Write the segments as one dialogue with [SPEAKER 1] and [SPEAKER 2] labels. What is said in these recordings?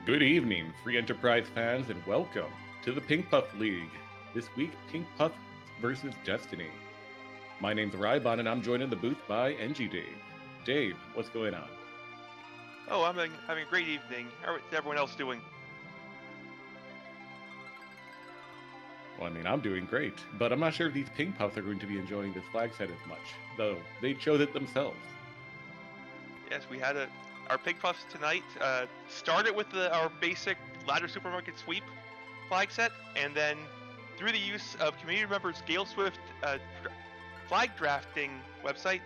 [SPEAKER 1] Good evening, Free Enterprise fans, and welcome to the Pink Puff League. This week, Pink Puff versus Destiny. My name's Rybon, and I'm joined in the booth by NG Dave. Dave, what's going on?
[SPEAKER 2] Oh, I'm having a great evening. How's everyone else doing?
[SPEAKER 1] Well, I'm doing great, but I'm not sure if these Pink Puffs are going to be enjoying this flag set as much, though they chose it themselves.
[SPEAKER 2] Yes, we had our Pig Puffs tonight. Started with our basic ladder supermarket sweep flag set, and then through the use of community members' Gale Swift flag drafting website,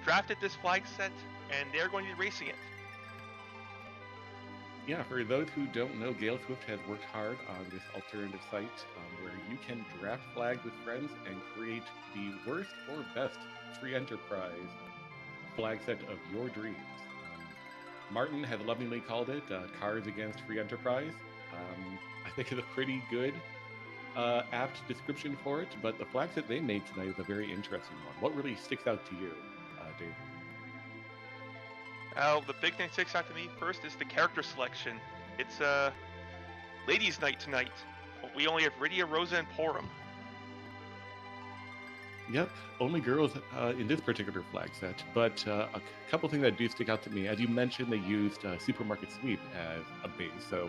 [SPEAKER 2] drafted this flag set, and they're going to be racing it.
[SPEAKER 1] Yeah, for those who don't know, Gale Swift has worked hard on this alternative site where you can draft flags with friends and create the worst or best free enterprise flag set of your dreams. Martin has lovingly called it Cards Against Free Enterprise. I think it's a pretty good, apt description for it, but the flag set they made tonight is a very interesting one. What really sticks out to you, Dave?
[SPEAKER 2] The big thing that sticks out to me first is the character selection. It's ladies' night tonight. We only have Rydia, Rosa, and Porum.
[SPEAKER 1] Yep, only girls in this particular flag set, but a couple things that do stick out to me. As you mentioned, they used Supermarket Sweep as a base, so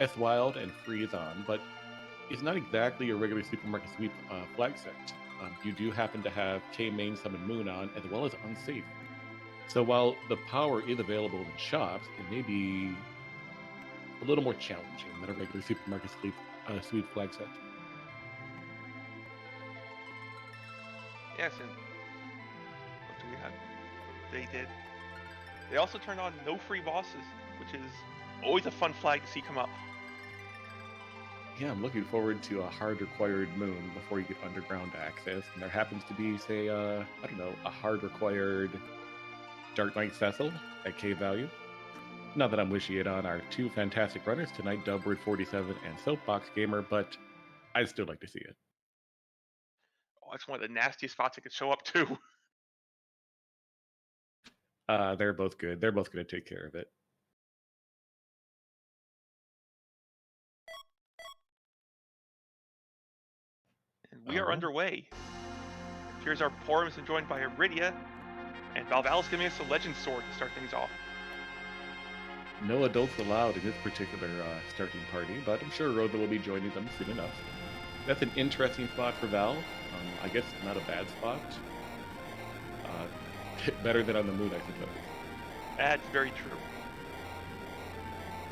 [SPEAKER 1] S-Wild and Freeze on, but it's not exactly a regular Supermarket Sweep flag set. You do happen to have K-Main Summon Moon on, as well as Unsafe. So while the power is available in shops, it may be a little more challenging than a regular Supermarket Sweep flag set.
[SPEAKER 2] Yes, and what do we have? They also turned on no free bosses, which is always a fun flag to see come up.
[SPEAKER 1] Yeah, I'm looking forward to a hard required moon before you get underground access, and there happens to be, say, a hard required Dark Knight Cecil at K value. Not that I'm wishing it on our two fantastic runners tonight, Dubbird47 and Soapbox Gamer, but I'd still like to see it.
[SPEAKER 2] Oh, that's one of the nastiest spots it could show up to.
[SPEAKER 1] They're both good. They're both going to take care of it.
[SPEAKER 2] And we are underway. Here's our Porums joined by Iridia, and Valval's giving us a Legend Sword to start things off.
[SPEAKER 1] No adults allowed in this particular starting party, but I'm sure Rosa will be joining them soon enough. That's an interesting spot for Val. I guess not a bad spot. Better than on the moon, I suppose.
[SPEAKER 2] That's very true.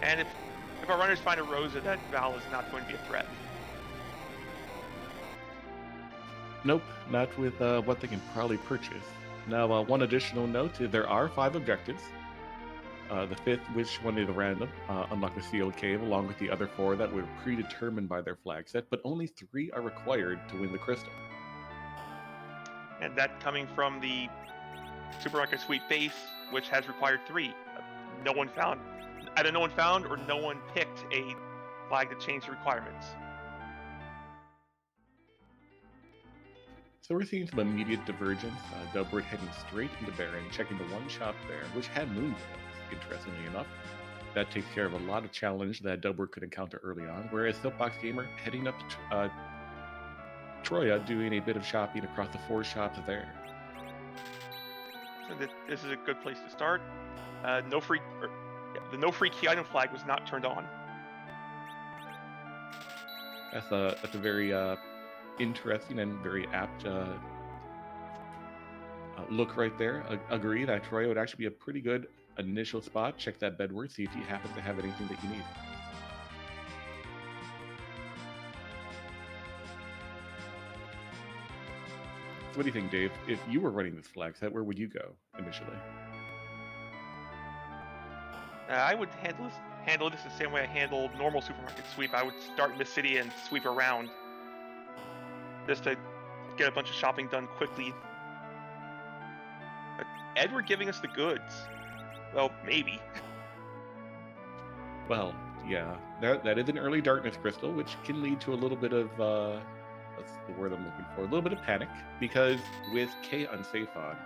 [SPEAKER 2] And if our runners find a Rosa, that Val is not going to be a threat.
[SPEAKER 1] Nope, not with what they can probably purchase. Now, one additional note is there are 5 objectives. The 5th, which one is random, unlock the sealed cave, along with the other 4 that were predetermined by their flag set, but only 3 are required to win the crystal.
[SPEAKER 2] And that coming from the Supermarket Sweep base, which has required 3. No one found or no one picked a flag to change the requirements.
[SPEAKER 1] So we're seeing some immediate divergence. Dubbird heading straight into Baron, checking the one shop there, which had moon veils, interestingly enough. That takes care of a lot of challenge that Dubbird could encounter early on, whereas Soapbox Gamer heading up to Troya, doing a bit of shopping across the 4 shops there.
[SPEAKER 2] So this is a good place to start. The no free key item flag was not turned on.
[SPEAKER 1] That's a very interesting and very apt look right there. Agree that Troya would actually be a pretty good initial spot. Check that bedward, see if you happen to have anything that you need. So what do you think, Dave? If you were running this flag set, where would you go initially?
[SPEAKER 2] I would handle this the same way I handled normal Supermarket Sweep. I would start in the city and sweep around, just to get a bunch of shopping done quickly. But Edward giving us the goods. Well, maybe.
[SPEAKER 1] Well, yeah, that is an early darkness crystal, which can lead to a little bit of what's the word I'm looking for? A little bit of panic, because with K unsafe on,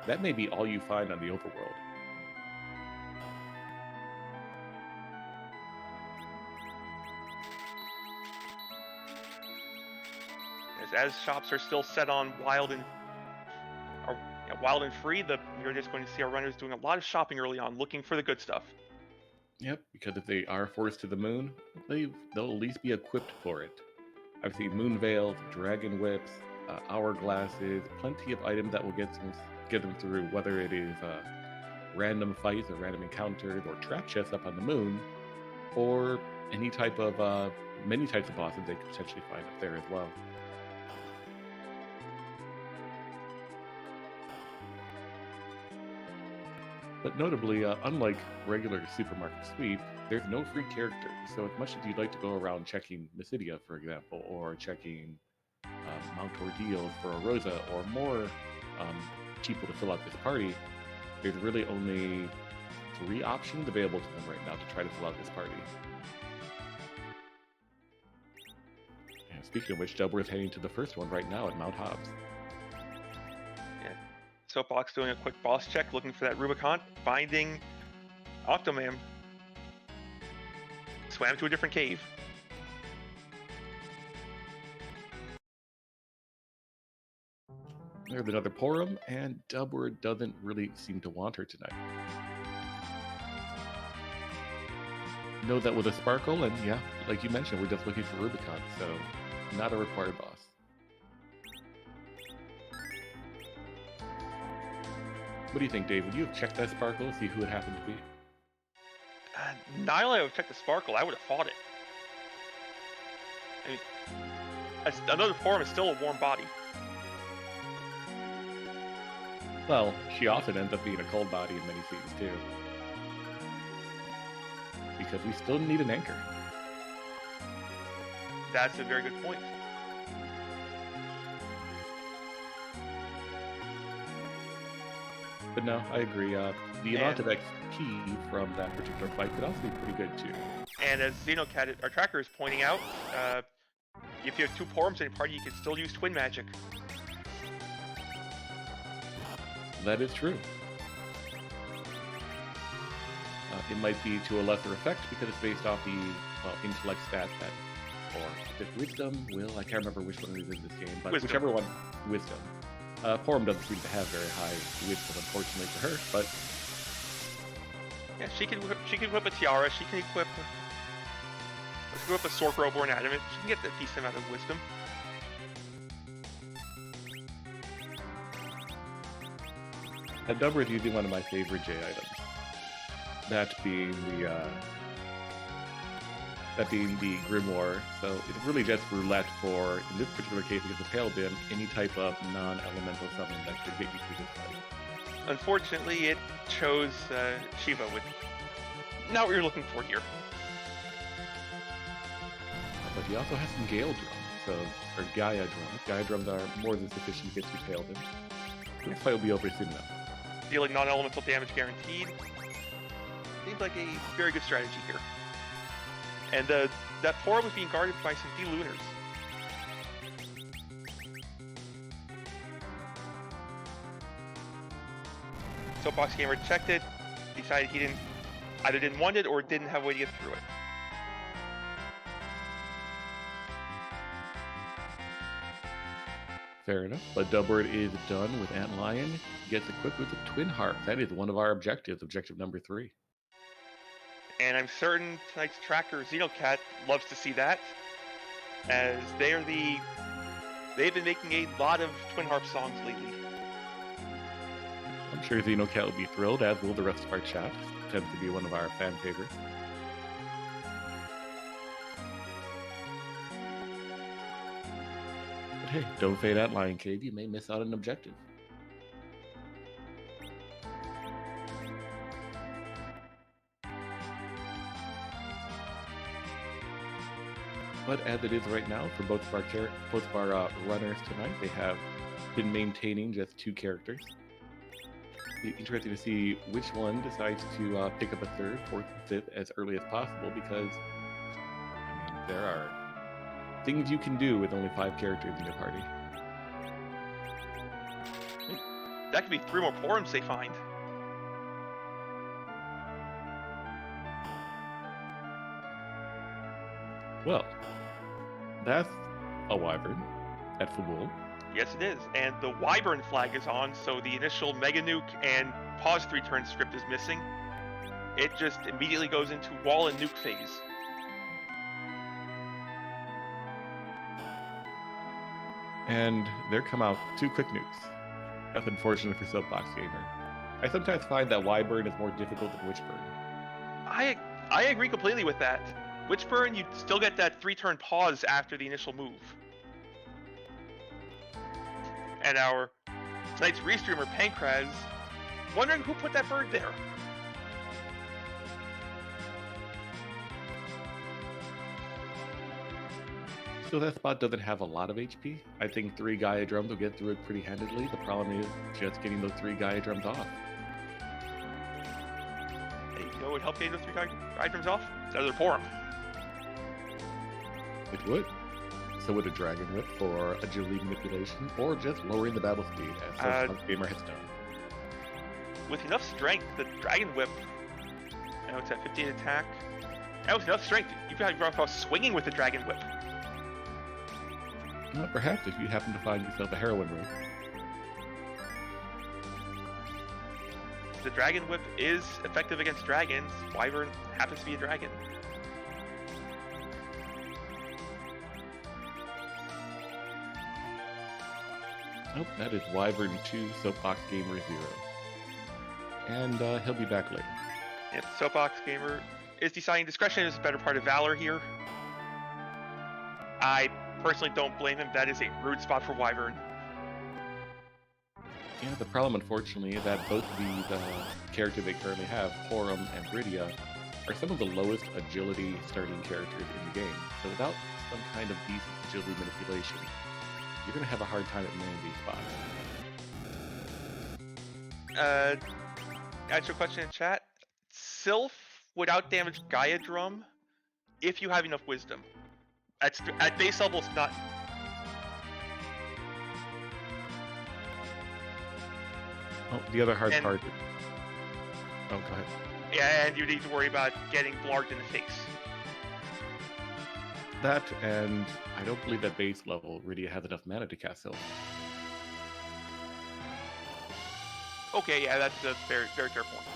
[SPEAKER 1] that may be all you find on the overworld.
[SPEAKER 2] as shops are still set on wild and free, you're just going to see our runners doing a lot of shopping early on, looking for the good stuff.
[SPEAKER 1] Yep, because if they are forced to the moon, they'll at least be equipped for it. I've seen moon veils, dragon whips, hourglasses, plenty of items that will get them through, whether it is random fights or random encounters or trap chests up on the moon, or any type of many types of bosses they could potentially find up there as well. But notably, unlike regular supermarket sweep, there's no free characters. So as much as you'd like to go around checking Mysidia, for example, or checking Mount Ordeal for a Rosa, or more people to fill out this party, there's really only 3 options available to them right now to try to fill out this party. And speaking of which, Delbert is heading to the first one right now at Mount Hobbs.
[SPEAKER 2] Soapbox doing a quick boss check, looking for that Rubicon, finding Octomam. Swam to a different cave.
[SPEAKER 1] There's another Porum, and Delbert doesn't really seem to want her tonight. Know that with a Sparkle, and yeah, like you mentioned, we're just looking for Rubicon, so not a required boss. What do you think, Dave? Would you have checked that Sparkle, see who it happened to be?
[SPEAKER 2] Not only would have checked the Sparkle, I would have fought it. I mean, another Porum is still a warm body.
[SPEAKER 1] Well, she often ends up being a cold body in many scenes, too. Because we still need an anchor.
[SPEAKER 2] That's a very good point.
[SPEAKER 1] But no, I agree. The amount of XP from that particular fight could also be pretty good, too.
[SPEAKER 2] And as Xenocat, our tracker, is pointing out, if you have 2 Porums in your party, you can still use Twin Magic.
[SPEAKER 1] That is true. It might be to a lesser effect because it's based off the intellect stat or is it wisdom, will? I can't remember which one it is in this game, but
[SPEAKER 2] wisdom.
[SPEAKER 1] Whichever one, wisdom. Porum doesn't seem to have very high wisdom, unfortunately for her, but
[SPEAKER 2] yeah, she can equip a tiara. She can equip a sword robe or an adamant. She can get a decent amount of wisdom.
[SPEAKER 1] Delbert is using one of my favorite J items. That being the Grimoire. So it's really just roulette for, in this particular case, against the Paladin, any type of non-elemental summon that could get you through this fight.
[SPEAKER 2] Unfortunately, it chose Shiva with not what you're looking for here.
[SPEAKER 1] But he also has some Gale drums, or Gaia drums. Gaia drums are more than sufficient to get you Paladin. This fight will be over soon enough.
[SPEAKER 2] Dealing non-elemental damage guaranteed. Seems like a very good strategy here. And that Porum was being guarded by some D-Lunars. Soapbox Gamer checked it, decided he either didn't want it or didn't have a way to get through it.
[SPEAKER 1] Fair enough, but Delbert is done with Antlion, gets equipped with the Twin Harp. That is one of our objectives, objective number 3.
[SPEAKER 2] And I'm certain tonight's tracker, Xenocat, loves to see that, as they've been making a lot of Twin Harp songs lately.
[SPEAKER 1] I'm sure Xenocat will be thrilled, as will the rest of our chat. Tends to be one of our fan favorites. But hey, don't fade Antlion Cave, you may miss out on an objective. But as it is right now, for both of our runners tonight, they have been maintaining just 2 characters. It'll be interesting to see which one decides to pick up a 3rd, 4th, and 5th as early as possible, because I mean, there are things you can do with only 5 characters in your party.
[SPEAKER 2] That could be 3 more Porums they find.
[SPEAKER 1] Well, that's a wyvern. at Fabul.
[SPEAKER 2] Yes, it is. And the Wyvern flag is on, so the initial Mega Nuke and pause 3-turn script is missing. It just immediately goes into wall and nuke phase.
[SPEAKER 1] And there come out 2 quick nukes. That's unfortunate for Soapbox Gamer. I sometimes find that Wyvern is more difficult than Witchburn.
[SPEAKER 2] I agree completely with that. Witchburn, you still get that 3-turn pause after the initial move. And our tonight's restreamer, Pankraz, wondering who put that bird there.
[SPEAKER 1] So that spot doesn't have a lot of HP. I think 3 Gaia Drums will get through it pretty handedly. The problem is just getting those 3 Gaia Drums off.
[SPEAKER 2] Hey, you know what would help getting those 3 Gaia Drums off? Another Porum.
[SPEAKER 1] It would. So would a Dragon Whip for agility manipulation, or just lowering the battle speed, as Soapbox Gamer has done.
[SPEAKER 2] With enough strength, the Dragon Whip, now it's at 15 attack. Now with enough strength, you can have swinging with the Dragon Whip.
[SPEAKER 1] Well, perhaps if you happen to find yourself a heroin room.
[SPEAKER 2] The Dragon Whip is effective against dragons. Wyvern happens to be a dragon.
[SPEAKER 1] Nope, that is Wyvern 2, Soapbox Gamer 0. And he'll be back later.
[SPEAKER 2] Yep, Soapbox Gamer is deciding discretion is a better part of valor here. I personally don't blame him. That is a rude spot for Wyvern.
[SPEAKER 1] Yeah, the problem, unfortunately, is that both the characters they currently have, Porum and Bridia, are some of the lowest agility starting characters in the game. So without some kind of decent agility manipulation, you're going to have a hard time at manning these spots.
[SPEAKER 2] Answer a question in chat. Sylph without damage Gaia Drum, if you have enough wisdom. At base level, it's not.
[SPEAKER 1] Oh, the other hard part. Oh, go ahead.
[SPEAKER 2] Yeah, and you need to worry about getting blarged in the face.
[SPEAKER 1] That, and I don't believe that base level Rydia has enough mana to cast Sylph.
[SPEAKER 2] Okay, yeah, that's a very, very fair point.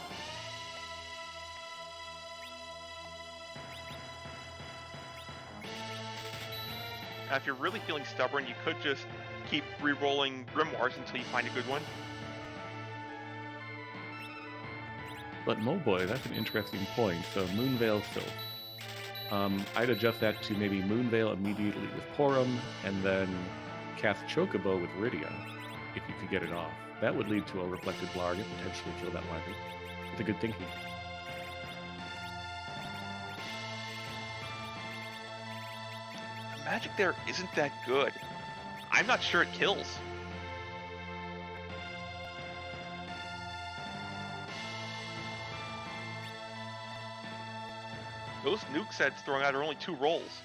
[SPEAKER 2] Now, if you're really feeling stubborn, you could just keep re-rolling Grimoires until you find a good one.
[SPEAKER 1] But Moboy, that's an interesting point. So Moonveil Sylph. I'd adjust that to maybe Moonveil immediately with Porum, and then cast Chocobo with Rydia, if you could get it off. That would lead to a Reflected Blarg and potentially kill that Wyvern. It's a good thinking.
[SPEAKER 2] The magic there isn't that good. I'm not sure it kills. Those nuke sets throwing out are only 2 rolls.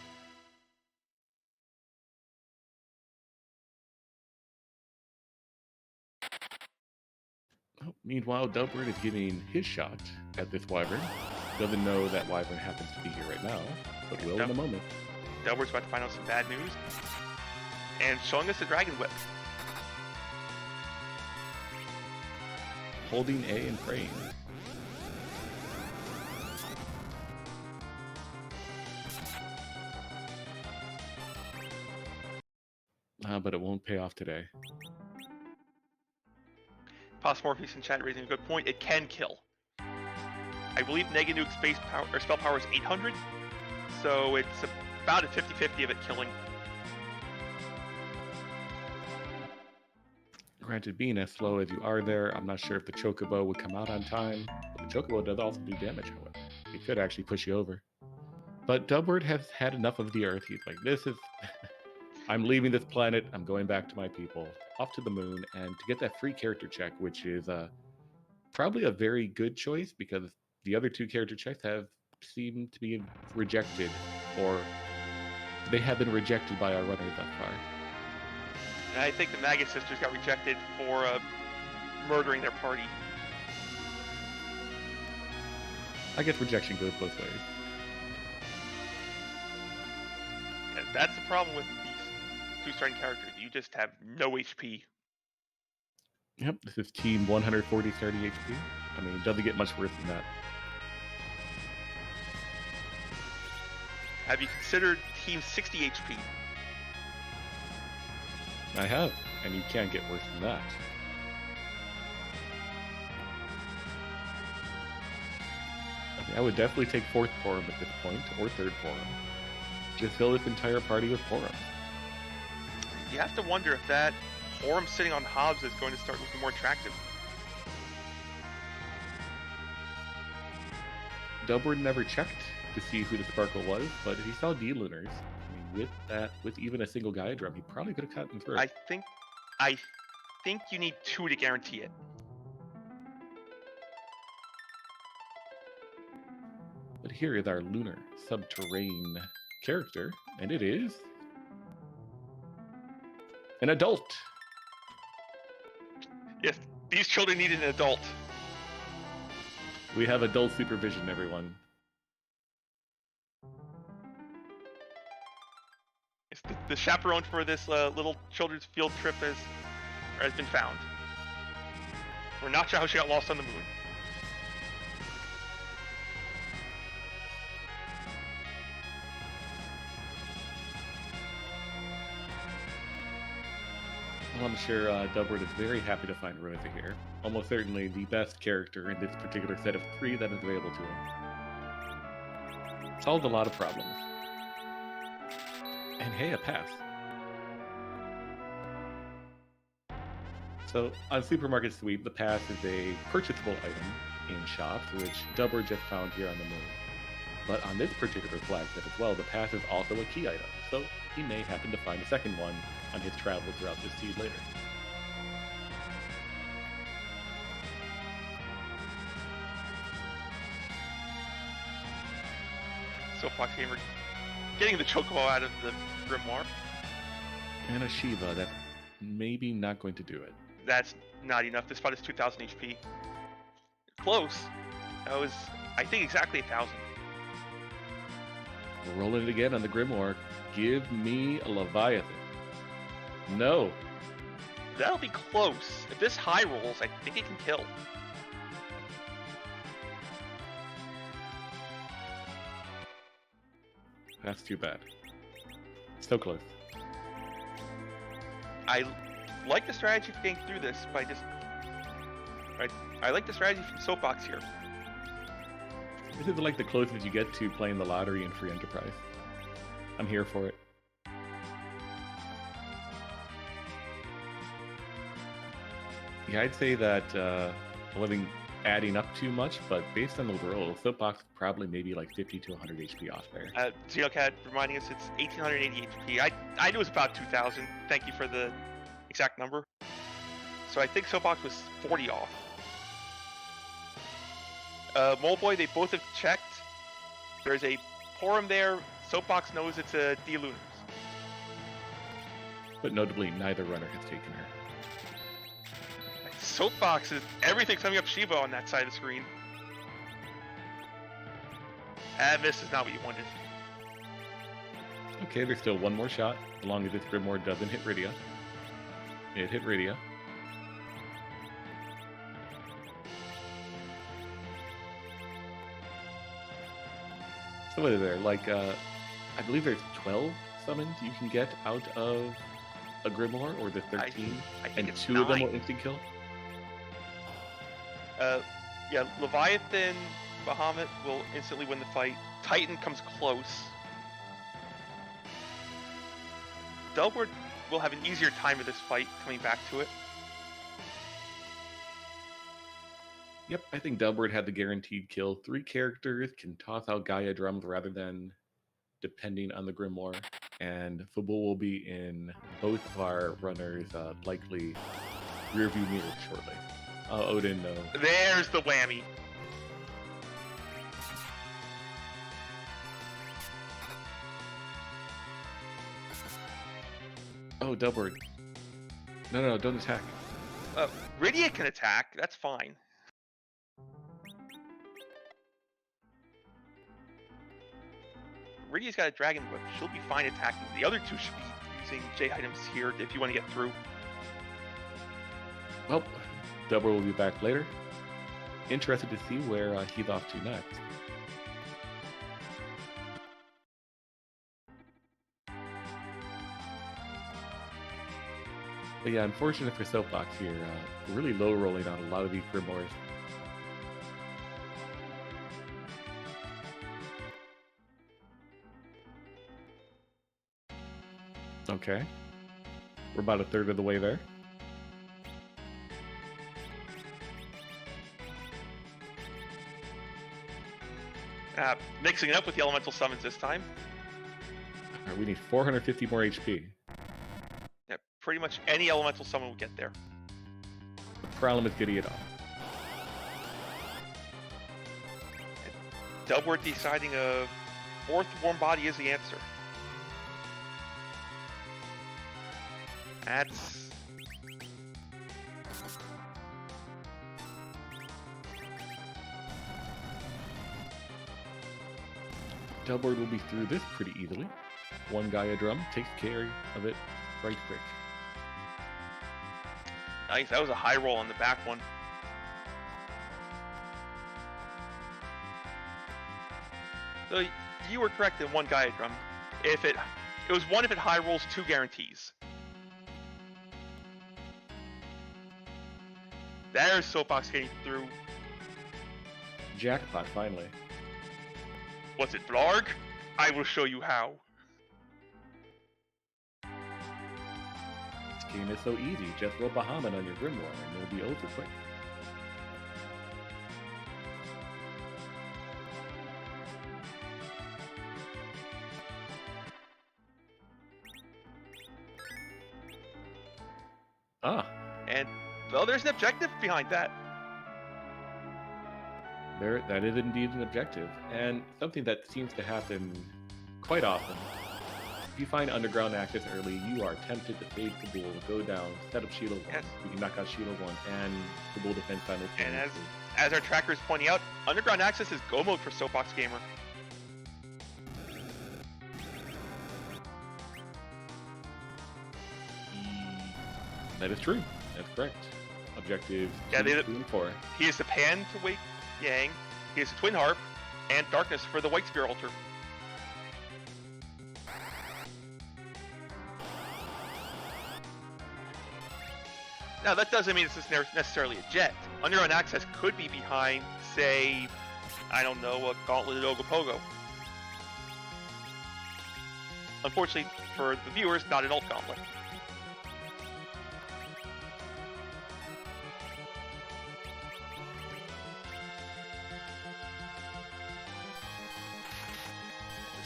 [SPEAKER 1] Oh, meanwhile, Delbert is giving his shot at this Wyvern. Doesn't know that Wyvern happens to be here right now, but will in a moment.
[SPEAKER 2] Delbert's about to find out some bad news. And showing us the Dragon Whip.
[SPEAKER 1] Holding A and praying. But it won't pay off today.
[SPEAKER 2] Postmorpheus in chat raising a good point. It can kill. I believe Neganuke's space power or spell power is 800, so it's about a 50-50 of it killing.
[SPEAKER 1] Granted, being as slow as you are there, I'm not sure if the Chocobo would come out on time. But the Chocobo does also do damage, however. It could actually push you over. But Delbert has had enough of the Earth. He's like, this is... I'm leaving this planet. I'm going back to my people. Off to the moon. And to get that free character check, which is probably a very good choice, because the other 2 character checks have seemed to be rejected, or they have been rejected by our runners thus far.
[SPEAKER 2] And I think the Magus sisters got rejected for murdering their party.
[SPEAKER 1] I guess rejection goes both ways.
[SPEAKER 2] And that's the problem with these 2 starting characters. You just have no HP.
[SPEAKER 1] Yep, this is team 140 starting HP. I mean, it doesn't get much worse than that.
[SPEAKER 2] Have you considered team 60 HP?
[SPEAKER 1] I have, and you can't get worse than that. I mean, I would definitely take 4th Forum at this point, or 3rd Forum. Just fill this entire party with Forums.
[SPEAKER 2] You have to wonder if that Forum sitting on Hobbs is going to start looking more attractive.
[SPEAKER 1] Dubbard never checked to see who the Sparkle was, but he saw D-Lunars. I mean, with even a single Gaia Drum, he probably could have gotten through.
[SPEAKER 2] I think you need 2 to guarantee it.
[SPEAKER 1] But here is our Lunar subterranean character, and it is an adult.
[SPEAKER 2] Yes, these children need an adult.
[SPEAKER 1] We have adult supervision, everyone.
[SPEAKER 2] Yes, the chaperone for this little children's field trip has been found. We're not sure how she got lost on the moon.
[SPEAKER 1] Well, I'm sure Dubbard is very happy to find Rosa here. Almost certainly the best character in this particular set of 3 that is available to him. Solved a lot of problems. And hey, a pass. So, on Supermarket Sweep, the pass is a purchasable item in shops, which Dubbard just found here on the moon. But on this particular flag set as well, the pass is also a key item, so he may happen to find a second one on his travels throughout this seed later.
[SPEAKER 2] So Fox Gamer getting the Chocobo out of the Grimoire.
[SPEAKER 1] And a Shiva, that's maybe not going to do it.
[SPEAKER 2] That's not enough. This spot is 2,000 HP. Close. That was, I think, exactly 1,000.
[SPEAKER 1] We're rolling it again on the Grimoire. Give me a Leviathan. No.
[SPEAKER 2] That'll be close. If this high rolls, I think it can kill.
[SPEAKER 1] That's too bad. So close.
[SPEAKER 2] I like the strategy for getting through this by just... I like the strategy from Soapbox here.
[SPEAKER 1] This is like the closest you get to playing the lottery in Free Enterprise. I'm here for it. Yeah, I'd say that I wasn't adding up too much, but based on the roll, Soapbox probably maybe like 50 to 100 HP off there.
[SPEAKER 2] Xenocat reminding us it's 1,880 HP. I knew it was about 2,000. Thank you for the exact number. So I think Soapbox was 40 off. Moleboy, they both have checked. There's a Porum there. Soapbox knows it's a D-Lunars.
[SPEAKER 1] But notably, neither runner has taken her.
[SPEAKER 2] Soapbox is everything's coming up Shiva on that side of the screen. This is not what you wanted.
[SPEAKER 1] Okay, there's still one more shot, as long as this Grimoire doesn't hit Rydia. It hit Rydia. So what is there? Like, I believe there's 12 summons you can get out of a Grimoire, or the 13,
[SPEAKER 2] I think
[SPEAKER 1] and
[SPEAKER 2] it's
[SPEAKER 1] 2 of them
[SPEAKER 2] 9.
[SPEAKER 1] will instant kill.
[SPEAKER 2] Yeah, Leviathan, Bahamut will instantly win the fight. Titan comes close. Delward will have an easier time of this fight coming back to it.
[SPEAKER 1] Yep, I think Delbert had the guaranteed kill. 3 characters can toss out Gaia drums rather than depending on the Grimoire. And Fabul will be in both of our runners' likely rearview mirrors shortly. Odin, no.
[SPEAKER 2] There's the whammy.
[SPEAKER 1] Oh, Delbert. No, don't attack.
[SPEAKER 2] Rydia can attack, that's fine. Rydia's got a dragon whip, she'll be fine attacking. The other 2 should be using J items here if you want to get through.
[SPEAKER 1] Well, Dubber will be back later. Interested to see where he's off to next. But yeah, unfortunate for Soapbox here. Really low rolling on a lot of these Grimoires. Okay. We're about a third of the way there.
[SPEAKER 2] Mixing it up with the elemental summons this time.
[SPEAKER 1] All right, we need 450 more HP.
[SPEAKER 2] Yeah, pretty much any elemental summon will get there.
[SPEAKER 1] The problem is getting it off.
[SPEAKER 2] Delbert deciding a fourth warm body is the answer. That's...
[SPEAKER 1] Delbert will be through this pretty easily. One Gaia drum takes care of it right quick.
[SPEAKER 2] Nice, that was a high roll on the back one. So you were correct in one Gaia drum. It was one if it high rolls, 2 guarantees. There's Soapbox getting through.
[SPEAKER 1] Jackpot, finally.
[SPEAKER 2] Was it Vlarg? I will show you how.
[SPEAKER 1] This game is so easy. Just roll Bahamut on your Grimoire and it'll be over quick. Ah.
[SPEAKER 2] And, well, there's an objective behind that.
[SPEAKER 1] That is indeed an objective, and something that seems to happen quite often. If you find underground access early, you are tempted to fade Kabul, go down, set up Shield 1.
[SPEAKER 2] Yes.
[SPEAKER 1] You can knock out Shield 1 and Kabul defense simultaneously.
[SPEAKER 2] And as our tracker is pointing out, underground access is go mode for Soapbox Gamer.
[SPEAKER 1] That is true. That's correct. Objective 2 and 4.
[SPEAKER 2] He is the Pan to Wei Yang, he is the Twin Harp, and Darkness for the White Spear Altar. Now that doesn't mean it's necessarily a jet. Underground access could be behind, say, I don't know, a Gauntlet at Ogopogo. Unfortunately for the viewers, not an alt Gauntlet.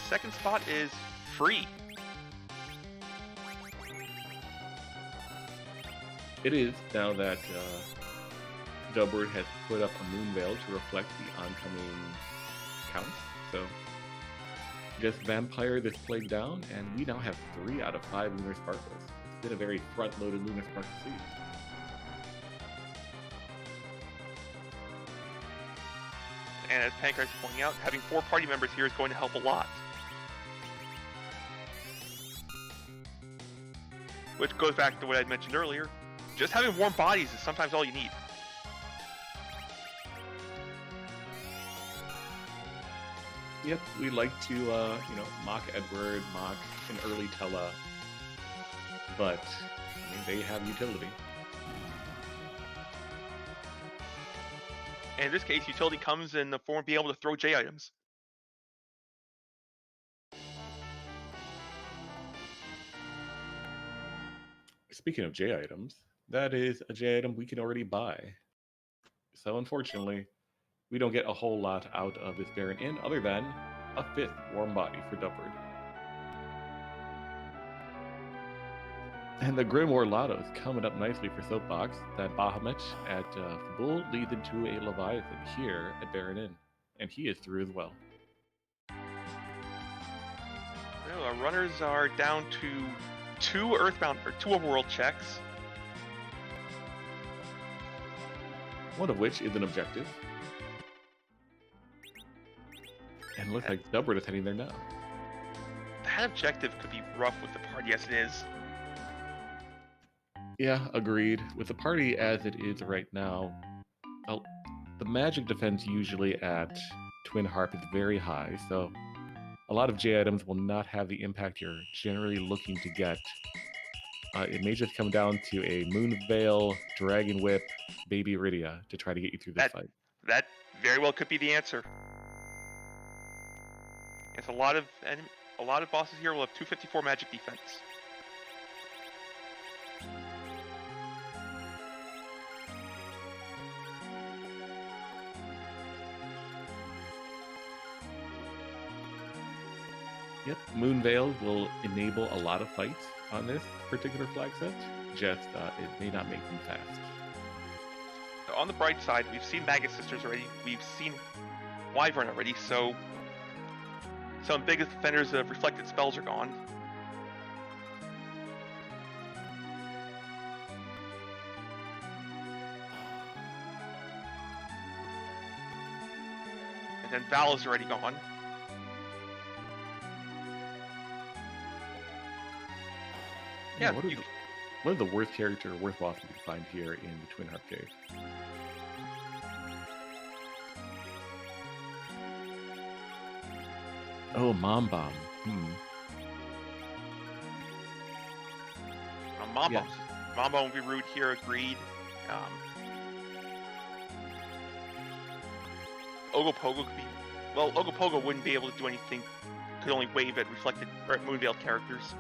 [SPEAKER 2] Second spot is free.
[SPEAKER 1] It is, now that Delbert has put up a moon veil to reflect the oncoming counts. So just vampire this plague down, and we now have 3 out of 5 Lunar Sparkles. It's been a very front-loaded Lunar Sparkle season.
[SPEAKER 2] And as Pankar is pointing out, having 4 party members here is going to help a lot. Which goes back to what I mentioned earlier. Just having warm bodies is sometimes all you need.
[SPEAKER 1] Yep, we like to, mock Edward, mock an early Tella, but I mean, they have utility.
[SPEAKER 2] And in this case, utility comes in the form of being able to throw J items.
[SPEAKER 1] Speaking of J items, that is a J item we can already buy. So unfortunately, we don't get a whole lot out of this Baron Inn other than a 5th warm body for Duppard. And the Grimoire Lotto is coming up nicely for Soapbox. That Bahamut at Fabul leads into a Leviathan here at Baron Inn. And he is through as well.
[SPEAKER 2] Well, our runners are down to 2 Earthbound, or 2 overworld checks.
[SPEAKER 1] One of which is an objective. And looks like Dubbard is heading there now.
[SPEAKER 2] that objective could be rough with the party as it is.
[SPEAKER 1] Yeah, agreed. With the party as it is right now, well, the magic defense usually at Twin Harp is very high, so a lot of J items will not have the impact you're generally looking to get. It may just come down to a Moonveil, Dragon Whip, Baby Iridia to try to get you through this fight.
[SPEAKER 2] That very well could be the answer. It's a lot of bosses here will have 254 magic defense.
[SPEAKER 1] Yep, Moonveil will enable a lot of fights on this particular flag set, just it may not make them fast.
[SPEAKER 2] On the bright side, we've seen Magus Sisters already, we've seen Wyvern already, so some biggest defenders of reflected spells are gone. And then Val is already gone. Yeah,
[SPEAKER 1] one of the worst bosses you can find here in the Twin Harp Cave. Oh, Mom Bomb.
[SPEAKER 2] Mom Bomb will be rude here, agreed. Ogopogo could be... Well, Ogopogo wouldn't be able to do anything. Could only wave at reflected or at Moonveil characters.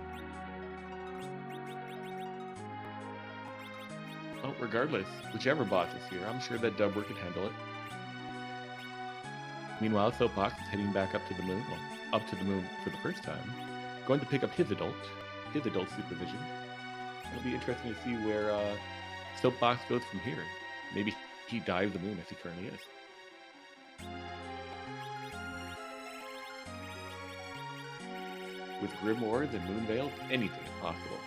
[SPEAKER 1] Well, regardless, whichever boss is here, I'm sure that Dubber can handle it. Meanwhile, Soapbox is heading back up to the moon. Well, up to the moon for the first time. Going to pick up his adult supervision. It'll be interesting to see where Soapbox goes from here. Maybe he dives the moon as he currently is. With Grimoires and Moonveil, anything is possible.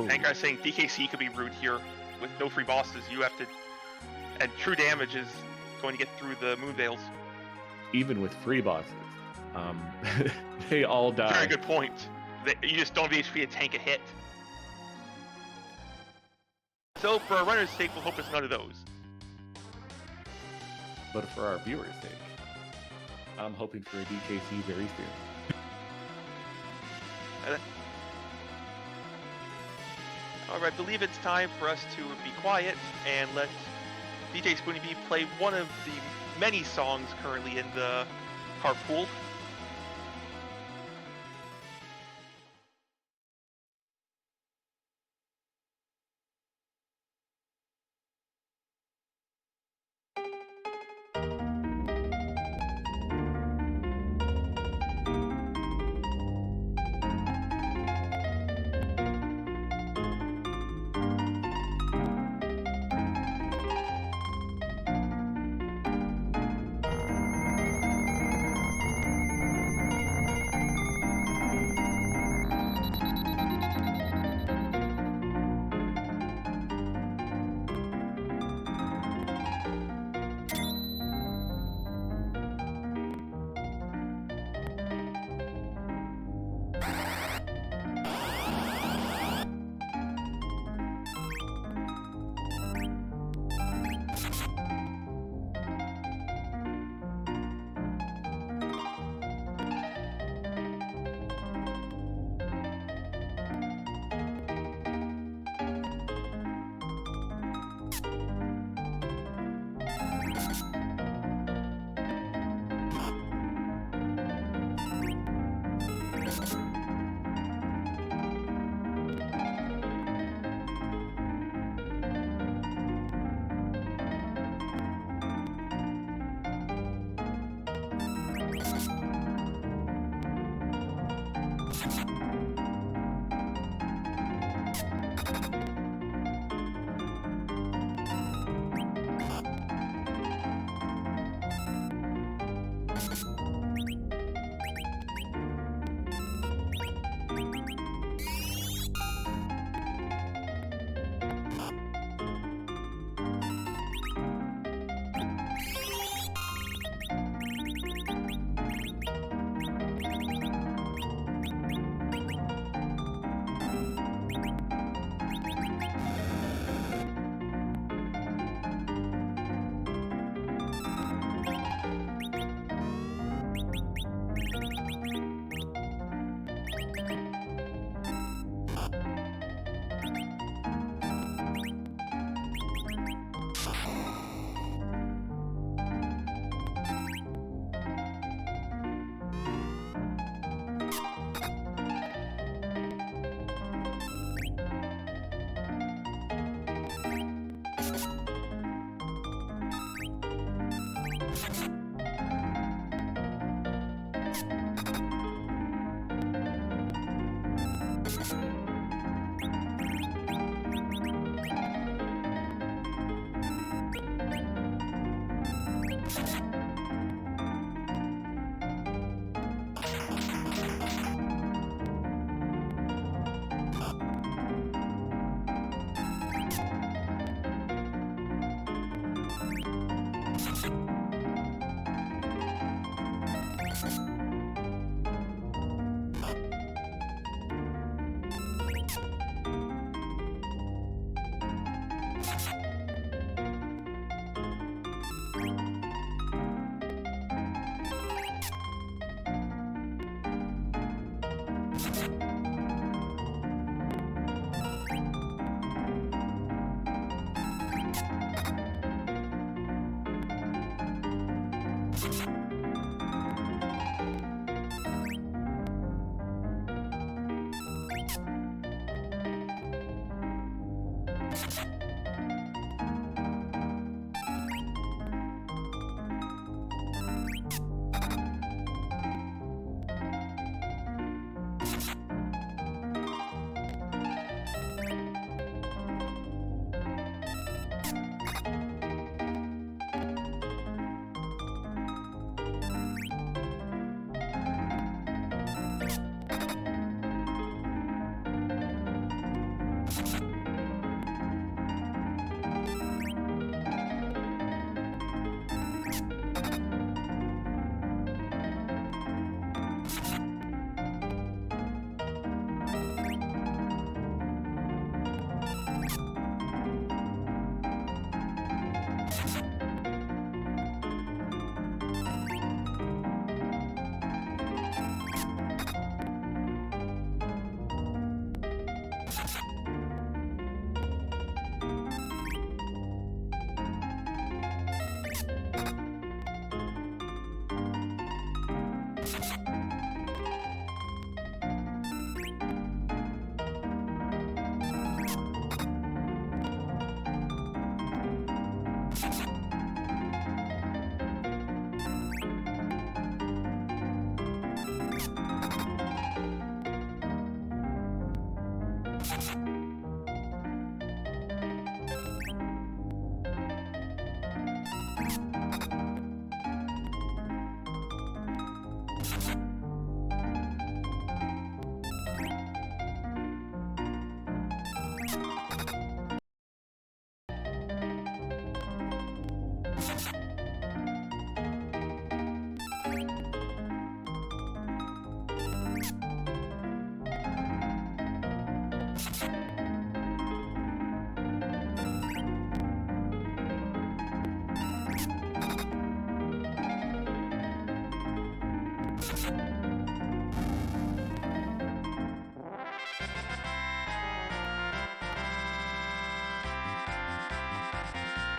[SPEAKER 2] Vanguard saying DKC could be rude here with no free bosses. You have to, and true damage is going to get through the Moonveils.
[SPEAKER 1] Even with free bosses, they all die.
[SPEAKER 2] Very good point. You just don't have HP to tank a hit. So for our runner's sake, we'll hope it's none of those.
[SPEAKER 1] But for our viewers' sake, I'm hoping for a DKC very soon.
[SPEAKER 2] Alright, I believe it's time for us to be quiet and let DJ Spoony B play one of the many songs currently in the harp pool.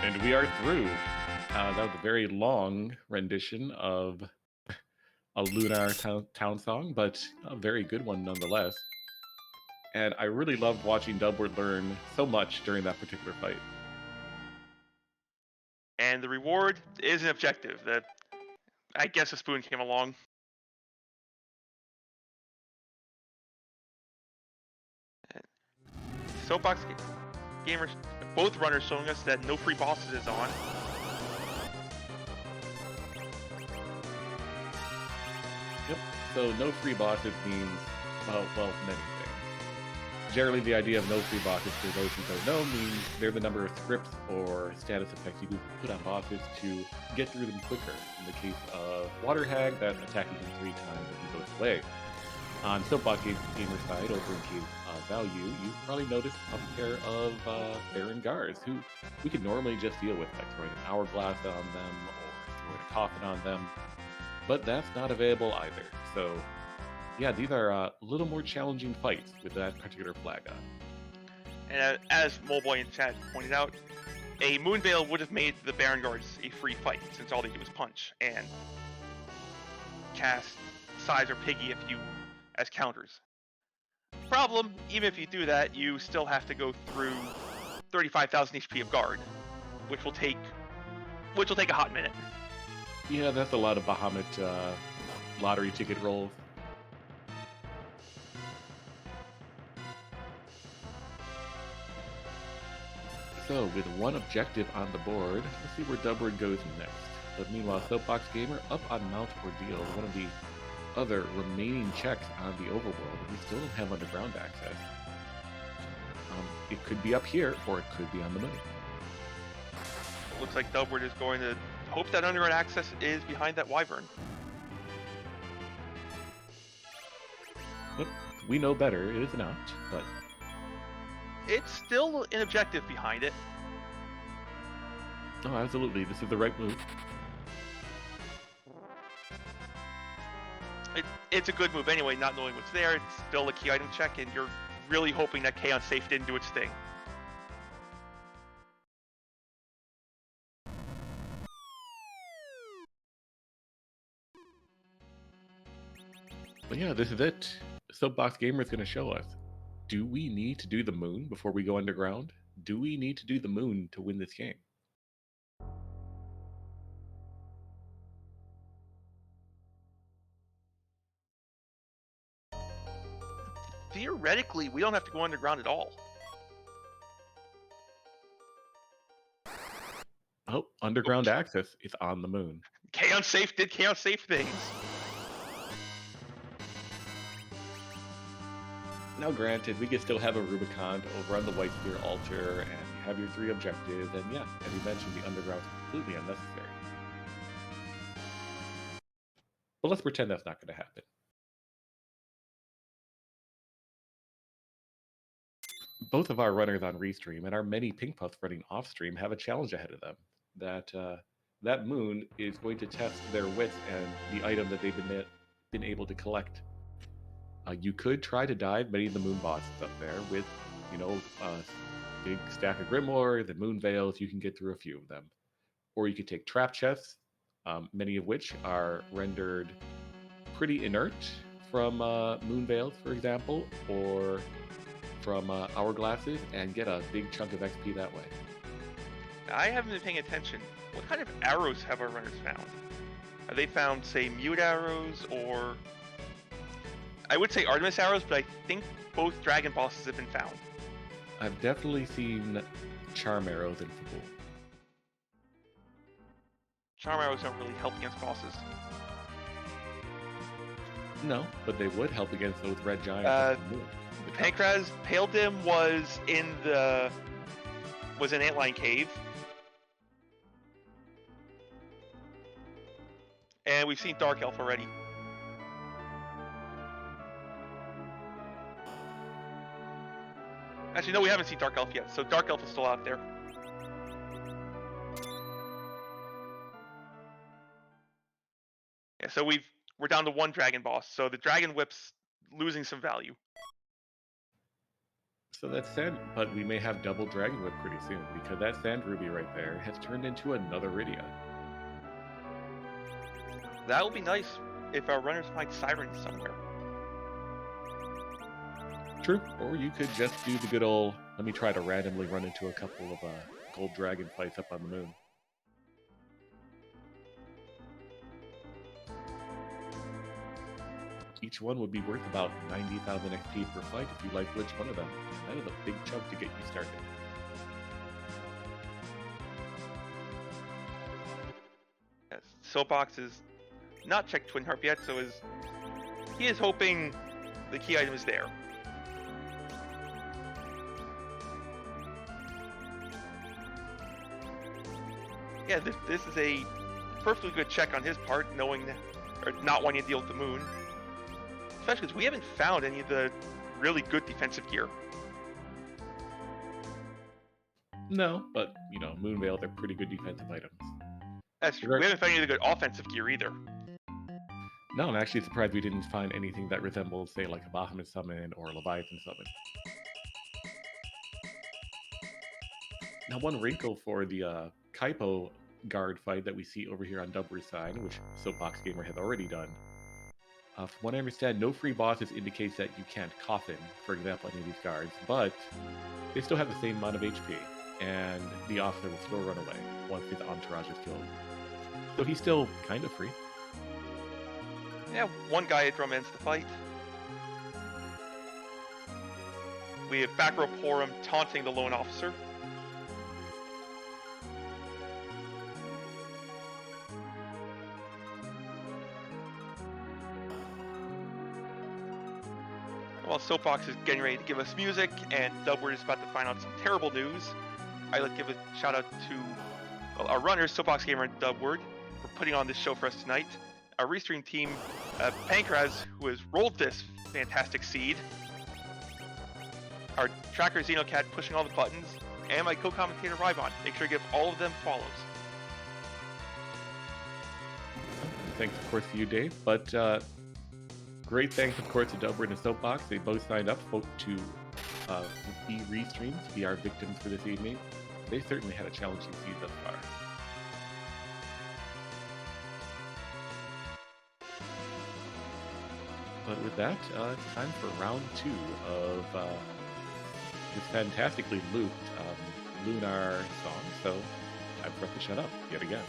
[SPEAKER 1] And we are through. That was a very long rendition of a Lunar town song, but a very good one nonetheless. And I really loved watching Dubward learn so much during that particular fight.
[SPEAKER 2] And the reward is an objective. I guess a spoon came along. Soapbox gamers, both runners showing us that no free bosses is on.
[SPEAKER 1] Yep. So no free bosses means, well, many things. Generally, the idea of no free bosses, for those who don't know, means they're the number of scripts or status effects you can put on bosses to get through them quicker. In the case of Water Hag, that attacking him 3 times and he goes away. On Soapbox Gamer side, over in case of value, you probably noticed a pair of Baron Guards, who we could normally just deal with by throwing an hourglass on them or throwing a coffin on them, but that's not available either. So yeah, these are a little more challenging fights with that particular flag on.
[SPEAKER 2] And as Moleboy in chat pointed out, a Moonveil would have made the Baron Guards a free fight, since all they do is punch and cast Size or Piggy if you as counters. Problem, even if you do that, you still have to go through 35,000 HP of guard, which will take a hot minute.
[SPEAKER 1] Yeah, that's a lot of Bahamut lottery ticket rolls. So, with one objective on the board, let's see where Dubward goes next. But meanwhile, Soapbox Gamer up on Mount Ordeal, one of the other remaining checks on the overworld. We still don't have underground access. It could be up here, or it could be on the moon.
[SPEAKER 2] It looks like Dubward is going to hope that underground access is behind that wyvern.
[SPEAKER 1] Yep, we know better. It is not, but
[SPEAKER 2] it's still an objective behind it.
[SPEAKER 1] Oh, absolutely. This is the right move.
[SPEAKER 2] It's a good move anyway, not knowing what's there. It's still a key item check, and you're really hoping that K on safe didn't do its thing.
[SPEAKER 1] But yeah, this is it. Soapbox Gamer is going to show us. Do we need to do the moon before we go underground? do we need to do the moon to win this game?
[SPEAKER 2] Theoretically, we don't have to go underground at all.
[SPEAKER 1] Oh, underground access is on the moon.
[SPEAKER 2] Chaos Safe did Chaos Safe things.
[SPEAKER 1] Now, granted, we can still have a Rubicon over on the White Spear altar, and you have your 3 objectives, and yeah, as you mentioned, the underground is completely unnecessary. But let's pretend that's not going to happen. Both of our runners on Restream and our many pink puffs running off stream have a challenge ahead of them. That moon is going to test their wits and the item that they've been able to collect. You could try to dive many of the moon bosses up there with, a big stack of Grimoire, the moon veils. You can get through a few of them, or you could take trap chests, many of which are rendered pretty inert from moon veils, for example, or from hourglasses, and get a big chunk of XP that way.
[SPEAKER 2] I haven't been paying attention. What kind of arrows have our runners found? Have they found, say, mute arrows, or... I would say Artemis arrows, but I think both dragon bosses have been found.
[SPEAKER 1] I've definitely seen charm arrows in Fabul.
[SPEAKER 2] Charm arrows don't really help against bosses.
[SPEAKER 1] No, but they would help against those red giants.
[SPEAKER 2] Pankraz, Pale Dim was in an Antline cave. And we've seen Dark Elf already. Actually, no, we haven't seen Dark Elf yet, so Dark Elf is still out there. Yeah, so we're down to 1 dragon boss, so the dragon whip's losing some value.
[SPEAKER 1] So that's sand, but we may have double dragon whip pretty soon, because that sand ruby right there has turned into another Rydia.
[SPEAKER 2] That would be nice if our runners find sirens somewhere.
[SPEAKER 1] True, or you could just do the good old, let me try to randomly run into a couple of gold dragon fights up on the moon. Each one would be worth about 90,000 XP per fight if you like which one of them. That is a big chunk to get you started.
[SPEAKER 2] Yes, Soapbox is not checked Twin Harp yet, so he is hoping the key item is there. Yeah, this is a perfectly good check on his part, knowing that, or not wanting to deal with the moon. Especially because we haven't found any of the really good defensive gear.
[SPEAKER 1] No, but, Moon Veil, they're pretty good defensive items.
[SPEAKER 2] That's true. We haven't found any of the good offensive gear either.
[SPEAKER 1] No, I'm actually surprised we didn't find anything that resembles, say, like a Bahamut summon or a Leviathan summon. Now, one wrinkle for the Kaipo guard fight that we see over here on Dubber's side, which Soapbox Gamer has already done. From what I understand, no free bosses indicates that you can't coffin, for example, any of these guards, but they still have the same amount of HP, and the officer will still run away once his entourage is killed. So he's still kind of free.
[SPEAKER 2] Yeah, one guy at drum ends the fight. We have back row Porum taunting the lone officer. While Soapbox is getting ready to give us music and Dubward is about to find out some terrible news, I'd like to give a shout out to our runners, Soapbox Gamer and Dubward, for putting on this show for us tonight. Our restream team, Pankraz, who has rolled this fantastic seed. Our tracker, Xenocat, pushing all the buttons. And my co-commentator, Rybon. Make sure you give all of them follows.
[SPEAKER 1] Thanks, of course, to you, Dave. But great thanks, of course, to Dubward and Soapbox. They both signed up to be restreamed, to be our victims for this evening. They certainly had a challenging seed thus far. But with that, it's time for round 2 of this fantastically looped Lunar song, so time for us to shut up yet again.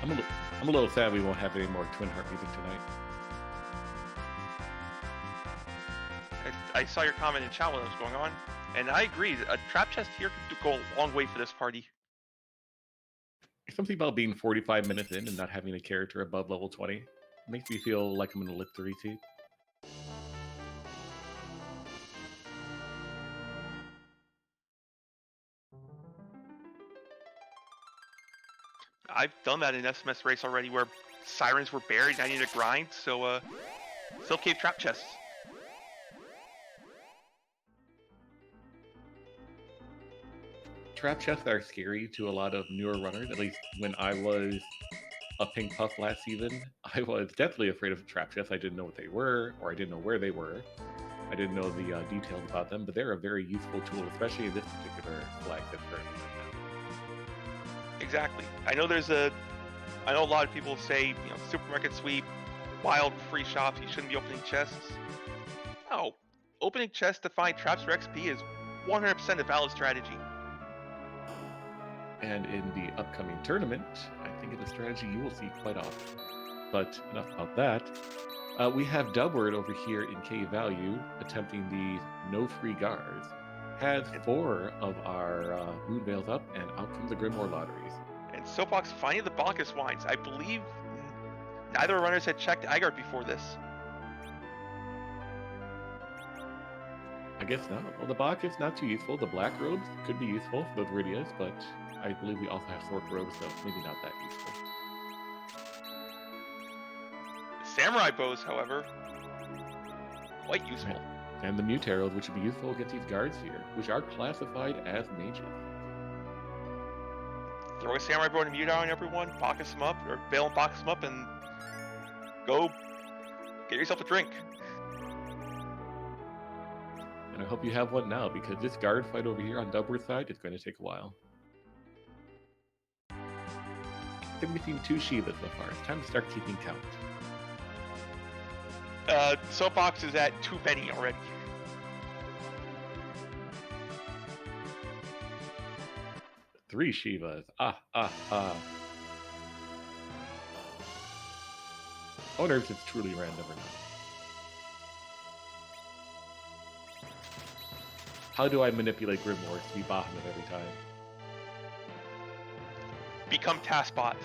[SPEAKER 1] I'm a little sad we won't have any more Twin Heart music tonight.
[SPEAKER 2] I saw your comment in chat while that was going on, and I agree. A trap chest here could go a long way for this party.
[SPEAKER 1] Something about being 45 minutes in and not having a character above level 20 makes me feel like I'm in a lit 3 seat.
[SPEAKER 2] I've done that in SMS race already, where sirens were buried and I needed to grind, so Silk Cave trap chests.
[SPEAKER 1] Trap chests are scary to a lot of newer runners. At least when I was a pink puff last season, I was deathly afraid of trap chests. I didn't know what they were, or I didn't know where they were. I didn't know the details about them, but they're a very useful tool, especially in this particular flag that's currently right now.
[SPEAKER 2] Exactly. I know a lot of people say, supermarket sweep, wild free shops, you shouldn't be opening chests. No, opening chests to find traps for XP is 100% a valid strategy.
[SPEAKER 1] And in the upcoming tournament, I think it's a strategy you will see quite often. But enough about that. We have Dubward over here in K Value attempting the no free guards. Has 4 of our Moon Veils up, and out comes the Grimoire Lotteries.
[SPEAKER 2] And Soapbox finding the Bacchus wines. I believe neither runners had checked Agard before this.
[SPEAKER 1] I guess not. Well, the Bacchus not too useful. The Black Robes could be useful for those Rydias, but I believe we also have Sork Robes, so maybe not that useful.
[SPEAKER 2] Samurai bows, however, quite useful.
[SPEAKER 1] And the Mute Arrows, which would be useful against these guards here, which are classified as mages.
[SPEAKER 2] Throw a Samurai bow and a Mute Arrow on everyone, Bacchus them up, or bail and Bacchus them up, and go get yourself a drink.
[SPEAKER 1] And I hope you have one now, because this guard fight over here on Dubward's side is going to take a while. I think we've seen 2 Shivas so far. It's time to start keeping count.
[SPEAKER 2] Soapbox is at too many already.
[SPEAKER 1] Three Shivas. I wonder if it's truly random or not. How do I manipulate Grimoires to be Bahamut every time?
[SPEAKER 2] Become Taskbot.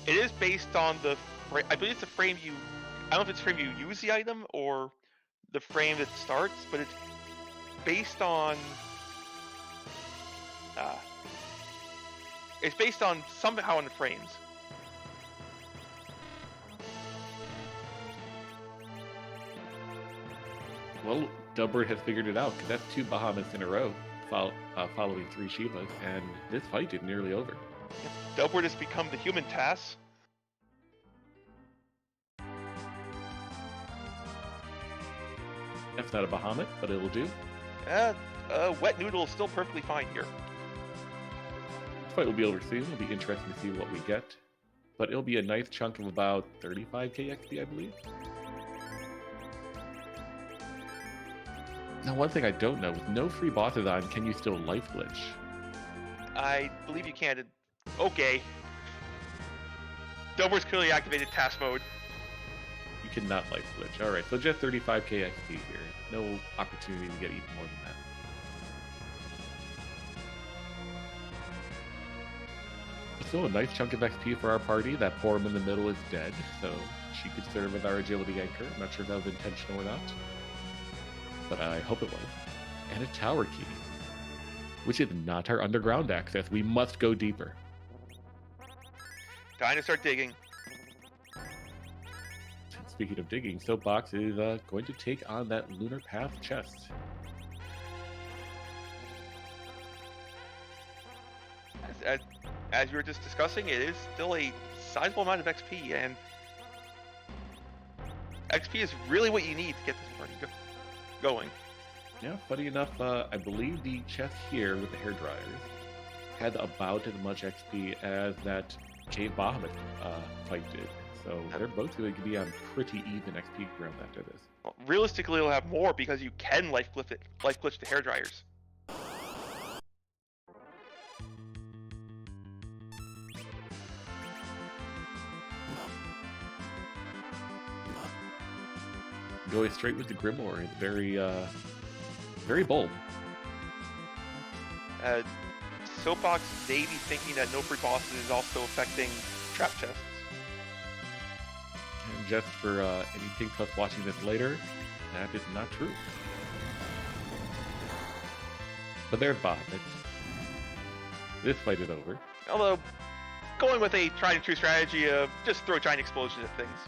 [SPEAKER 2] It is based on I believe it's the frame I don't know if it's the frame you use the item or the frame that starts, but it's based on somehow on the frames.
[SPEAKER 1] Well, Dubward has figured it out, because that's 2 Bahamuts in a row following 3 Shivas, and this fight is nearly over.
[SPEAKER 2] Dubward has become the human Tass.
[SPEAKER 1] That's not a Bahamut, but it will do.
[SPEAKER 2] Wet Noodle is still perfectly fine here.
[SPEAKER 1] This fight will be over soon. It'll be interesting to see what we get. But it'll be a nice chunk of about 35k XP, I believe. Now, one thing I don't know, with no free bosses on, can you still life glitch?
[SPEAKER 2] I believe you can. Okay. Dubward's clearly activated task mode.
[SPEAKER 1] You cannot life glitch. Alright, so just 35k XP here. No opportunity to get even more than that. So a nice chunk of XP for our party. That Porum in the middle is dead, so she could serve as our agility anchor. I'm not sure if that was intentional or not, but I hope it was. And a tower key, which is not our underground access. We must go deeper.
[SPEAKER 2] Time to start digging.
[SPEAKER 1] Speaking of digging, Soapbox is going to take on that Lunar Path chest.
[SPEAKER 2] As you were just discussing, it is still a sizable amount of XP, and XP is really what you need to get this party going.
[SPEAKER 1] Yeah, funny enough, I believe the chest here with the hair dryers had about as much XP as that Cave Bahamut fight did. So they're both going to be on pretty even XP ground after this.
[SPEAKER 2] Well, realistically, it'll have more because you can life glitch the hair dryers.
[SPEAKER 1] Going straight with the Grimoire is very bold.
[SPEAKER 2] Soapbox may be thinking that no free bosses is also affecting trap chests.
[SPEAKER 1] And just for any Pink Plus watching this later, that is not true. But there's Bob. This fight is over.
[SPEAKER 2] Although, going with a tried and true strategy of just throw giant explosions at things.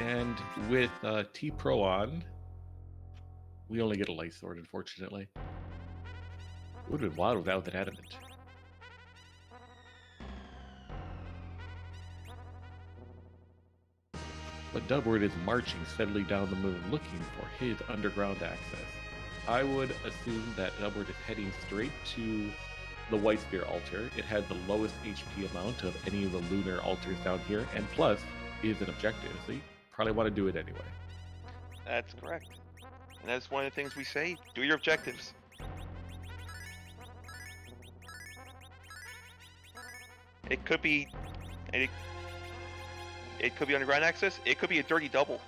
[SPEAKER 1] And with T-Pro on, we only get a light sword, unfortunately. It would have been wild without that adamant. But Dubward is marching steadily down the moon, looking for his underground access. I would assume that Dubward is heading straight to the White Spear altar. It had the lowest HP amount of any of the lunar altars down here, and plus is an objective, so you probably want to do it anyway.
[SPEAKER 2] That's correct. And that's one of the things we say, do your objectives. It could be underground access, it could be a dirty double.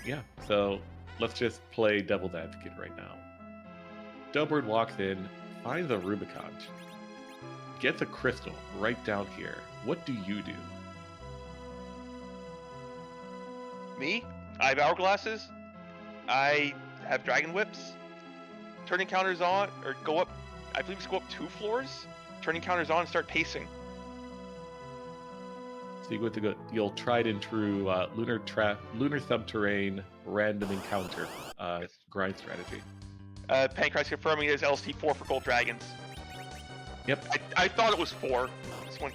[SPEAKER 1] Yeah, so let's just play devil's advocate right now. Dubward walks in, finds a Rubicon, gets a crystal right down here. What do you do?
[SPEAKER 2] Me? I have hourglasses. I have dragon whips. Turn encounters on, or go up, I believe it's go up 2 floors. Turn encounters on and start pacing.
[SPEAKER 1] So you go with the old tried and true lunar subterrane random encounter grind strategy.
[SPEAKER 2] Pancrat's confirming it is LST4 for gold dragons.
[SPEAKER 1] Yep.
[SPEAKER 2] I thought it was 4. This one.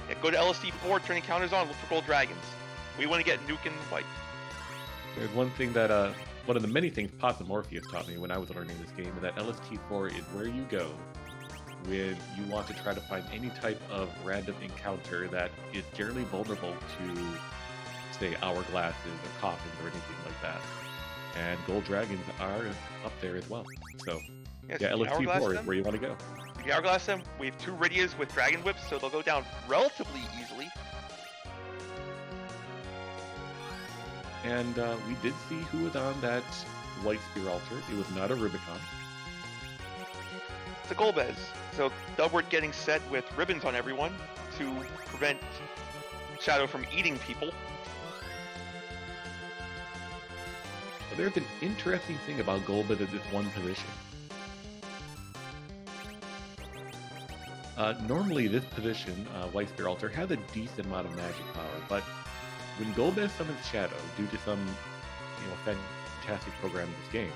[SPEAKER 2] Yeah, go to LST4, turn encounters on, look for gold dragons. We want to get Nuke and White.
[SPEAKER 1] There's one thing that one of the many things Pots and Morpheus taught me when I was learning this game, that LST4 is where you go when you want to try to find any type of random encounter that is generally vulnerable to, say, hourglasses or coffins or anything like that. And gold dragons are up there as well. So,
[SPEAKER 2] yes,
[SPEAKER 1] yeah, LST4 is where you want to go.
[SPEAKER 2] If you hourglass them, we have 2 Rydias with dragon whips, so they'll go down relatively easily.
[SPEAKER 1] And we did see who was on that White Spear altar. It was not a Rubicon.
[SPEAKER 2] It's a Golbez. So Dubward getting set with ribbons on everyone to prevent Shadow from eating people.
[SPEAKER 1] There's an interesting thing about Golbez at this one position. Normally this position, White Spear altar, has a decent amount of magic power, but when Golbez summons Shadow due to some, fantastic program in this game,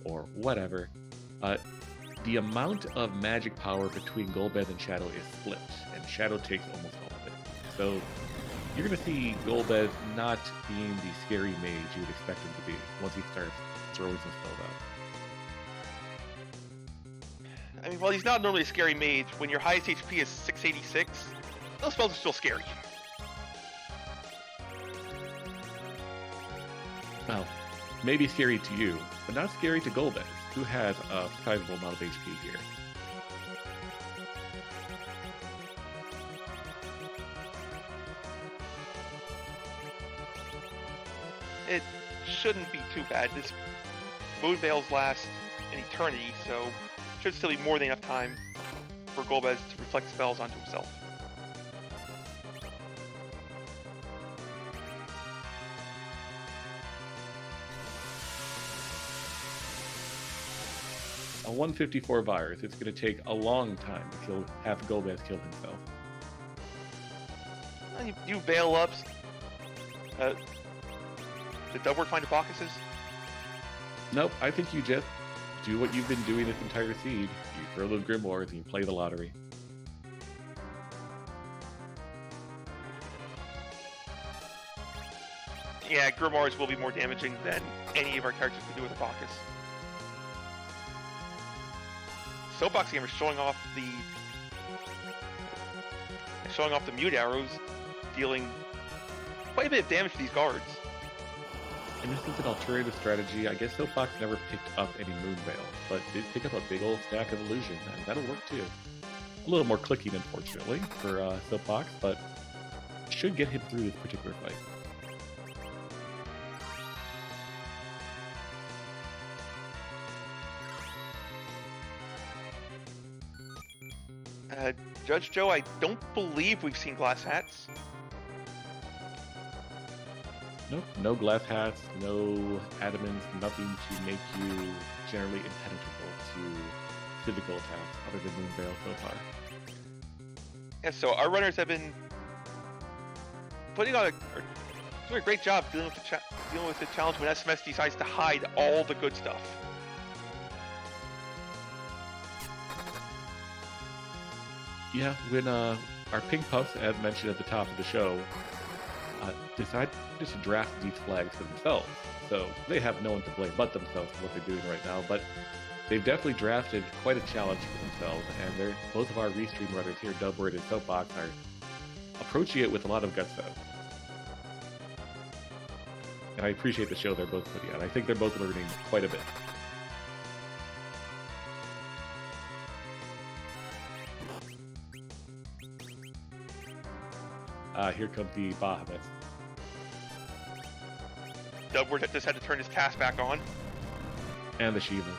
[SPEAKER 1] or whatever, the amount of magic power between Golbez and Shadow is split, and Shadow takes almost all of it. So you're going to see Golbez not being the scary mage you would expect him to be once he starts throwing some spells out.
[SPEAKER 2] I mean, while he's not normally a scary mage, when your highest HP is 686, those spells are still scary.
[SPEAKER 1] Well, maybe scary to you, but not scary to Golbez, who has a sizable amount of HP here.
[SPEAKER 2] It shouldn't be too bad. This Moon Veils last an eternity, so should still be more than enough time for Golbez to reflect spells onto himself.
[SPEAKER 1] A 154 virus, it's going to take a long time to have Golbez kill himself.
[SPEAKER 2] You veil ups. Did Dubward find Apocalypses?
[SPEAKER 1] Nope, I think you just do what you've been doing this entire seed. You throw those Grimoires and you play the lottery.
[SPEAKER 2] Yeah, Grimoires will be more damaging than any of our characters can do with Apocalypse. Soapbox Gamer showing off the mute arrows, dealing quite a bit of damage to these guards.
[SPEAKER 1] And this is an alternative strategy. I guess Soapbox never picked up any Moonveil, but did pick up a big old stack of Illusion, and that'll work too. A little more clicking, unfortunately, for Soapbox, but should get him through this particular fight.
[SPEAKER 2] Judge Joe, I don't believe we've seen glass hats.
[SPEAKER 1] Nope, no glass hats, no adamants, nothing to make you generally impenetrable to physical attacks other than Moonveil so far.
[SPEAKER 2] Yeah, so our runners have been doing a great job dealing with the challenge when SMS decides to hide all the good stuff.
[SPEAKER 1] Yeah, when our Pink Puffs, as mentioned at the top of the show, decided to draft these flags for themselves. So they have no one to blame but themselves for what they're doing right now, but they've definitely drafted quite a challenge for themselves, and both of our Restream runners here, Dubword and Soapbox, are approaching it with a lot of gusto. And I appreciate the show they're both putting on. I think they're both learning quite a bit. Here comes the Bahamut.
[SPEAKER 2] Dubword just had to turn his task back on.
[SPEAKER 1] And the Shiva.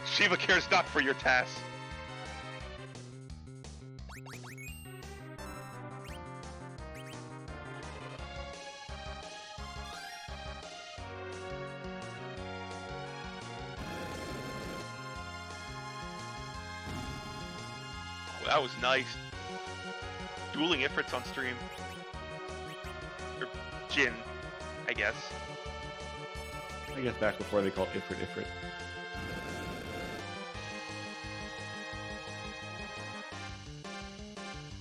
[SPEAKER 2] Shiva cares not for your task. Oh, that was nice. Dueling Ifrits on stream. Or Jin, I guess.
[SPEAKER 1] I guess back before they called Ifrit.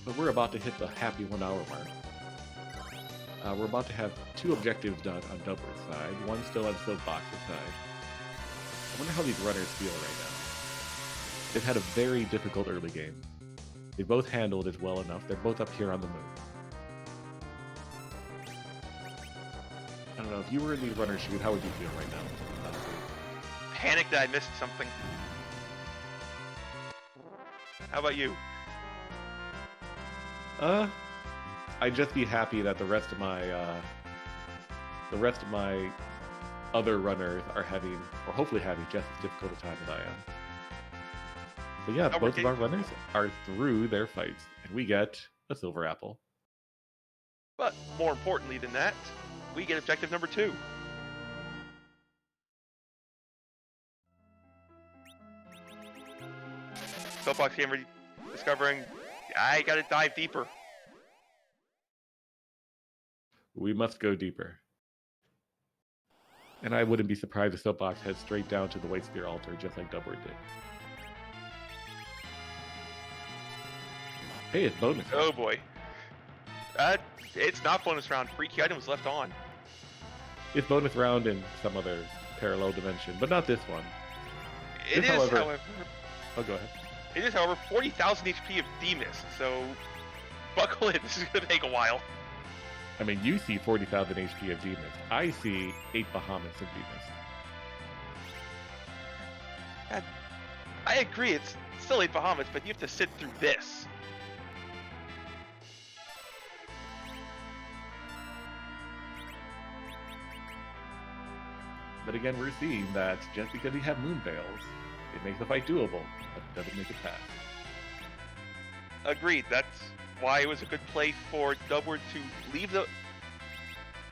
[SPEAKER 1] But we're about to hit the happy 1 hour mark. We're about to have 2 objectives done on Dubward's side, one still on Soapbox's side. I wonder how these runners feel right now. They've had a very difficult early game. They both handled it well enough. They're both up here on the moon. I don't know, if you were in these runners' shoes, how would you feel right now?
[SPEAKER 2] Panic that I missed something. How about you?
[SPEAKER 1] I'd just be happy that the rest of my other runners are having, or hopefully having, just as difficult a time as I am. But yeah, both of our runners are through their fights, and we get a silver apple.
[SPEAKER 2] But more importantly than that, we get objective number 2. Soapbox Gamer discovering, I gotta dive deeper.
[SPEAKER 1] We must go deeper. And I wouldn't be surprised if Soapbox heads straight down to the White Spear altar, just like Dubward did. Hey, it's bonus round.
[SPEAKER 2] Oh boy. It's not bonus round. Free key item was left on.
[SPEAKER 1] It's bonus round in some other parallel dimension, but not this one.
[SPEAKER 2] It is, however...
[SPEAKER 1] Oh, go ahead.
[SPEAKER 2] It is, however, 40,000 HP of D-Mist, so buckle in. This is going to take a while.
[SPEAKER 1] I mean, you see 40,000 HP of D-Mist. I see 8 Bahamut's of D-Mist.
[SPEAKER 2] I agree, it's still 8 Bahamut's, but you have to sit through this.
[SPEAKER 1] But again, we're seeing that just because you have Moonveils, it makes the fight doable, but it doesn't make it pass.
[SPEAKER 2] Agreed, that's why it was a good play for Dubward to leave the...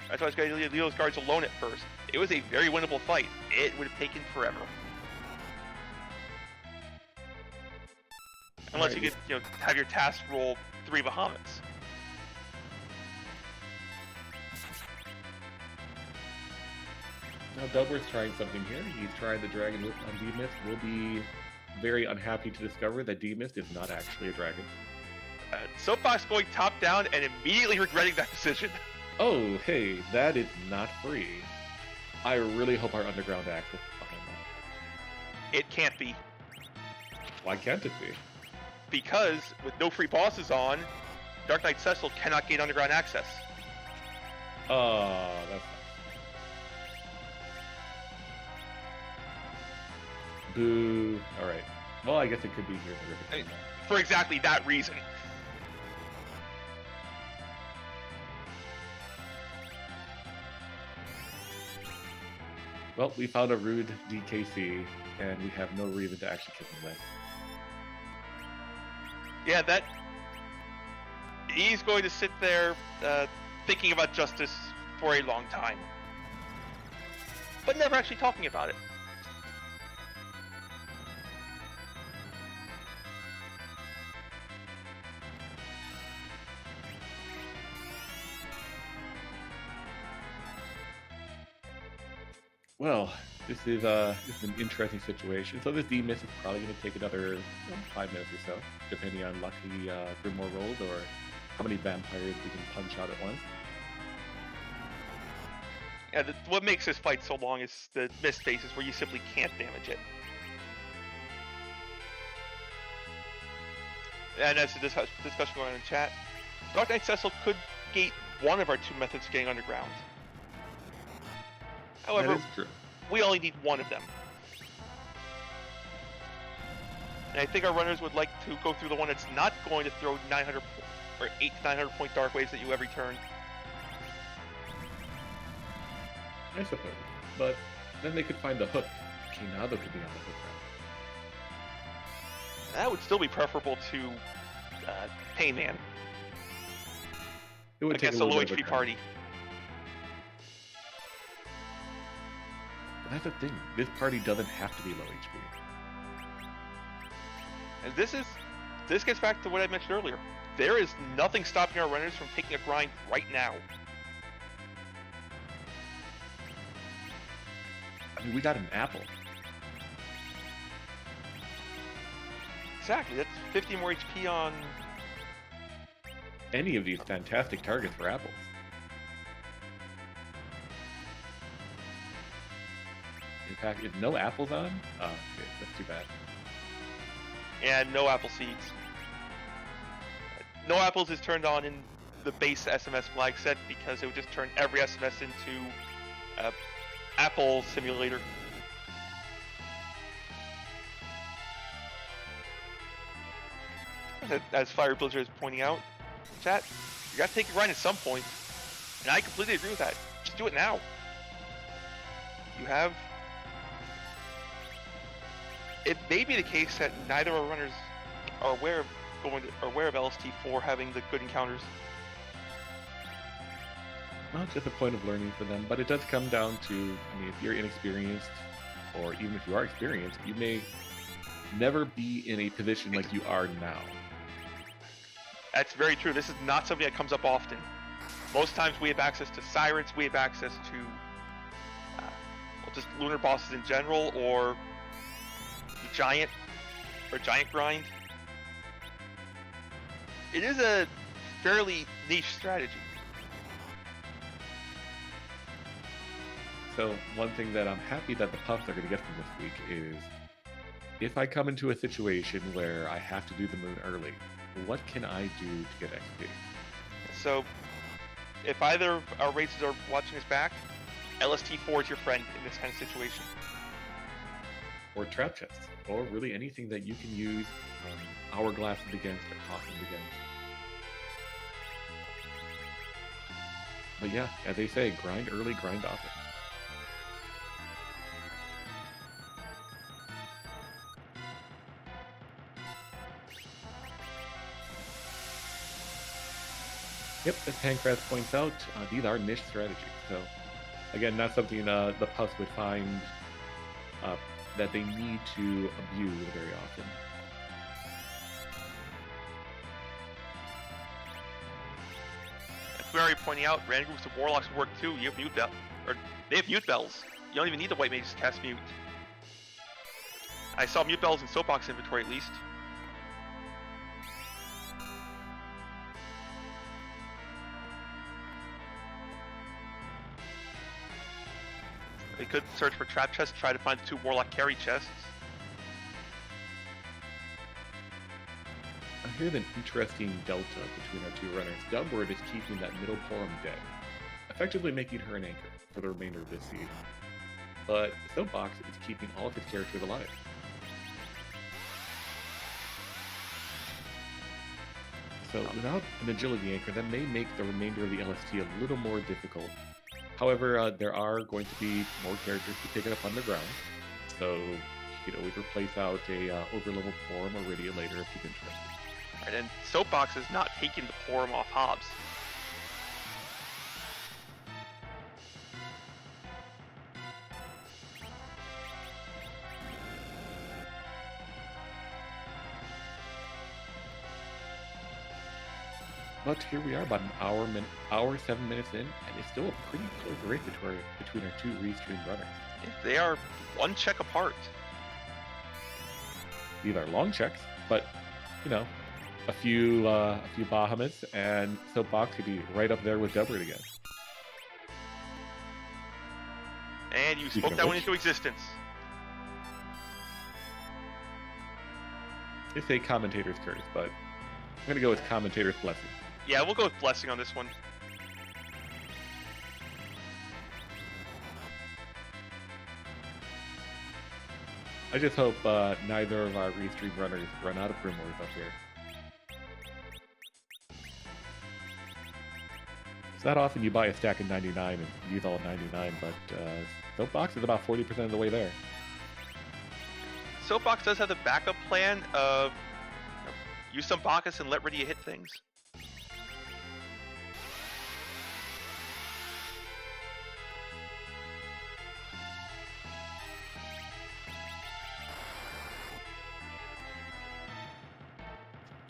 [SPEAKER 2] That's why I was going to leave those guards alone at first. It was a very winnable fight. It would have taken forever. Unless you could, have your task roll 3 Bahamut's.
[SPEAKER 1] Now Dubward's trying something here. He's trying the Dragon Whip on D-Mist. We'll be very unhappy to discover that D-Mist is not actually a dragon.
[SPEAKER 2] Soapbox going top down and immediately regretting that decision.
[SPEAKER 1] Oh, hey, that is not free. I really hope our underground access is behind
[SPEAKER 2] It can't be.
[SPEAKER 1] Why can't it be?
[SPEAKER 2] Because with no free bosses on, Dark Knight Cecil cannot gain underground access.
[SPEAKER 1] Oh, that's... Boo. Alright. Well, I guess it could be here for Ribbon.
[SPEAKER 2] For exactly that reason.
[SPEAKER 1] Well, we found a rude DKC, and we have no reason to actually kill him then.
[SPEAKER 2] Yeah, that... He's going to sit there thinking about justice for a long time. But never actually talking about it.
[SPEAKER 1] Well, this is an interesting situation. So this D-Miss is probably going to take another 5 minutes or so, depending on lucky Grimoire rolls or how many vampires we can punch out at once.
[SPEAKER 2] Yeah, what makes this fight so long is the missed phases where you simply can't damage it. And as the discussion going on in chat, Dark Knight Cecil could gate one of our two methods of getting underground. However,
[SPEAKER 1] That is true.
[SPEAKER 2] we only need one of them. And I think our runners would like to go through the one that's not going to throw 900 or 8 to 900 point dark waves at you every turn.
[SPEAKER 1] I suppose. But then they could find the hook. Kinado could be on the hook route.
[SPEAKER 2] That would still be preferable to Painman
[SPEAKER 1] It would take
[SPEAKER 2] against a low
[SPEAKER 1] little bit of
[SPEAKER 2] HP
[SPEAKER 1] a
[SPEAKER 2] party.
[SPEAKER 1] But that's the thing. This party doesn't have to be low HP.
[SPEAKER 2] And this gets back to what I mentioned earlier. There is nothing stopping our runners from taking a grind right now.
[SPEAKER 1] I mean, we got an apple.
[SPEAKER 2] Exactly, that's 50 more HP on...
[SPEAKER 1] Any of these fantastic targets for apples. In fact, if no apples on, okay, that's too bad.
[SPEAKER 2] And no apple seeds. No apples is turned on in the base SMS flag set because it would just turn every SMS into Apple Simulator. As Fire Blizzard is pointing out, chat, you gotta take a grind at some point. And I completely agree with that. Just do it now. You have... It may be the case that neither of our runners are aware of LST4 having the good encounters.
[SPEAKER 1] Well, it's just a point of learning for them, but it does come down to, I mean, if you're inexperienced, or even if you are experienced, you may never be in a position like you are now.
[SPEAKER 2] That's very true. This is not something that comes up often. Most times we have access to Sirens, we have access to just Lunar bosses in general, or the Giant grind. It is a fairly niche strategy.
[SPEAKER 1] So one thing that I'm happy that the puffs are going to get from this week is, if I come into a situation where I have to do the moon early, what can I do to get XP?
[SPEAKER 2] So, if either of our races are watching us back, LST4 is your friend in this kind of situation.
[SPEAKER 1] Or trap chests, or really anything that you can use hourglasses against or coffins against. But yeah, as they say, grind early, grind often. Yep, as Pancras points out, these are niche strategies. So, again, not something the puffs would find that they need to abuse very often.
[SPEAKER 2] As we're already pointing out, random groups of warlocks work too. You have they have mute bells. You don't even need the white mages to cast mute. I saw mute bells in Soapbox inventory at least. We could search for trap chests, try to find the 2 warlock carry chests.
[SPEAKER 1] here's an interesting delta between our two runners. Dubword is keeping that middle Porum dead, effectively making her an anchor for the remainder of this seed. But Soapbox is keeping all of his characters alive. So without an agility anchor, that may make the remainder of the LST a little more difficult. However, there are going to be more characters to pick it up underground, so you could always replace out a overleveled Porum or Rydia later if he's interested.
[SPEAKER 2] Right, and Soapbox is not taking the Porum off Hobbs.
[SPEAKER 1] But here we are, about an hour, 7 minutes in, and it's still a pretty close race between our two restream runners.
[SPEAKER 2] They are one check apart.
[SPEAKER 1] These are long checks, but you know, a few Bahamut's, and Soapbox could be right up there with Dubword again.
[SPEAKER 2] And you spoke that one into existence.
[SPEAKER 1] They say commentator's curse, but I'm gonna go with commentator's blessing.
[SPEAKER 2] Yeah, we'll go with blessing on this one.
[SPEAKER 1] I just hope neither of our restream runners run out of Grimoires up here. It's not often you buy a stack of 99 and use all 99, but Soapbox is about 40% of the way there.
[SPEAKER 2] Soapbox does have the backup plan of use some Bacchus and let Rydia hit things.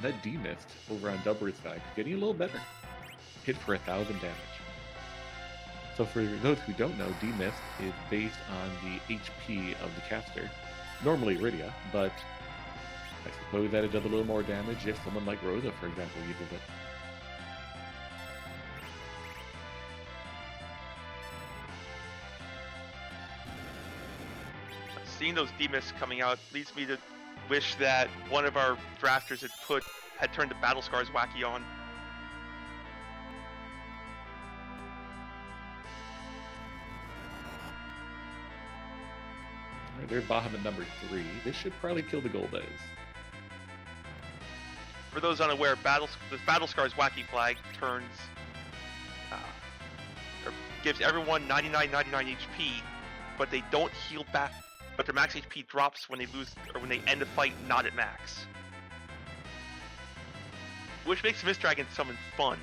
[SPEAKER 1] That D-Mist over on Dubword's side, getting a little better. Hit for 1,000 damage. So for those who don't know, D-Mist is based on the HP of the caster. Normally Rydia, but I suppose that it does a little more damage if someone like Rosa, for example, uses it.
[SPEAKER 2] Seeing those D-Mists coming out leads me to wish that one of our drafters had turned the Battle Scars wacky on.
[SPEAKER 1] Alright, there's Bahamut number 3. This should probably kill the Golbez.
[SPEAKER 2] For those unaware, this Battle Scars wacky flag turns or gives everyone 99 HP, but they don't heal back. But their max HP drops when they lose or when they end a fight not at max, which makes Mist Dragon summon fun.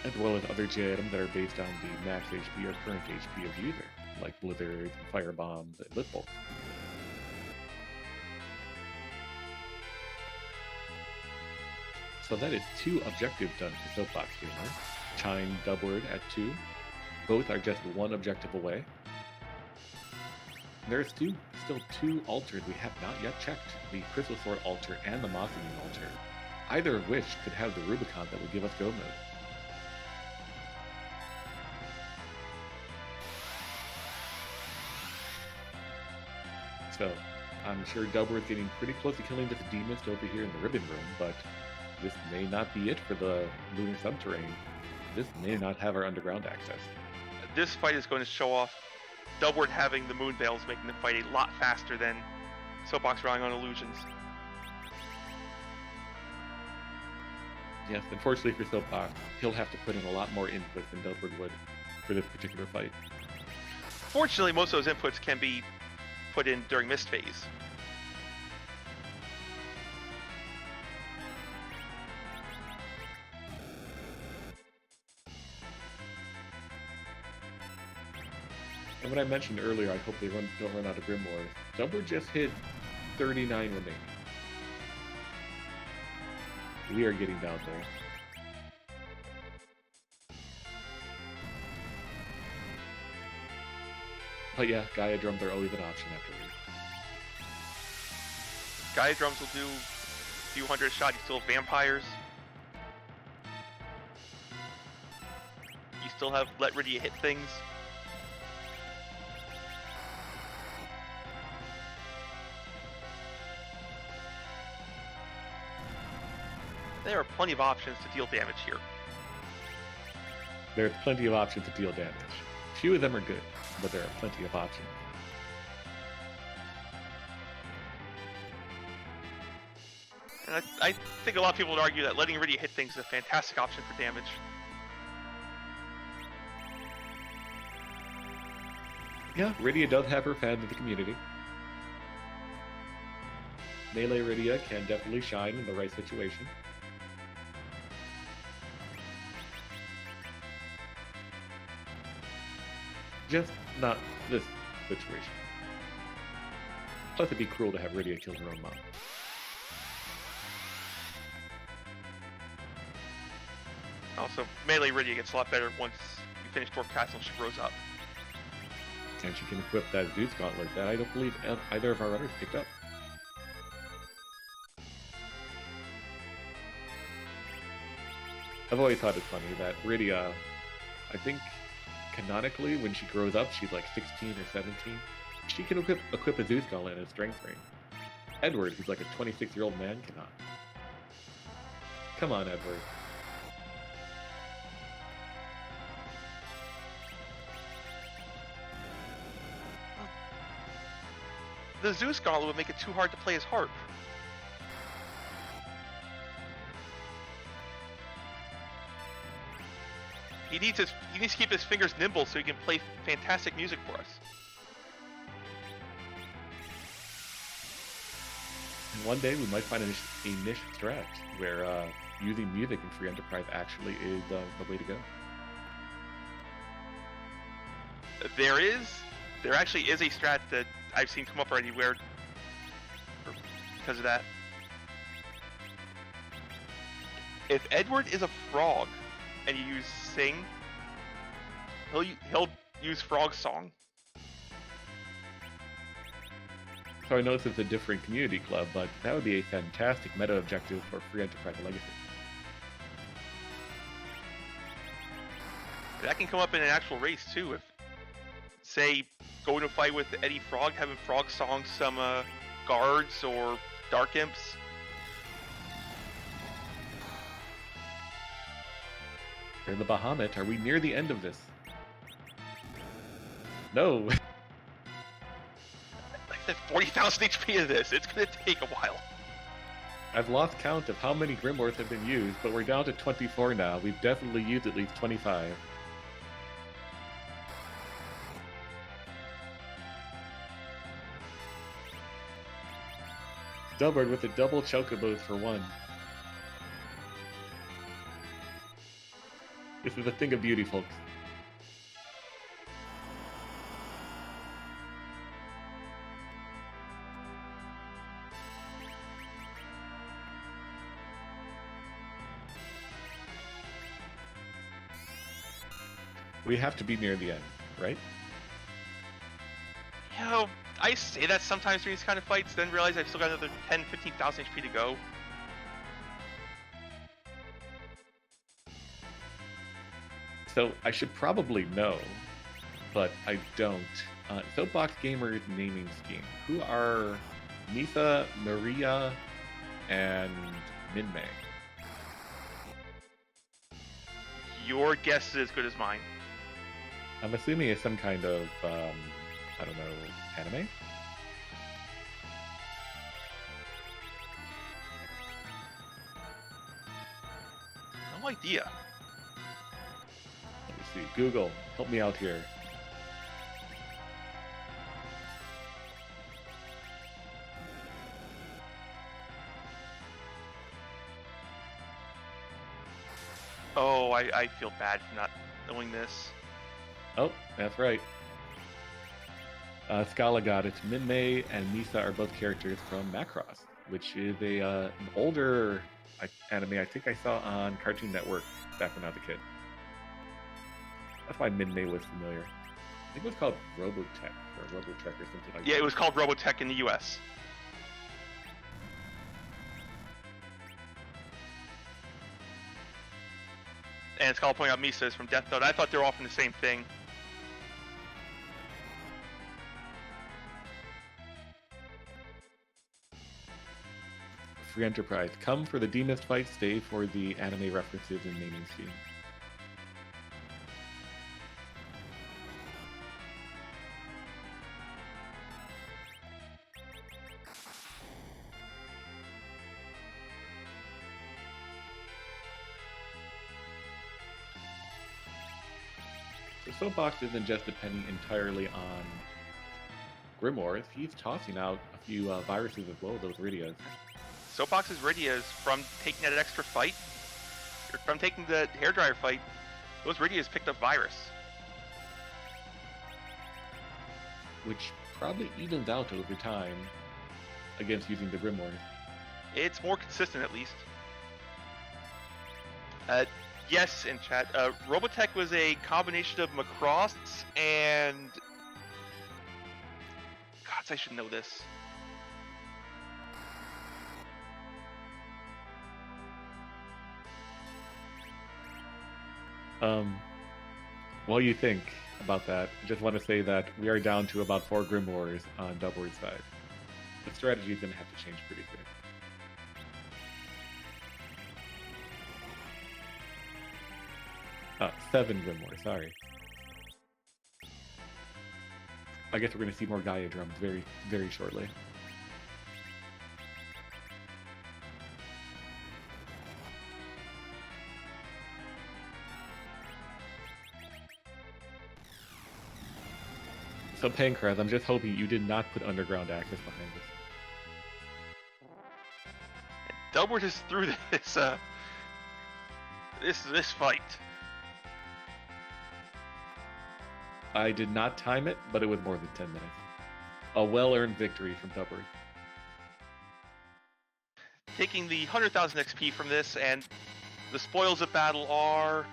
[SPEAKER 1] As well as other J items that are based on the max HP or current HP of the user, like Blizzards, and Fire Bombs, and Lit Bolts. So that is 2 objectives done for Soapbox Gamer. Chime Dubword at 2. Both are just 1 objective away. There's still 2 altars we have not yet checked, the Crystal Sword altar and the Mothman altar. Either of which could have the Rubicon that would give us go mode. So, I'm sure Dubword's getting pretty close to killing this D-Mist over here in the Ribbon Room, but this may not be it for the Lunar Subterrane. This may not have our underground access.
[SPEAKER 2] This fight is going to show off Dubword having the Moon Veils, making the fight a lot faster than Soapbox relying on illusions.
[SPEAKER 1] Yes, unfortunately for Soapbox, he'll have to put in a lot more inputs than Dubword would for this particular fight.
[SPEAKER 2] Fortunately, most of those inputs can be put in during Mist Phase.
[SPEAKER 1] And what I mentioned earlier, I hope they don't run out of Grimoires. Dubword just hit 39 remaining. We are getting down there. But yeah, Gaia drums are always an option after Reef.
[SPEAKER 2] Gaia drums will do a few hundred shot. You still have vampires. You still have let Rydia hit things. There are plenty of options to deal damage here.
[SPEAKER 1] There's plenty of options to deal damage. Few of them are good, but there are plenty of options.
[SPEAKER 2] And I think a lot of people would argue that letting Iridia hit things is a fantastic option for damage.
[SPEAKER 1] Yeah, Iridia does have her fans in the community. Melee Iridia can definitely shine in the right situation. Just not this situation. Plus it'd be cruel to have Iridia kill her own mom.
[SPEAKER 2] Also, melee Iridia gets a lot better once you finish Dwarf Castle and she grows up.
[SPEAKER 1] And she can equip that Zeus Gauntlet that I don't believe either of our runners picked up. I've always thought it's funny that Iridia, I think canonically when she grows up, she's like 16 or 17, she can equip a Zeus Gauntlet in a strength ring. Edward, who's like a 26-year-old man, cannot. Come on, Edward.
[SPEAKER 2] The Zeus Gauntlet would make it too hard to play his harp. He needs to keep his fingers nimble so he can play fantastic music for us.
[SPEAKER 1] And one day we might find a niche strat where using music in free enterprise actually is the way to go.
[SPEAKER 2] There actually is a strat that I've seen come up already where, because of that, if Edward is a frog and you use Sing, he'll use Frog Song.
[SPEAKER 1] So I know this is a different community club, but that would be a fantastic meta objective for free enterprise legacy.
[SPEAKER 2] That can come up in an actual race too. If, say, going to fight with Eddie Frog, having Frog Song some guards or Dark Imps.
[SPEAKER 1] In the Bahamut, are we near the end of this? No.
[SPEAKER 2] Like the 40,000 HP of this, it's gonna take a while.
[SPEAKER 1] I've lost count of how many Grimoires have been used, but we're down to 24 now. We've definitely used at least 25. Dubbard with a double chocobos for one. This is a thing of beauty, folks. We have to be near the end, right?
[SPEAKER 2] You know, I say that sometimes during these kind of fights, then realize I've still got another 10, 15,000 HP to go.
[SPEAKER 1] So I should probably know, but I don't. Soapbox Gamer's naming scheme. Who are Nisa, Maria, and Minmay?
[SPEAKER 2] Your guess is as good as mine.
[SPEAKER 1] I'm assuming it's some kind of, I don't know, anime?
[SPEAKER 2] No idea.
[SPEAKER 1] Let me see. Google, help me out here.
[SPEAKER 2] Oh, I feel bad for not knowing this.
[SPEAKER 1] Oh, that's right. Scala got it. Minmay and Nisa are both characters from Macross, which is an older anime I think I saw on Cartoon Network back when I was a kid. That's why Minmay was familiar. I think it was called Robotech or Robotech or something like that.
[SPEAKER 2] Yeah, it was called Robotech in the US. And Scala pointing out Misa is from Death Note. I thought they were all from the same thing.
[SPEAKER 1] Free Enterprise. Come for the D-Mist fight, stay for the anime references and naming scheme. So Soapbox isn't just depending entirely on Grimoires, he's tossing out a few viruses as well, those Ridias.
[SPEAKER 2] Soapbox's Ridias, from taking that extra fight, or from taking the hairdryer fight, those Ridias picked up virus.
[SPEAKER 1] Which probably evens out over time against using the Grimoires.
[SPEAKER 2] It's more consistent, at least. Yes, in chat. Robotech was a combination of Macross and... Gods, I should know this.
[SPEAKER 1] While you think about that, I just want to say that we are down to about 4 Grimoires on Doubtward's side. The strategy is going to have to change pretty soon. 7 Grimoires, sorry. I guess we're going to see more Gaia drums very, very shortly. So Pancras, I'm just hoping you did not put underground access behind this.
[SPEAKER 2] Doubtward is through this fight.
[SPEAKER 1] I did not time it, but it was more than 10 minutes. A well-earned victory from Doubtward.
[SPEAKER 2] Taking the 100,000 XP from this, and the spoils of battle are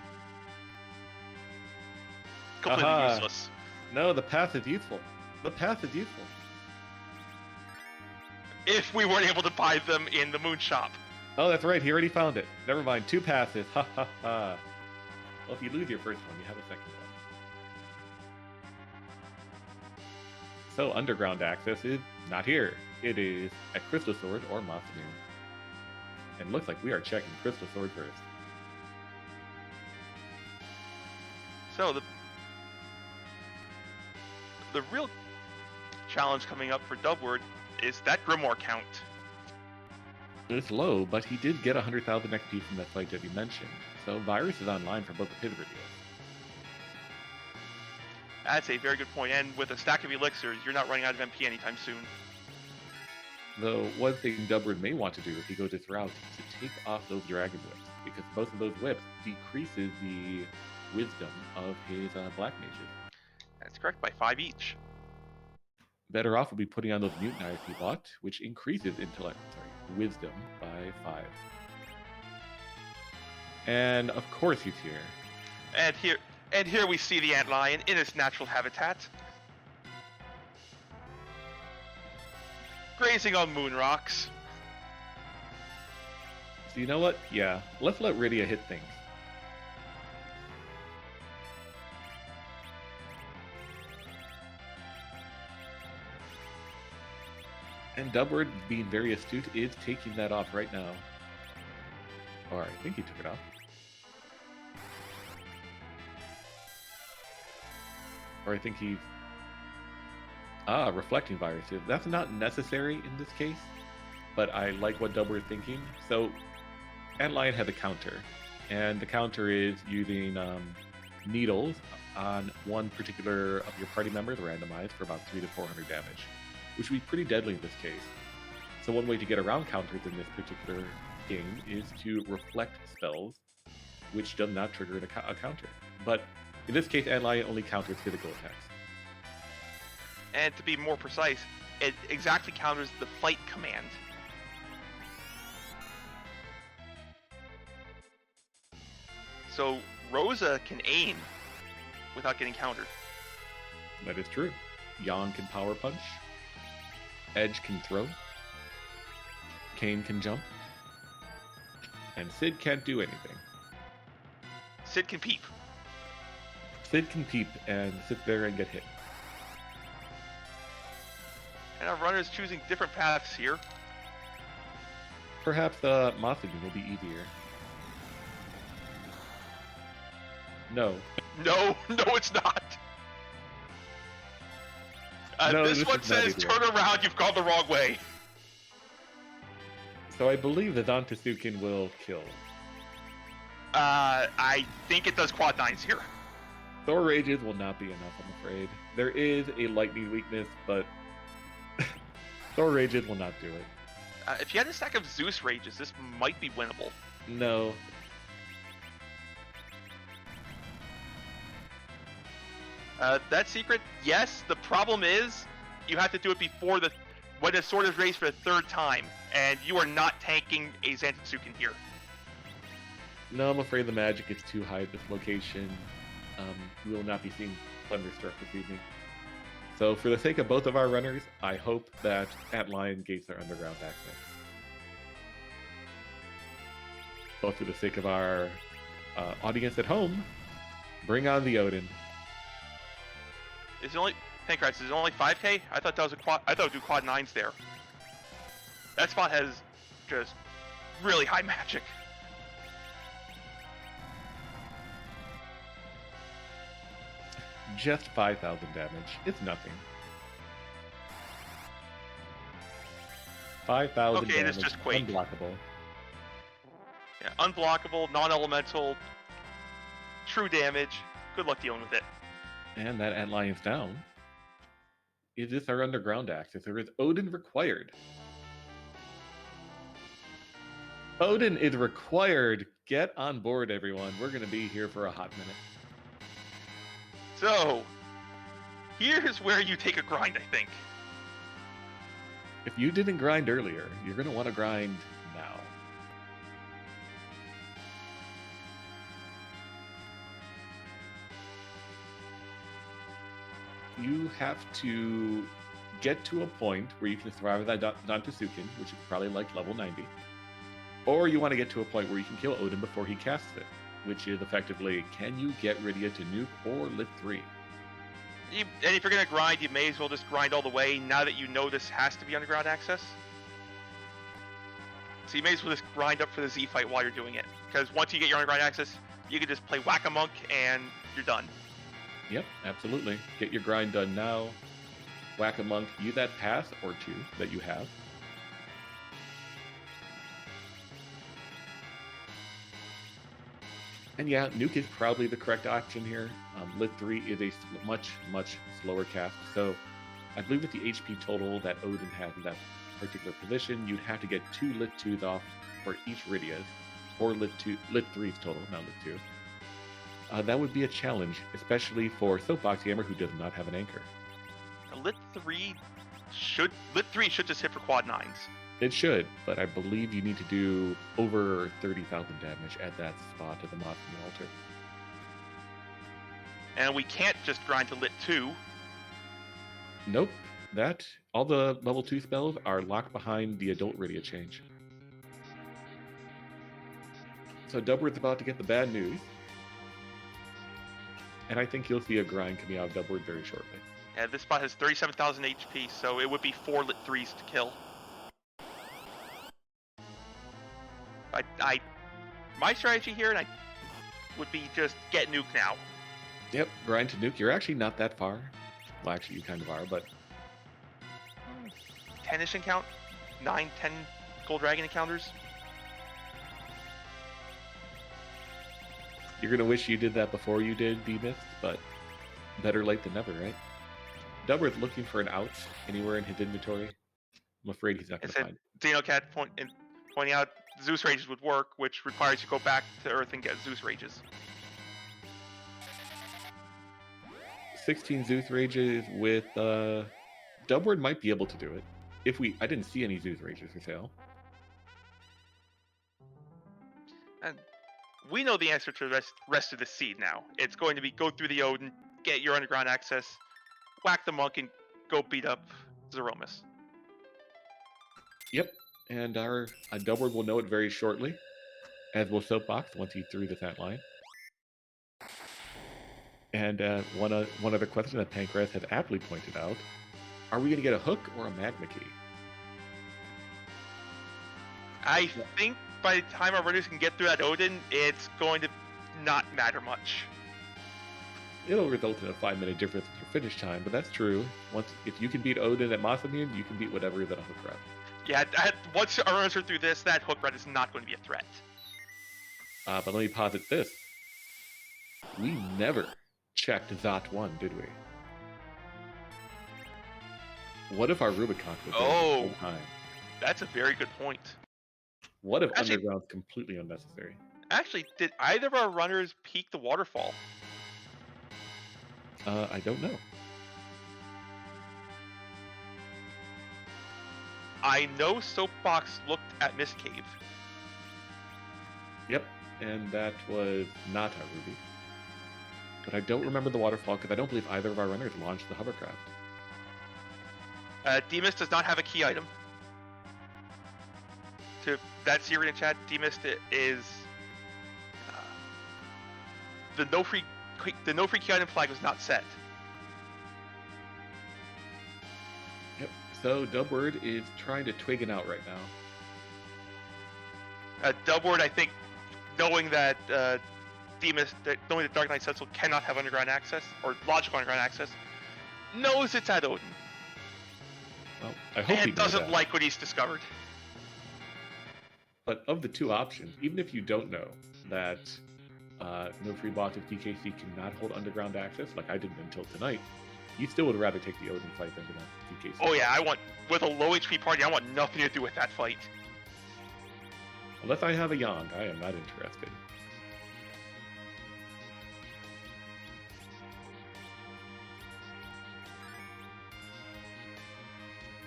[SPEAKER 2] completely useless.
[SPEAKER 1] No, the path is useful. The path is useful.
[SPEAKER 2] If we weren't able to buy them in the Moon Shop.
[SPEAKER 1] Oh, that's right. He already found it. Never mind. 2 passes. Ha ha ha. Well, if you lose your first one, you have a second one. So, underground access is not here. It is at Crystal Sword or Mothmere. And it looks like we are checking Crystal Sword first.
[SPEAKER 2] So, the real challenge coming up for Doubtward is that Grimoire count.
[SPEAKER 1] It's low, but he did get 100,000 XP from that fight that you mentioned. So Virus is online for both of his videos.
[SPEAKER 2] That's a very good point, and with a stack of elixirs, you're not running out of MP anytime soon.
[SPEAKER 1] Though one thing Doubtward may want to do if he goes this route is to take off those Dragon Whips, because both of those whips decreases the wisdom of his Black Mages.
[SPEAKER 2] That's correct, by 5 each.
[SPEAKER 1] Better off would be putting on those Mutant Eyes he bought, which increases wisdom by 5. And of course he's here.
[SPEAKER 2] And here we see the antlion in its natural habitat, grazing on moon rocks.
[SPEAKER 1] So you know what? Yeah, let's let Rydia hit things. And Doubtward, being very astute, is taking that off right now. Or I think he took it off. Or I think he's... reflecting viruses. That's not necessary in this case, but I like what Doubtward's thinking. So, Antlion has a counter, and the counter is using needles on one particular of your party members randomized for about 300 to 400 damage, which would be pretty deadly in this case. So one way to get around counters in this particular game is to reflect spells, which does not trigger a counter. But in this case, Antlion only counters physical attacks.
[SPEAKER 2] And to be more precise, it exactly counters the fight command. So Rosa can aim without getting countered.
[SPEAKER 1] That is true. Yon can power punch. Edge can throw. Kane can jump. And Sid can't do anything.
[SPEAKER 2] Sid can peep.
[SPEAKER 1] Sid can peep and sit there and get hit.
[SPEAKER 2] And our runner is choosing different paths here.
[SPEAKER 1] Perhaps Mothman will be easier. No.
[SPEAKER 2] No, no, it's not.
[SPEAKER 1] No,
[SPEAKER 2] this
[SPEAKER 1] this
[SPEAKER 2] one
[SPEAKER 1] is not
[SPEAKER 2] says,
[SPEAKER 1] easier.
[SPEAKER 2] turn around, you've gone the wrong way.
[SPEAKER 1] So I believe the Dantesuken will kill.
[SPEAKER 2] I think it does quad 9s here.
[SPEAKER 1] Thor Rages will not be enough, I'm afraid. There is a lightning weakness, but Thor Rages will not do it.
[SPEAKER 2] If you had a stack of Zeus Rages, this might be winnable.
[SPEAKER 1] No.
[SPEAKER 2] That secret, yes. The problem is, you have to do it before when the sword is raised for the third time, and you are not tanking a Zantetsuken here.
[SPEAKER 1] No, I'm afraid the magic is too high at this location. We will not be seeing Thunderstruck this evening. So for the sake of both of our runners, I hope that Atlion gates their underground access. Both for the sake of our audience at home, bring on the Odin.
[SPEAKER 2] Is it only Pancras? Is it only 5K? I thought that was a quad. I thought it would do quad 9s there. That spot has just really high magic.
[SPEAKER 1] Just 5,000 damage. It's nothing. 5,000
[SPEAKER 2] Okay,
[SPEAKER 1] damage.
[SPEAKER 2] it's just Quake.
[SPEAKER 1] Unblockable.
[SPEAKER 2] Yeah, unblockable, non-elemental, true damage. Good luck dealing with it.
[SPEAKER 1] And that Atlion's down. Is this our underground access, or is Odin required? Odin is required. Get on board, everyone. We're going to be here for a hot minute.
[SPEAKER 2] So, here's where you take a grind, I think.
[SPEAKER 1] If you didn't grind earlier, you're going to want to grind now. You have to get to a point where you can survive that Dantesuken, which is probably like level 90. Or you want to get to a point where you can kill Odin before he casts it, which is effectively, can you get Rydia to nuke or lit 3?
[SPEAKER 2] And if you're going to grind, you may as well just grind all the way now that you know this has to be underground access. So you may as well just grind up for the Z fight while you're doing it. Because once you get your underground access, you can just play Whack-A-Monk and you're done.
[SPEAKER 1] Yep, absolutely. Get your grind done now. Whack-A-Monk, use that pass or two that you have. And yeah, nuke is probably the correct option here. Lit 3 is a much slower cast. So I believe with the HP total that Odin has in that particular position, you'd have to get 2 Lit 2s off for each Rydia's, or Lit 3's total, not Lit 2. That would be a challenge, especially for Soapbox Gamer, who does not have an anchor.
[SPEAKER 2] Lit 3 should just hit for quad 9s.
[SPEAKER 1] It should, but I believe you need to do over 30,000 damage at that spot at the Mothman altar.
[SPEAKER 2] And we can't just grind to Lit 2.
[SPEAKER 1] Nope. All the level 2 spells are locked behind the adult Rydia change. So Dubworth's about to get the bad news. And I think you'll see a grind coming out of Dubworth very shortly.
[SPEAKER 2] Yeah, this spot has 37,000 HP, so it would be 4 Lit 3s to kill. My strategy here would be just get nuke now.
[SPEAKER 1] Yep, grind to nuke. You're actually not that far. Well, actually, you kind of are, but
[SPEAKER 2] 10-ish encounter? 9, 10 Gold Dragon encounters?
[SPEAKER 1] you're going to wish you did that before you did B-Myth, but better late than never, right? Dubworth's looking for an out anywhere in his inventory. I'm afraid he's not going to find it.
[SPEAKER 2] Xenocat pointing out Zeus Rages would work, which requires you to go back to Earth and get Zeus Rages.
[SPEAKER 1] 16 Zeus Rages with Dubward might be able to do it. I didn't see any Zeus Rages for sale.
[SPEAKER 2] And we know the answer to the rest of the seed now. It's going to be go through the Odin, get your underground access, whack the monk, and go beat up Zoromus.
[SPEAKER 1] Yep, and our Dubward will know it very shortly, as will Soapbox once he threw the fat line. And one other question that Pancras has aptly pointed out, are we going to get a hook or a magma key?
[SPEAKER 2] I think by the time our runners can get through that Odin, it's going to not matter much.
[SPEAKER 1] It'll result in a 5-minute difference in your finish time, but that's true. If you can beat Odin at Masamune, you can beat whatever is at a hook run.
[SPEAKER 2] Yeah, once our runners are through this, that hook run is not going to be a threat.
[SPEAKER 1] But let me posit this. We never checked Zot 1, did we? What if our Rubicon was there the whole time?
[SPEAKER 2] That's a very good point.
[SPEAKER 1] What if Underground's completely unnecessary?
[SPEAKER 2] Actually, did either of our runners peak the waterfall?
[SPEAKER 1] I don't know.
[SPEAKER 2] I know Soapbox looked at Mist Cave.
[SPEAKER 1] Yep, and that was not our Ruby. But I don't remember the waterfall because I don't believe either of our runners launched the hovercraft.
[SPEAKER 2] Demus does not have a key item. To that Syrian in chat, Demus is the no free key item flag was not set.
[SPEAKER 1] Yep. So Dubword is trying to twig it out right now.
[SPEAKER 2] Dubword, I think, knowing that Demus, knowing that Dark Knight Sentinel cannot have underground access or logical underground access, knows it's at Odin.
[SPEAKER 1] Well, I hope he
[SPEAKER 2] doesn't like what he's discovered.
[SPEAKER 1] But of the two options, even if you don't know that no free boss of DKC cannot hold underground access, like I didn't until tonight, you still would rather take the Odin fight than the DKC.
[SPEAKER 2] Oh yeah, with a low HP party, I want nothing to do with that fight.
[SPEAKER 1] Unless I have a Yang, I am not interested.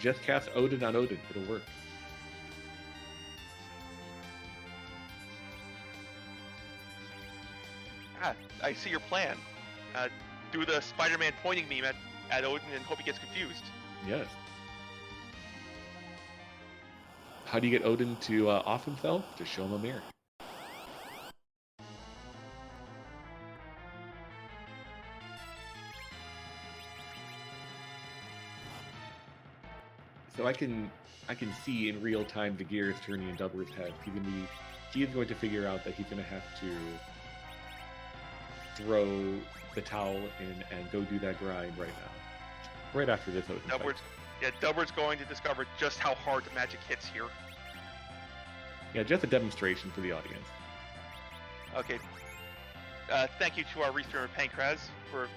[SPEAKER 1] Just cast Odin on Odin, it'll work.
[SPEAKER 2] I see your plan. Do the Spider-Man pointing meme at Odin and hope he gets confused.
[SPEAKER 1] Yes. How do you get Odin to off himself? Just show him a mirror. So I can see in real time the gears turning in Dubward's head. He is going to figure out that he's going to have to throw the towel in and go do that grind right now. Right after this Odin fight.
[SPEAKER 2] Dubward's going to discover just how hard the magic hits here.
[SPEAKER 1] Yeah, just a demonstration for the audience.
[SPEAKER 2] Okay. Thank you to our restreamer Pancraz for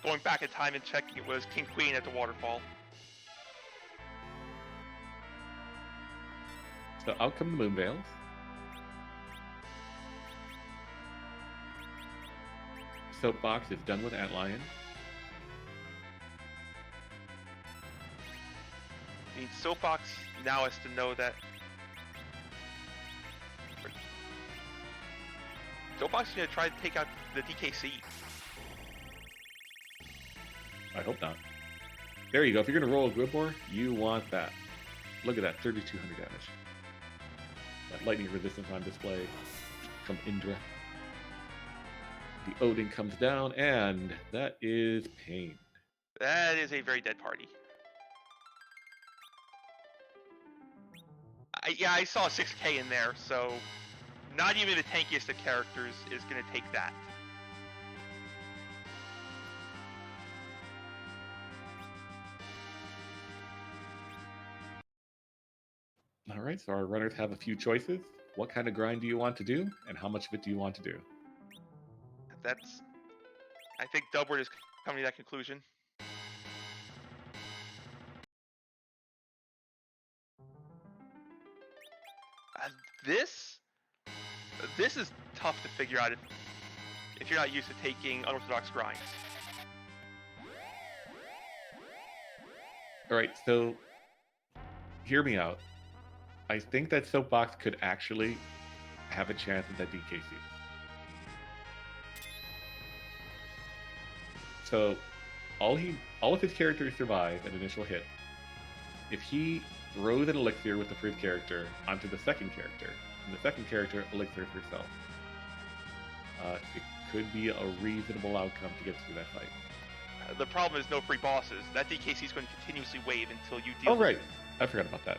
[SPEAKER 2] going back in time and checking it was King Queen at the waterfall.
[SPEAKER 1] So out come the Moonveils. Soapbox is done with Antlion.
[SPEAKER 2] I mean, Soapbox now has to know that Soapbox is going to try to take out the DKC.
[SPEAKER 1] I hope not. There you go. If you're going to roll a Grimoire, you want that. Look at that, 3,200 damage. That lightning resistance on display from Indra. The Odin comes down, and that is pain.
[SPEAKER 2] That is a very dead party. I saw a 6k in there, so not even the tankiest of characters is going to take that.
[SPEAKER 1] All right, so our runners have a few choices. What kind of grind do you want to do, and how much of it do you want to do?
[SPEAKER 2] I think Dubward is coming to that conclusion. This is tough to figure out if you're not used to taking unorthodox grinds.
[SPEAKER 1] All right, so hear me out. I think that Soapbox could actually have a chance at that DKC. So all of his characters survive an initial hit. If he throws an elixir with the first character onto the second character, and the second character elixirs herself, it could be a reasonable outcome to get through that fight.
[SPEAKER 2] The problem is no free bosses. That DKC is going to continuously wave until you deal with
[SPEAKER 1] right.
[SPEAKER 2] it.
[SPEAKER 1] I forgot about that.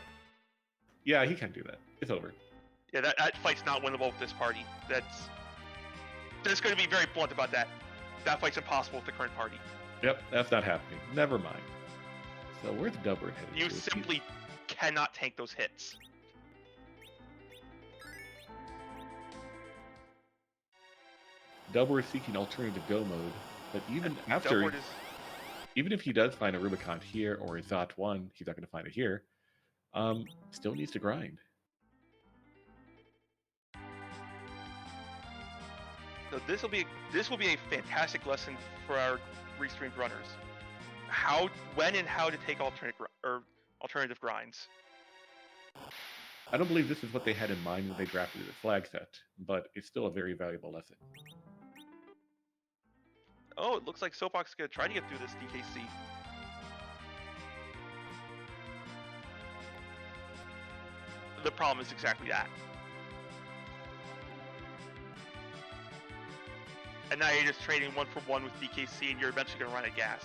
[SPEAKER 1] Yeah, he can't do that. It's over.
[SPEAKER 2] Yeah, that fight's not winnable with this party. That's going to be very blunt about that. That fight's impossible with the current party.
[SPEAKER 1] Yep, that's not happening. Never mind. So where's Dubbert headed?
[SPEAKER 2] You simply cannot tank those hits.
[SPEAKER 1] Dubbert seeking alternative go mode, but even after, even if he does find a Rubicon here or a Zot 1, he's not going to find it here. Still needs to grind.
[SPEAKER 2] So this will be a fantastic lesson for our restreamed runners. When and how to take alternative grinds.
[SPEAKER 1] I don't believe this is what they had in mind when they drafted the flag set, but it's still a very valuable lesson.
[SPEAKER 2] Oh, it looks like Soapbox is going to try to get through this DKC. The problem is exactly that. And now you're just trading 1-for-1 with DKC and you're eventually going to run out of gas.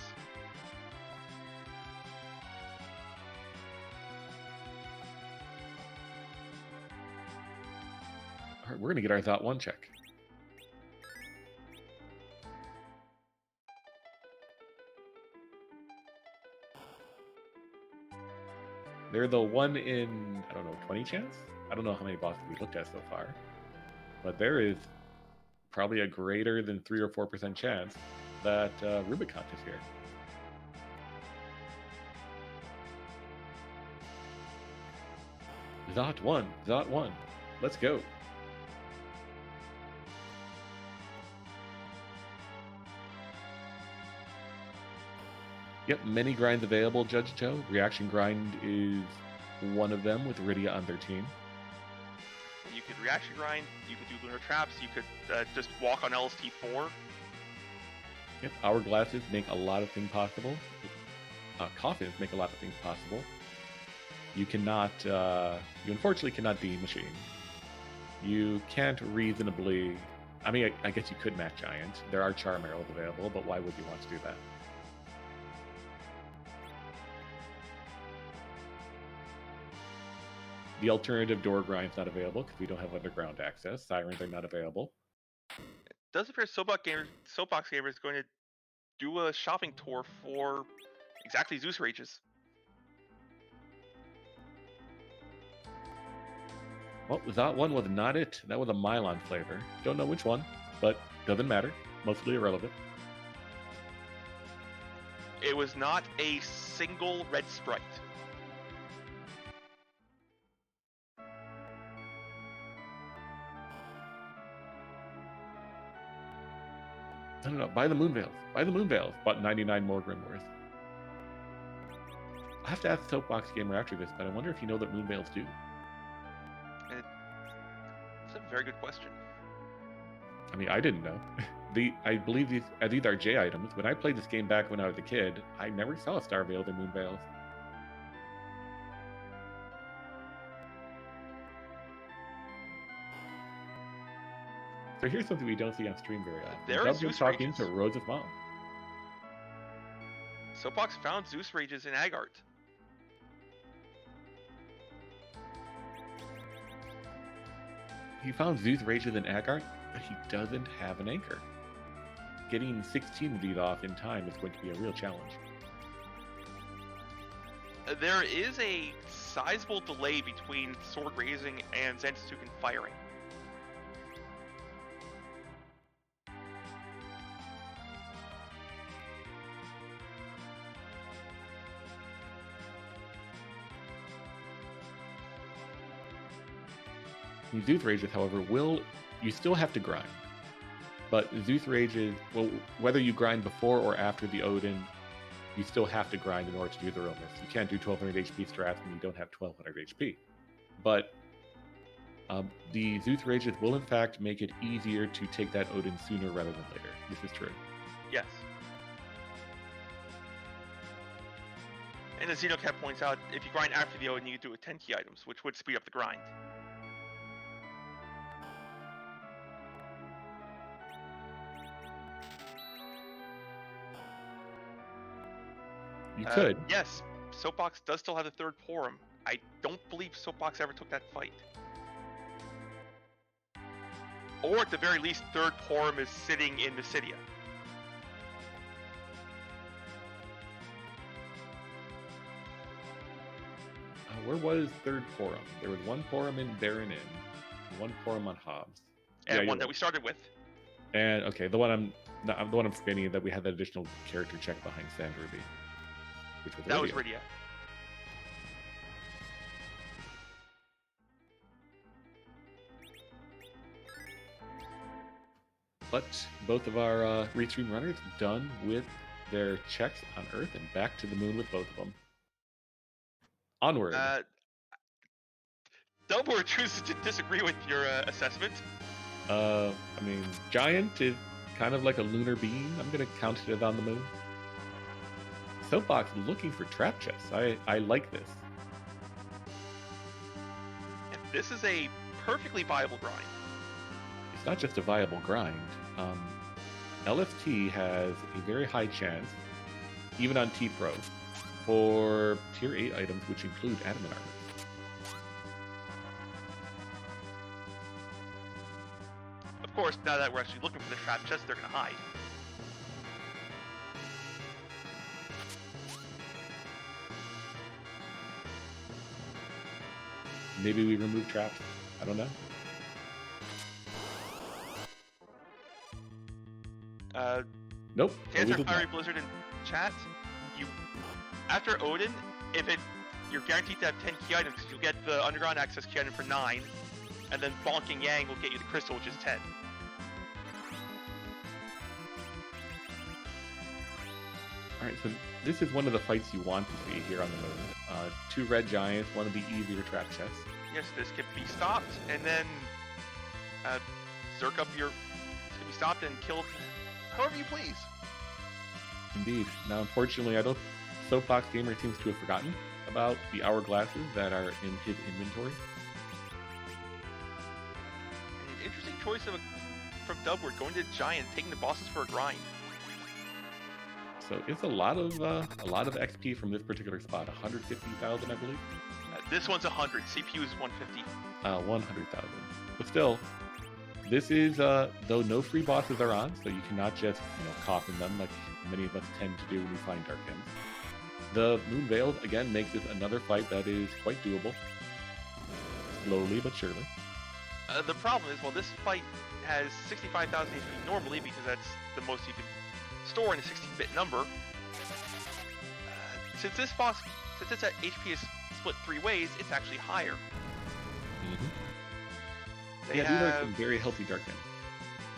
[SPEAKER 1] All right, we're going to get our Zot 1 check. They're the 1 in, I don't know, 20 chance? I don't know how many bosses we looked at so far. But there is probably a greater than 3 or 4% chance that Rubicon is here. Zot 1, Zot 1. Let's go. Yep, many grinds available, Judge Joe. Reaction grind is one of them with Rydia on their team.
[SPEAKER 2] You could reaction grind, you could do lunar traps, you could just walk on LST4.
[SPEAKER 1] Yep, hourglasses make a lot of things possible. Coffins make a lot of things possible. You cannot, you unfortunately cannot D-machine. You can't reasonably, I mean, I guess you could Mac Giant. There are Charm Arrows available, but why would you want to do that? The alternative door grind's not available because we don't have underground access. Sirens are not available.
[SPEAKER 2] It does appear Soapbox Gamer is going to do a shopping tour for exactly Zeus Rages.
[SPEAKER 1] Well, that one was not it. That was a Mylon flavor. Don't know which one, but doesn't matter. Mostly irrelevant.
[SPEAKER 2] It was not a single red sprite.
[SPEAKER 1] I don't know. Buy the Moon Veils. Buy the Moon Veils. Bought 99 more Grimoires. I have to ask Soapbox Gamer after this, but I wonder if you know that Moon Veils do.
[SPEAKER 2] It's a very good question.
[SPEAKER 1] I mean, I didn't know. I believe these are J items. When I played this game back when I was a kid, I never saw a Star Veil in Moon Veils. So here's something we don't see on stream very often.
[SPEAKER 2] There is Zeus
[SPEAKER 1] talking
[SPEAKER 2] Rages.
[SPEAKER 1] to Rose's mom.
[SPEAKER 2] Soapbox found Zeus Rages in Agart.
[SPEAKER 1] He found Zeus Rages in Agart, but he doesn't have an anchor. Getting 16 of these off in time is going to be a real challenge.
[SPEAKER 2] There is a sizable delay between sword raising and Zantetsuken firing.
[SPEAKER 1] Zeus Rages, however, you still have to grind. But Zeus Rages, well, whether you grind before or after the Odin, you still have to grind in order to do the Zoromus. You can't do 1200 HP strats when you don't have 1200 HP. But the Zeus Rages will in fact make it easier to take that Odin sooner rather than later. This is true.
[SPEAKER 2] Yes. And as Xenocat points out, if you grind after the Odin, you can do it 10 key items, which would speed up the grind.
[SPEAKER 1] You could.
[SPEAKER 2] Yes, Soapbox does still have the third Porum. I don't believe Soapbox ever took that fight. Or at the very least, third Porum is sitting in Mysidia.
[SPEAKER 1] Where was third Porum? There was one Porum in Baron Inn, one Porum on Hobbs,
[SPEAKER 2] and one that we started with.
[SPEAKER 1] And okay, the one I'm forgetting that we had that additional character check behind Sand Ruby, which was
[SPEAKER 2] was Rydia.
[SPEAKER 1] But both of our Restream runners done with their checks on Earth and back to the moon with both of them. Onward.
[SPEAKER 2] Dumbledore chooses to disagree with your assessment.
[SPEAKER 1] I mean, Giant is kind of like a lunar beam. I'm going to count it on the moon. Soapbox looking for trap chests. I like this.
[SPEAKER 2] And this is a perfectly viable grind.
[SPEAKER 1] It's not just a viable grind. LFT has a very high chance, even on T-Pro, for Tier 8 items, which include adamant armor.
[SPEAKER 2] Of course, now that we're actually looking for the trap chest, they're going to hide.
[SPEAKER 1] Maybe we remove traps. I don't know. Nope.
[SPEAKER 2] To answer Fiery Blizzard in chat, after Odin, you're guaranteed to have 10 key items because you'll get the underground access key item for 9, and then Bonking Yang will get you the crystal, which is 10.
[SPEAKER 1] Alright, so this is one of the fights you want to see here on the moon. 2 red giants, one of the easier trap chests.
[SPEAKER 2] Yes, this can be stopped, and then Zerk up this can be stopped and killed however you please.
[SPEAKER 1] Indeed. Now, unfortunately, Soapbox Gamer seems to have forgotten about the hourglasses that are in his inventory.
[SPEAKER 2] An interesting choice from Dubward, going to Giant, taking the bosses for a grind.
[SPEAKER 1] So it's a lot of XP from this particular spot. 150,000, I believe.
[SPEAKER 2] This one's 100. CPU is 150.
[SPEAKER 1] 100,000. But still, this is though no free bosses are on, so you cannot just coffin them like many of us tend to do when we find Dark Gems. The Moon Veils again makes this another fight that is quite doable. Slowly but surely.
[SPEAKER 2] The problem is, well, this fight has 65,000 HP normally because that's the most you can store in a 16-bit number. Since its HP is split 3 ways, it's actually higher.
[SPEAKER 1] Mm-hmm.
[SPEAKER 2] They
[SPEAKER 1] these
[SPEAKER 2] have
[SPEAKER 1] are some very healthy Dark Gems.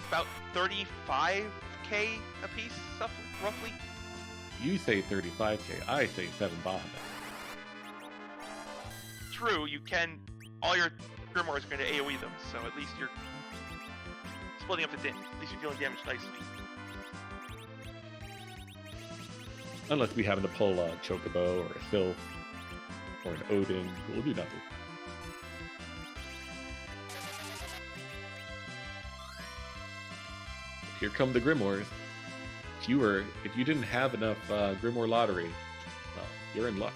[SPEAKER 2] about 35k a piece, roughly.
[SPEAKER 1] You say 35k, I say 7 Bahamut.
[SPEAKER 2] True, all your Grimoires are going to AoE them, so at least you're splitting up the damage. At least you're dealing damage nicely.
[SPEAKER 1] Unless we happen to pull a Chocobo or a Sylph or an Odin, we'll do nothing. Here come the Grimoires. If you didn't have enough Grimoire Lottery, well, you're in luck.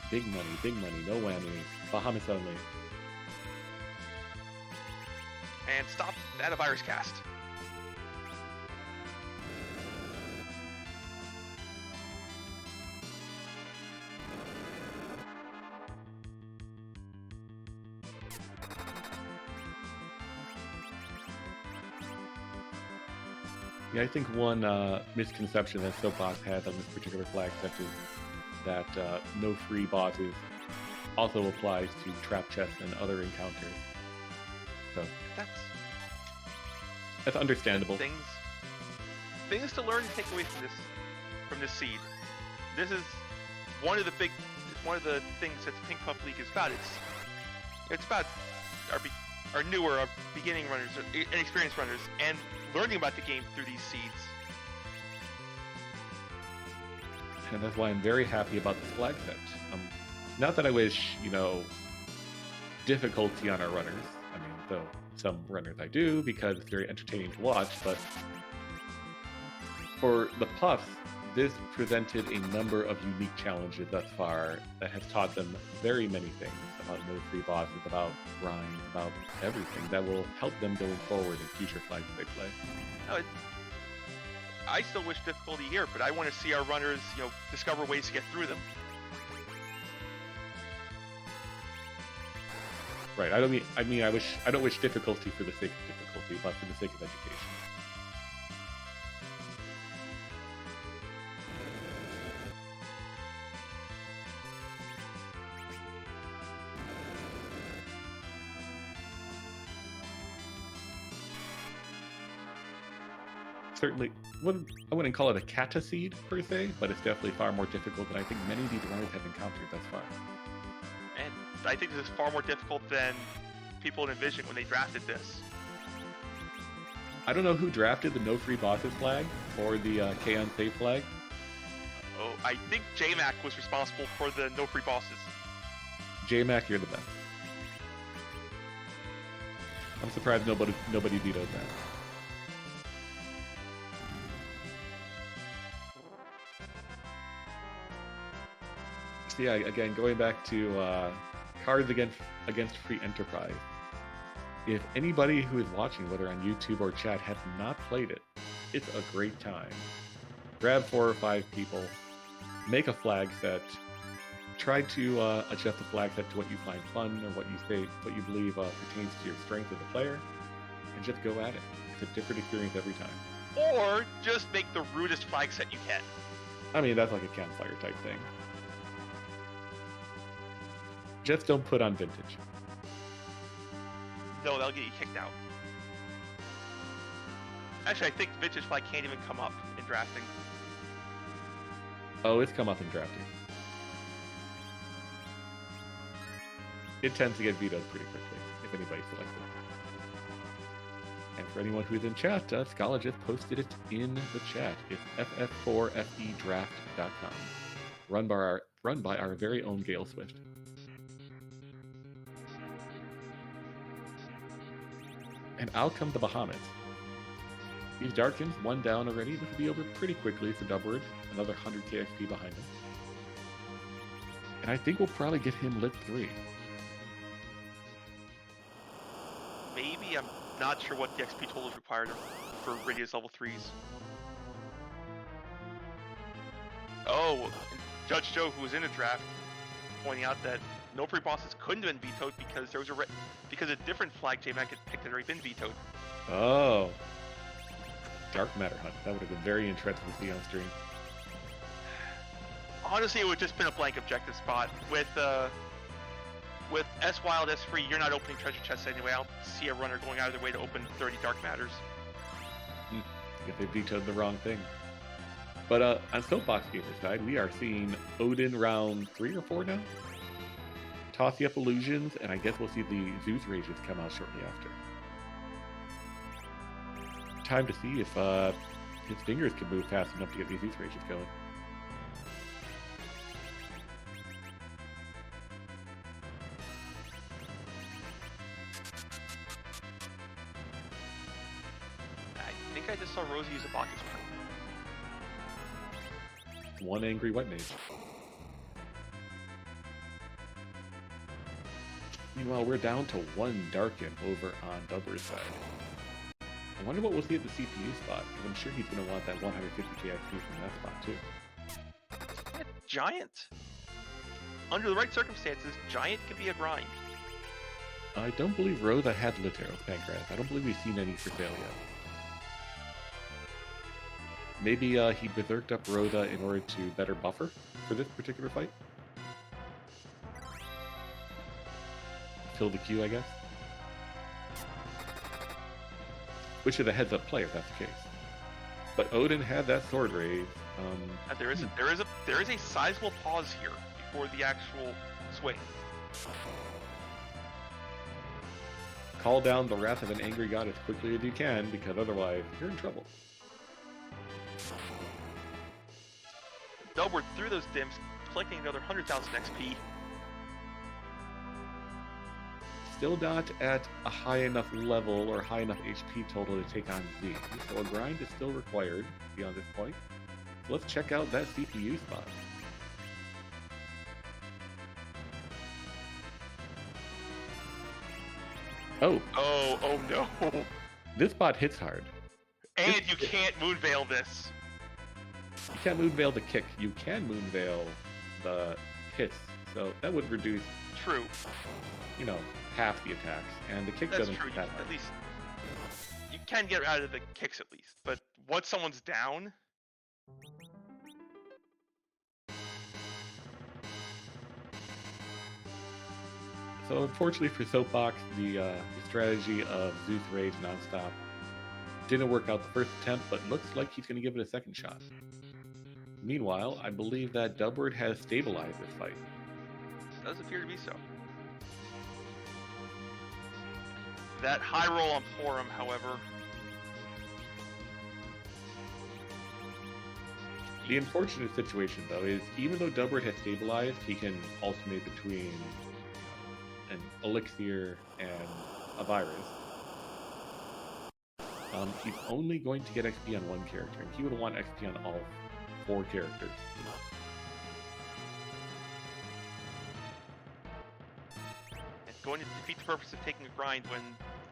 [SPEAKER 1] Big money, no whammies. Bahamut only.
[SPEAKER 2] And stop that a virus cast.
[SPEAKER 1] Yeah, I think one misconception that Soapbox has on this particular flag set is that no free bosses also applies to trap chests and other encounters. So that's understandable.
[SPEAKER 2] Things to learn and take away from this seed. This is one of the things that the Pink Puff League is about. It's about our newer, our beginning runners, inexperienced runners, and learning about the game through these seeds.
[SPEAKER 1] And that's why I'm very happy about this flag set. Not that I wish, difficulty on our runners. I mean, though some runners I do because it's very entertaining to watch, but for the Puffs, this presented a number of unique challenges thus far that has taught them very many things about no free bosses, about grinds, about everything that will help them going forward in future flags they play.
[SPEAKER 2] No, I still wish difficulty here, but I want to see our runners, discover ways to get through them.
[SPEAKER 1] Right. I don't wish difficulty for the sake of difficulty, but for the sake of education. Certainly, I wouldn't call it a cata seed per se, but it's definitely far more difficult than I think many of these runners have encountered thus far.
[SPEAKER 2] And I think this is far more difficult than people envisioned when they drafted this.
[SPEAKER 1] I don't know who drafted the no free bosses flag or the K-On save flag.
[SPEAKER 2] Oh, I think JMac was responsible for the no free bosses.
[SPEAKER 1] JMac, you're the best. I'm surprised nobody vetoed that. So yeah, again, going back to cards against free enterprise. If anybody who is watching, whether on YouTube or chat, has not played it, it's a great time. Grab 4 or 5 people, make a flag set, try to adjust the flag set to what you find fun or what you believe pertains to your strength as a player, and just go at it. It's a different experience every time.
[SPEAKER 2] Or just make the rudest flag set you can.
[SPEAKER 1] I mean, that's like a campfire type thing. Just don't put on vintage.
[SPEAKER 2] No, that'll get you kicked out. Actually, I think vintage flag can't even come up in drafting.
[SPEAKER 1] Oh, it's come up in drafting. It tends to get vetoed pretty quickly, if anybody selects it. And for anyone who's in chat, Scala just posted it in the chat. It's FF4FEdraft.com, run by our very own Gale Swift. And out come the Bahamas. These Darkins, 1 down already. This will be over pretty quickly for Dubward. Another 100 KXP behind him. And I think we'll probably get him lit 3.
[SPEAKER 2] Maybe, I'm not sure what the XP total is required for Radius level 3s. Oh, Judge Joe, who was in a draft, pointing out that no free bosses couldn't have been vetoed because there was because a different flag JMac had picked had already been vetoed.
[SPEAKER 1] Oh. Dark Matter Hunt. That would have been very interesting to see on stream.
[SPEAKER 2] Honestly, it would have just been a blank objective spot. With S Wild, S Free, you're not opening treasure chests anyway. I don't see a runner going out of their way to open 30 Dark Matters.
[SPEAKER 1] If they vetoed the wrong thing. But on Soapbox Gamer side, we are seeing Odin round 3 or 4 now. Tossy up illusions, and I guess we'll see the Zeus Rages come out shortly after. Time to see if his fingers can move fast enough to get these Zeus Rages going.
[SPEAKER 2] I think I just saw Rosie use a Bacchus one.
[SPEAKER 1] One angry White Mage. Meanwhile, we're down to 1 Darkin over on Dubward's side. I wonder what we'll see at the CPU spot, because I'm sure he's going to want that 150 KXP from that spot too.
[SPEAKER 2] Yeah, Giant. Under the right circumstances, Giant could be a grind.
[SPEAKER 1] I don't believe Rosa had Literos Pancreas. I don't believe we've seen any for sale yet. Maybe he berserked up Rosa in order to better buffer for this particular fight. Fill the queue, I guess. Which is a heads-up play if that's the case. But Odin had that sword raise.
[SPEAKER 2] There is a sizable pause here before the actual swing.
[SPEAKER 1] Call down the wrath of an angry god as quickly as you can, because otherwise you're in trouble.
[SPEAKER 2] Dubward through those dims, collecting another 100,000 XP.
[SPEAKER 1] Still not at a high enough level or high enough HP total to take on Z. So a grind is still required beyond this point. let's check out that CPU spot. Oh,
[SPEAKER 2] Oh no.
[SPEAKER 1] this spot hits hard.
[SPEAKER 2] And you can't Moonveil this.
[SPEAKER 1] You can't Moonveil the kick. You can Moonveil the hits. So that would reduce,
[SPEAKER 2] True.
[SPEAKER 1] half the attacks. And the kick
[SPEAKER 2] That's
[SPEAKER 1] doesn't
[SPEAKER 2] true.
[SPEAKER 1] hit that hard.
[SPEAKER 2] At least you can get out of the kicks at least. But once someone's down,
[SPEAKER 1] So unfortunately for Soapbox, the strategy of Zeus Rage nonstop didn't work out the first attempt, but looks like he's going to give it a second shot. Meanwhile, I believe that Dubbard has stabilized this fight.
[SPEAKER 2] does appear to be so. That high roll on Forum, however,
[SPEAKER 1] The unfortunate situation, though, is even though Dubbard has stabilized, he can alternate between an elixir and a virus. He's only going to get XP on one character, and he would want XP on all 4 characters.
[SPEAKER 2] it's going to defeat the purpose of taking a grind when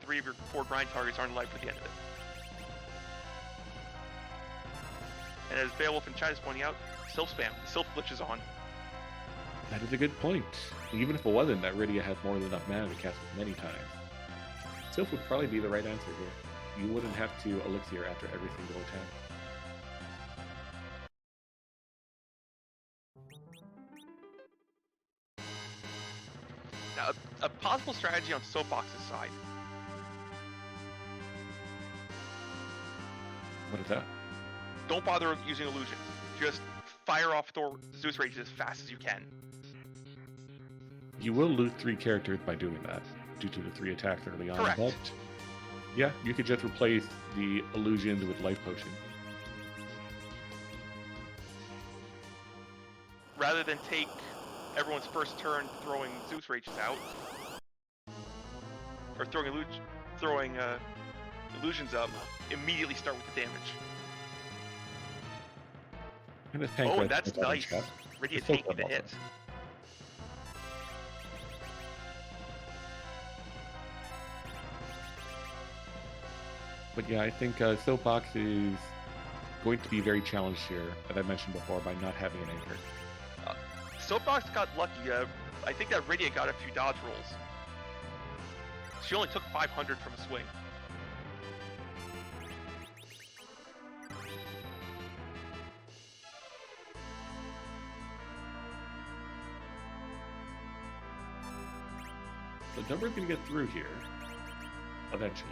[SPEAKER 2] 3 of your 4 grind targets aren't alive for the end of it. And as Beowulf in chat is pointing out, Sylph spam. The Sylph glitch is on.
[SPEAKER 1] That is a good point. Even if it wasn't, that Rydia has more than enough mana to cast it many times. Sylph would probably be the right answer here. You wouldn't have to elixir after every single attack.
[SPEAKER 2] Now, a possible strategy on Soapbox's side.
[SPEAKER 1] What is that?
[SPEAKER 2] Don't bother using illusions. Just fire off Zeus Rage as fast as you can.
[SPEAKER 1] You will lose 3 characters by doing that, due to the 3 attacks early on.
[SPEAKER 2] Correct.
[SPEAKER 1] But yeah, you could just replace the illusions with life potions.
[SPEAKER 2] Rather than take everyone's first turn throwing Zeus Rages out, or throwing illusions up, immediately start with the damage.
[SPEAKER 1] And this tank
[SPEAKER 2] Oh,
[SPEAKER 1] red
[SPEAKER 2] that's
[SPEAKER 1] has that
[SPEAKER 2] nice.
[SPEAKER 1] shot.
[SPEAKER 2] Rydia
[SPEAKER 1] It's so
[SPEAKER 2] taking the
[SPEAKER 1] clever
[SPEAKER 2] hit.
[SPEAKER 1] also. But yeah, I think Soapbox is going to be very challenged here, as I mentioned before, by not having an anchor.
[SPEAKER 2] Soapbox got lucky. I think that Rydia got a few dodge rolls. She only took 500 from a swing.
[SPEAKER 1] So Dumbled's going to get through here, eventually.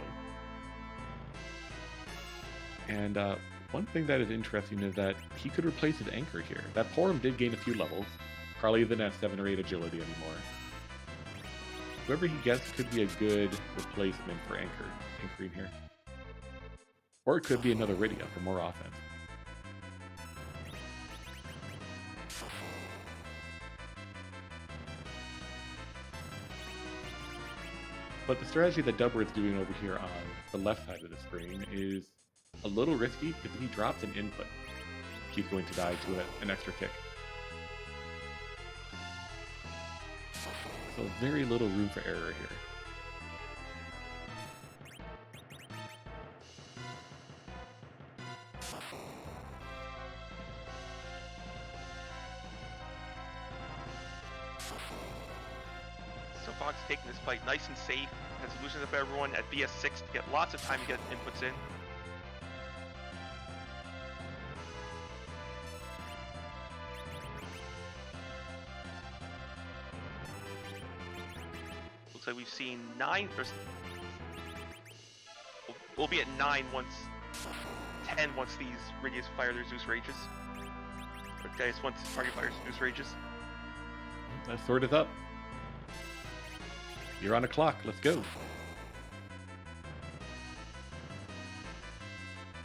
[SPEAKER 1] And one thing that is interesting is that he could replace his anchor here. That Porum did gain a few levels. Probably isn't at 7 or 8 agility anymore. Whoever he gets could be a good replacement for anchoring here. Or it could be another Rydia for more offense. But the strategy that Dubber is doing over here on the left side of the screen is a little risky, because if he drops an input, he's going to die to an extra kick. So very little room for error here.
[SPEAKER 2] Soapbox taking this fight nice and safe. Has illusions up everyone at BS6 to get lots of time to get inputs in. Looks like we've seen 9 versus... We'll be at 9 once... 10 once these Rydias fire their Zeus Rages. Okay, it's once this party fires Zeus Rages.
[SPEAKER 1] That sword is up. You're on a clock. Let's go.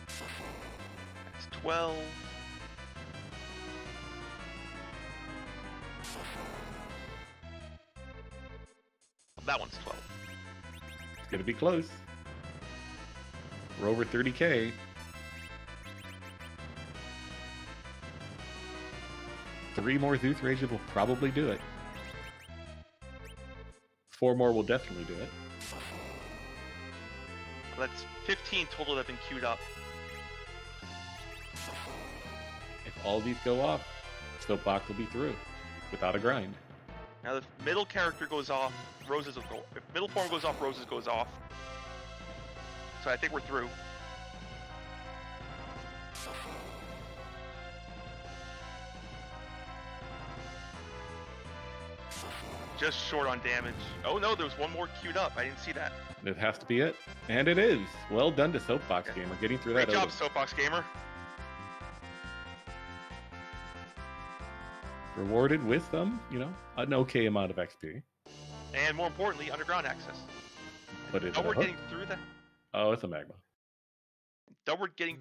[SPEAKER 2] That's 12. That one's 12.
[SPEAKER 1] It's going to be close. We're over 30k. 3 more Zeus Rages will probably do it. 4 more will definitely do it.
[SPEAKER 2] That's 15 total that have been queued up.
[SPEAKER 1] If all these go off, Soapbox will be through without a grind.
[SPEAKER 2] Now if middle character goes off, Roses will go. If middle form goes off, Roses goes off. So I think we're through. Just short on damage. Oh no, there's one more queued up. I didn't see that.
[SPEAKER 1] It has to be it. And it is. Well done to Soapbox Gamer, getting through that.
[SPEAKER 2] Great job, Soapbox Gamer.
[SPEAKER 1] Rewarded with some, an okay amount of XP.
[SPEAKER 2] And more importantly, underground access.
[SPEAKER 1] But it's
[SPEAKER 2] we're getting through that.
[SPEAKER 1] Oh, it's a magma.
[SPEAKER 2] We're getting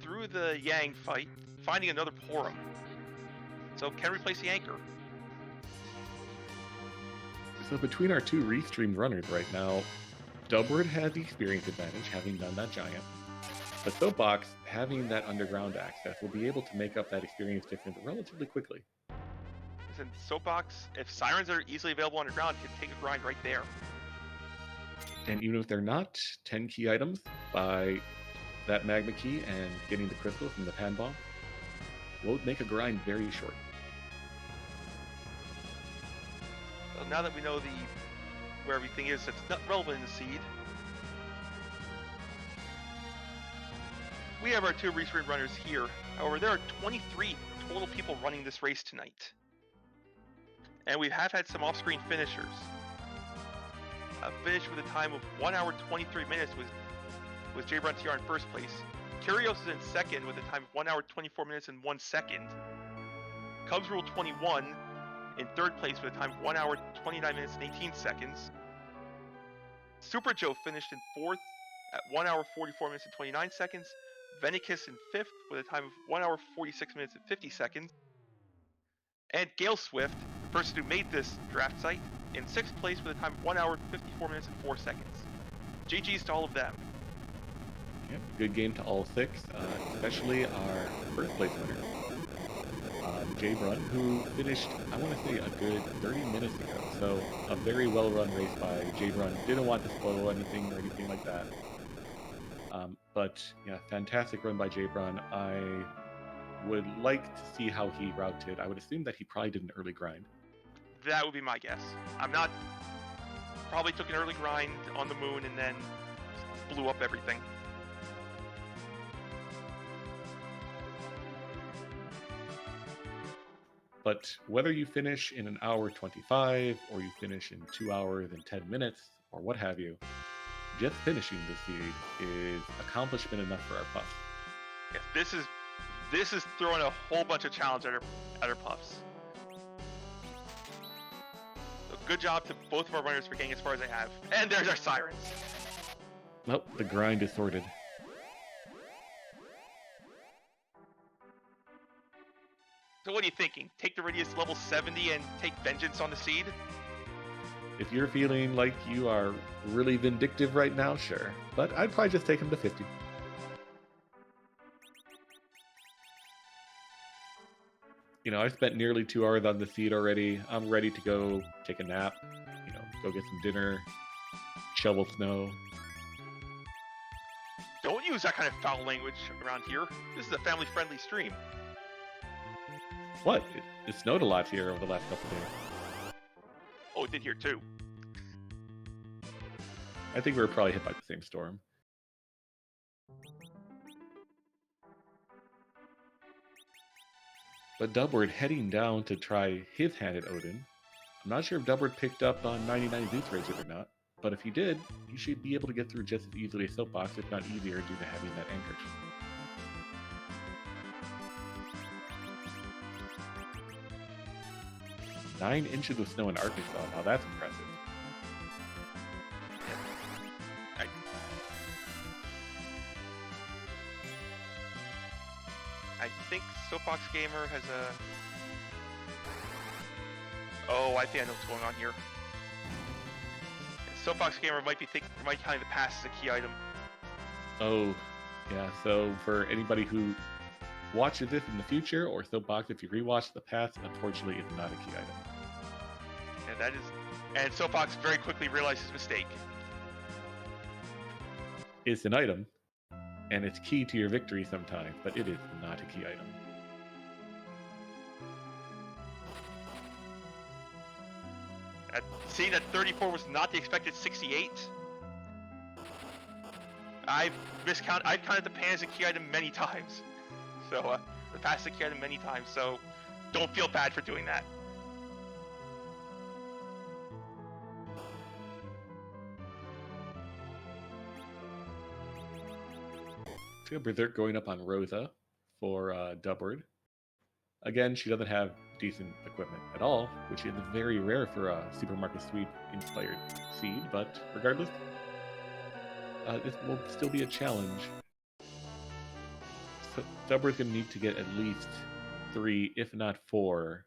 [SPEAKER 2] through the Yang fight, finding another Porum. So can replace the anchor.
[SPEAKER 1] So between our two restreamed runners right now, Dubward has the experience advantage, having done that giant. But Soapbox, having that underground access, will be able to make up that experience difference relatively quickly.
[SPEAKER 2] Listen, Soapbox, if Sirens are easily available underground, can take a grind right there.
[SPEAKER 1] And even if they're not, 10 key items by that magma key and getting the crystal from the pan bomb will make a grind very short.
[SPEAKER 2] So now that we know where everything is that's not relevant in the seed, we have our two restream runners here. However, there are 23 total people running this race tonight. And we have had some off-screen finishers. A finish with a time of 1 hour 23 minutes was J. Bruntier in first place. Curios is in second with a time of 1 hour 24 minutes and 1 second. Cubs Rule 21 in third place with a time of 1 hour 29 minutes and 18 seconds. Super Joe finished in fourth at 1 hour 44 minutes and 29 seconds. Venicus in fifth with a time of 1 hour 46 minutes and 50 seconds. And Gale Swift, the person who made this draft site, in sixth place with a time of 1 hour 54 minutes and 4 seconds. GG's to all of them.
[SPEAKER 1] Yep, good game to all 6, especially our first place winner, Jay Brun, who finished, I want to say, a good 30 minutes ago. So a very well-run race by Jay Brun. Didn't want to spoil anything or anything like that. But yeah, fantastic run by Jay Brun. I would like to see how he routed. I would assume that he probably did an early grind.
[SPEAKER 2] That would be my guess. Probably took an early grind on the moon and then blew up everything.
[SPEAKER 1] But whether you finish in 1 hour 25 or you finish in 2 hours and 10 minutes or what have you, just finishing the seed is accomplishment enough for our puffs.
[SPEAKER 2] Yes, this is throwing a whole bunch of challenge at our puffs. So good job to both of our runners for getting as far as they have. And there's our Sirens.
[SPEAKER 1] Nope, the grind is sorted.
[SPEAKER 2] So what are you thinking? Take the Radius level 70 and take vengeance on the seed?
[SPEAKER 1] If you're feeling like you are really vindictive right now, sure. But I'd probably just take him to 50. I've spent nearly 2 hours on the seed already. I'm ready to go take a nap, go get some dinner, shovel snow.
[SPEAKER 2] Don't use that kind of foul language around here. This is a family-friendly stream.
[SPEAKER 1] What? It snowed a lot here over the last couple of days.
[SPEAKER 2] Oh, it did here too.
[SPEAKER 1] I think we were probably hit by the same storm. But Dubward heading down to try his hand at Odin. I'm not sure if Dubward picked up on 99 Zeus Rages or not, but if he did, he should be able to get through just as easily as Soapbox, if not easier, due to having that anchor. 9 inches of snow in Arkansas. Now that's impressive.
[SPEAKER 2] I think Soapbox Gamer has a... Oh, I think I know what's going on here. Soapbox Gamer might counting the pass as a key item.
[SPEAKER 1] Oh, yeah. So for anybody who watches this in the future, or Soapbox, if you rewatch the past, unfortunately, it's not a key item.
[SPEAKER 2] And Soapbox very quickly realized his mistake.
[SPEAKER 1] It's an item, and it's key to your victory sometimes, but it is not a key item.
[SPEAKER 2] Seeing that 34 was not the expected 68, I've counted the pan as a key item many times. So, the past a key item many times, so don't feel bad for doing that.
[SPEAKER 1] So Berserk going up on Rosa for Dubbard. Again, she doesn't have decent equipment at all, which is very rare for a Supermarket Sweep inspired seed, but regardless, this will still be a challenge. So Dubbard's going to need to get at least 3, if not 4,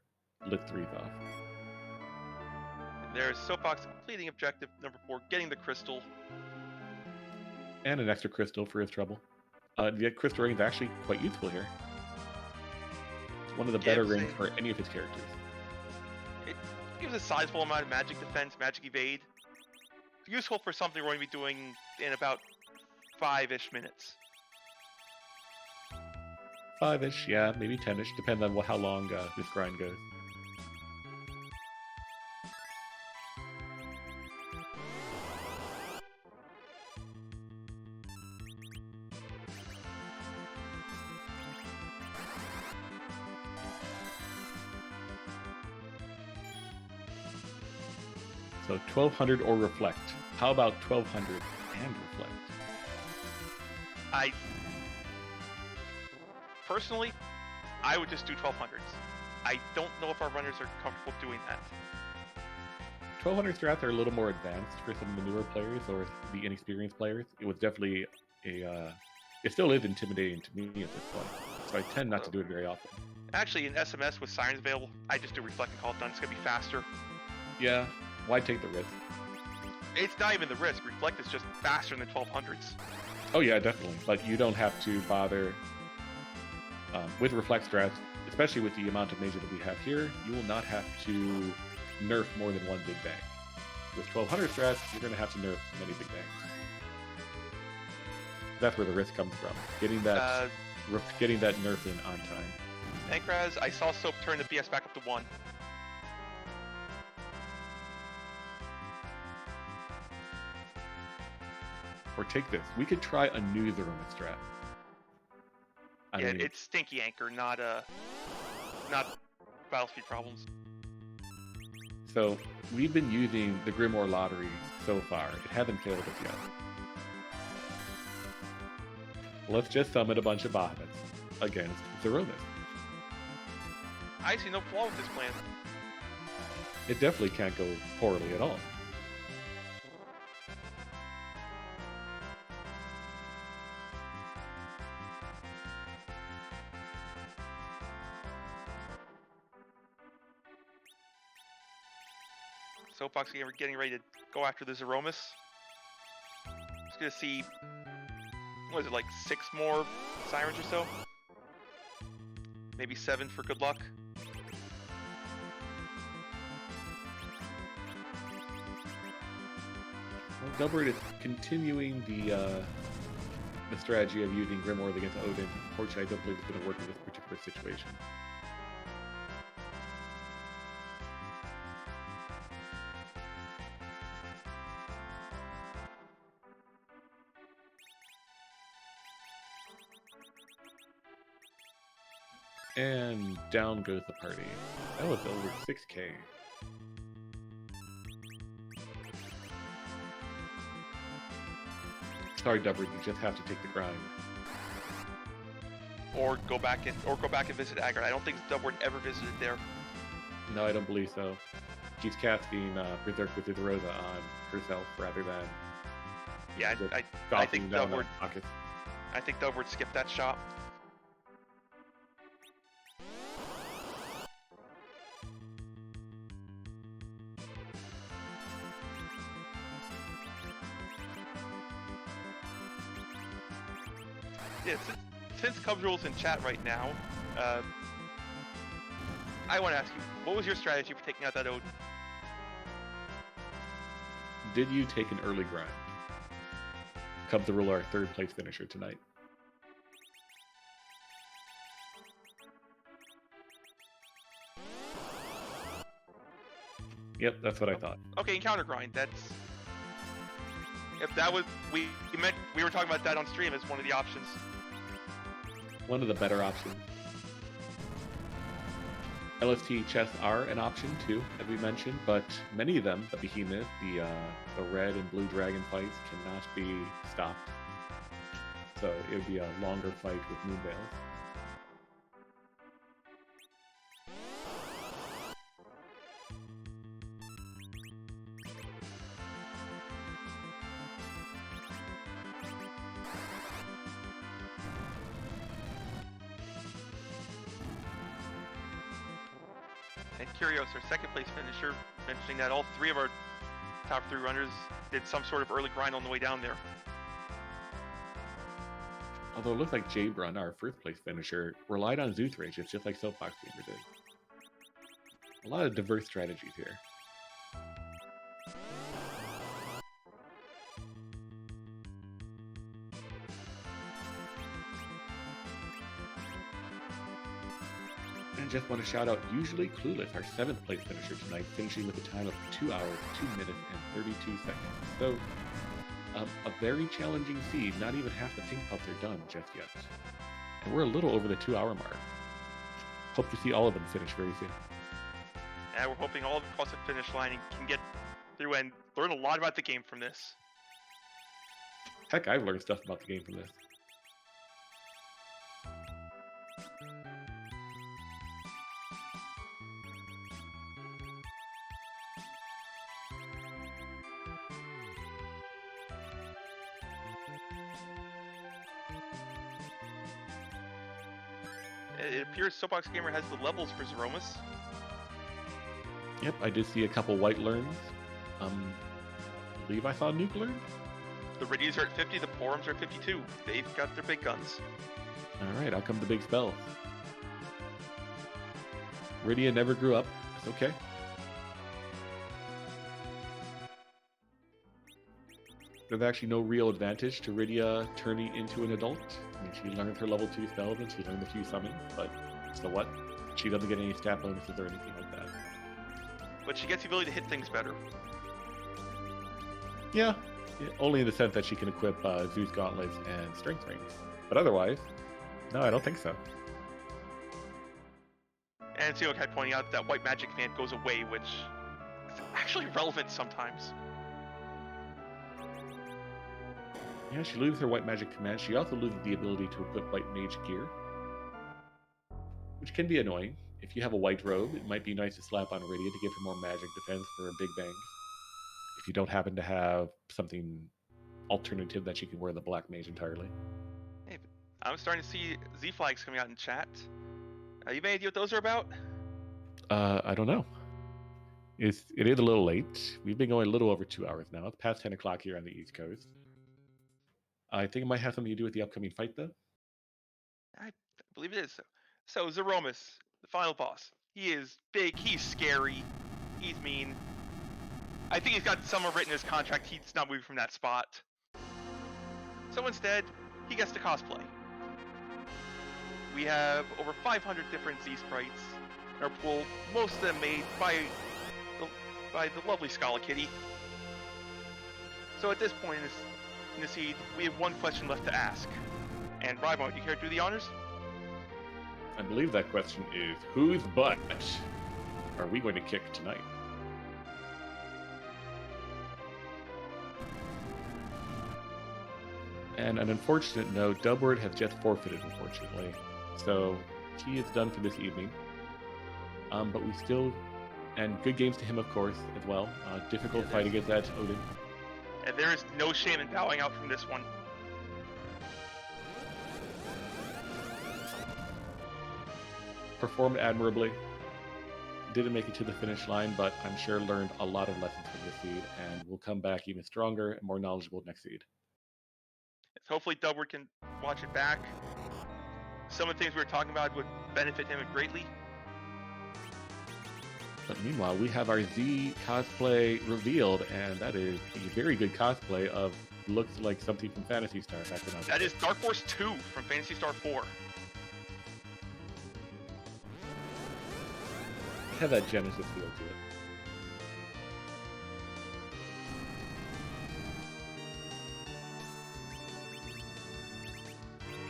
[SPEAKER 1] lift 3s off.
[SPEAKER 2] There's Soapbox completing objective number 4, getting the crystal.
[SPEAKER 1] And an extra crystal for his trouble. The crystal ring is actually quite useful here. It's one of the better rings for any of his characters.
[SPEAKER 2] It gives a sizable amount of magic defense, magic evade. Useful for something we're going to be doing in about 5-ish minutes.
[SPEAKER 1] 5-ish, yeah, maybe 10-ish, depending on how long this grind goes. So 1200 or reflect. How about 1200 and reflect?
[SPEAKER 2] Personally, I would just do 1200s. I don't know if our runners are comfortable doing that.
[SPEAKER 1] 1200 strats are a little more advanced for some of the newer players or the inexperienced players. It was definitely it still is intimidating to me at this point. So I tend not to do it very often.
[SPEAKER 2] Actually, in SMS with sirens available, I just do reflect and call it done. It's going to be faster.
[SPEAKER 1] Yeah, why take the risk?
[SPEAKER 2] It's not even the risk. Reflect is just faster than 1200s.
[SPEAKER 1] Oh yeah, definitely. But you don't have to bother with reflect strats, especially with the amount of major that we have here. You will not have to nerf more than one big bang. With 1200 strats, you're going to have to nerf many big bangs. That's where the risk comes from. Getting that nerf in on time.
[SPEAKER 2] Pankraz, I saw Soap turn the BS back up to 1.
[SPEAKER 1] Or take this. We could try a new Zoromus strat. I mean,
[SPEAKER 2] it's Stinky Anchor, not battle speed problems.
[SPEAKER 1] So, we've been using the Grimoire Lottery so far. It hasn't failed us yet. Let's just summon a bunch of Bahamut's against Zoromus.
[SPEAKER 2] I see no flaw with this plan.
[SPEAKER 1] It definitely can't go poorly at all.
[SPEAKER 2] Soapbox getting ready to go after the Zoromus. Just gonna see, what is it, like 6 more sirens or so? Maybe 7 for good luck.
[SPEAKER 1] Well, Dubbard is continuing the strategy of using Grimoire against Odin. Unfortunately, I don't believe it's going to work in this particular situation. And down goes the party. That was over 6k. Sorry, Dubbard, you just have to take the grind.
[SPEAKER 2] Or go back and visit Agard. I don't think Dubbard ever visited there.
[SPEAKER 1] No, I don't believe so. She's casting Berserk with Rosa on herself rather than
[SPEAKER 2] I think Dubbard skipped that shot. Yeah, since Cubs rules in chat right now, I want to ask you, what was your strategy for taking out that Odin?
[SPEAKER 1] Did you take an early grind? Cubs the Ruler, our third place finisher tonight. Yep, that's what I thought.
[SPEAKER 2] Okay, encounter grind. That's. If that was we were talking about that on stream as one of the options.
[SPEAKER 1] One of the better options. LST chests are an option too, as we mentioned, but many of them, the behemoth, the red and blue dragon fights, cannot be stopped. So it would be a longer fight with Moonveils.
[SPEAKER 2] And Curios, our second place finisher, mentioning that all three of our top three runners did some sort of early grind on the way down there.
[SPEAKER 1] Although it looks like Jabrun, our first place finisher, relied on Zeus Rages just like Soapbox Gamer did. A lot of diverse strategies here. And just want to shout out usually Clueless, our seventh place finisher tonight, finishing with a time of 2 hours, 2 minutes, and 32 seconds. So, a very challenging seed. Not even half the pink pups are done just yet. And we're a little over the 2 hour mark. Hope to see all of them finish very soon.
[SPEAKER 2] And we're hoping all of them cross the finish line and can get through and learn a lot about the game from this.
[SPEAKER 1] Heck, I've learned stuff about the game from this.
[SPEAKER 2] It appears Soapbox Gamer has the levels for Zoromus.
[SPEAKER 1] Yep, I did see a couple white learns. I believe I saw a nuke learn.
[SPEAKER 2] The Riddies are at 50, the Porums are at 52. They've got their big guns.
[SPEAKER 1] Alright, out come the big spells. Rydia never grew up. It's okay. There's actually no real advantage to Rydia turning into an adult. I mean, she learned her level 2 spells and she learned a few summons, but so what? She doesn't get any stat bonuses or anything like that.
[SPEAKER 2] But she gets the ability to hit things better.
[SPEAKER 1] Yeah, only in the sense that she can equip Zeus Gauntlets and Strength Rings. But otherwise, no, I don't think so.
[SPEAKER 2] And Seokai pointing out that white magic command goes away, which is actually relevant sometimes.
[SPEAKER 1] Yeah, she loses her white magic command. She also loses the ability to equip white mage gear, which can be annoying. If you have a white robe, it might be nice to slap on Rydia to give her more magic defense for big bangs. If you don't happen to have something alternative that she can wear the black mage entirely.
[SPEAKER 2] Hey, I'm starting to see Z flags coming out in chat. You have any idea what those are about?
[SPEAKER 1] I don't know. It is a little late. We've been going a little over 2 hours now. It's past 10 o'clock here on the East Coast. I think it might have something to do with the upcoming fight, though.
[SPEAKER 2] I believe it is. So Zoromus, the final boss. He is big. He's scary. He's mean. I think he's got somewhere written in his contract he's not moving from that spot. So instead, he gets to cosplay. We have over 500 different Z sprites in our pool, most of them made by the lovely Scala Kitty. So at this point in the seed, we have one question left to ask. And Rybon, do you care to do the honors?
[SPEAKER 1] I believe that question is, whose butt are we going to kick tonight? And an unfortunate note, Dubword has just forfeited, unfortunately. So he is done for this evening. But we still, and good games to him, of course, as well. Difficult fight against that Odin.
[SPEAKER 2] And there is no shame in bowing out from this one.
[SPEAKER 1] Performed admirably. Didn't make it to the finish line, but I'm sure learned a lot of lessons from this seed, and will come back even stronger and more knowledgeable next seed.
[SPEAKER 2] Hopefully Dubward can watch it back. some of the things we were talking about would benefit him greatly.
[SPEAKER 1] But meanwhile, we have our Z cosplay revealed, and that is a very good cosplay of looks like something from Phantasy Star back when I was a
[SPEAKER 2] That
[SPEAKER 1] kid.
[SPEAKER 2] is Dark Force 2 from Phantasy Star 4.
[SPEAKER 1] It had that Genesis feel to it.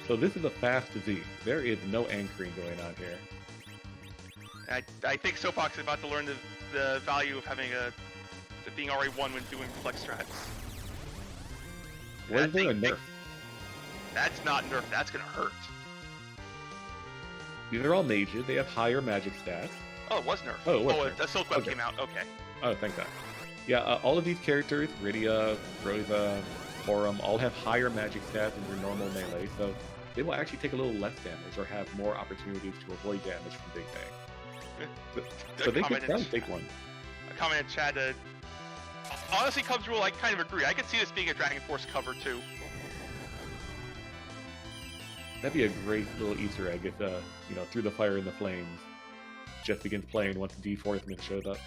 [SPEAKER 1] So this is a fast Z. There is no anchoring going on here.
[SPEAKER 2] I think Soapbox is about to learn the value of having being RA1 when doing flex strats.
[SPEAKER 1] Was there a nerf?
[SPEAKER 2] That's not nerf. That's gonna hurt.
[SPEAKER 1] These are all mages. They have higher magic stats.
[SPEAKER 2] Oh, it was nerf.
[SPEAKER 1] Oh, it was nerf.
[SPEAKER 2] The Silk Web
[SPEAKER 1] Okay.
[SPEAKER 2] came out. Okay.
[SPEAKER 1] Oh, thank God. Yeah, all of these characters, Rydia, Rosa, Forum, all have higher magic stats than your normal melee, so they will actually take a little less damage or have more opportunities to avoid damage from Big Bang. So they could probably take one.
[SPEAKER 2] A comment in chat. Honestly, Cubs rule, I kind of agree. I could see this being a Dragon Force cover too.
[SPEAKER 1] That'd be a great little Easter egg if, Through the Fire and the Flames just begins playing once the D4th myth shows up.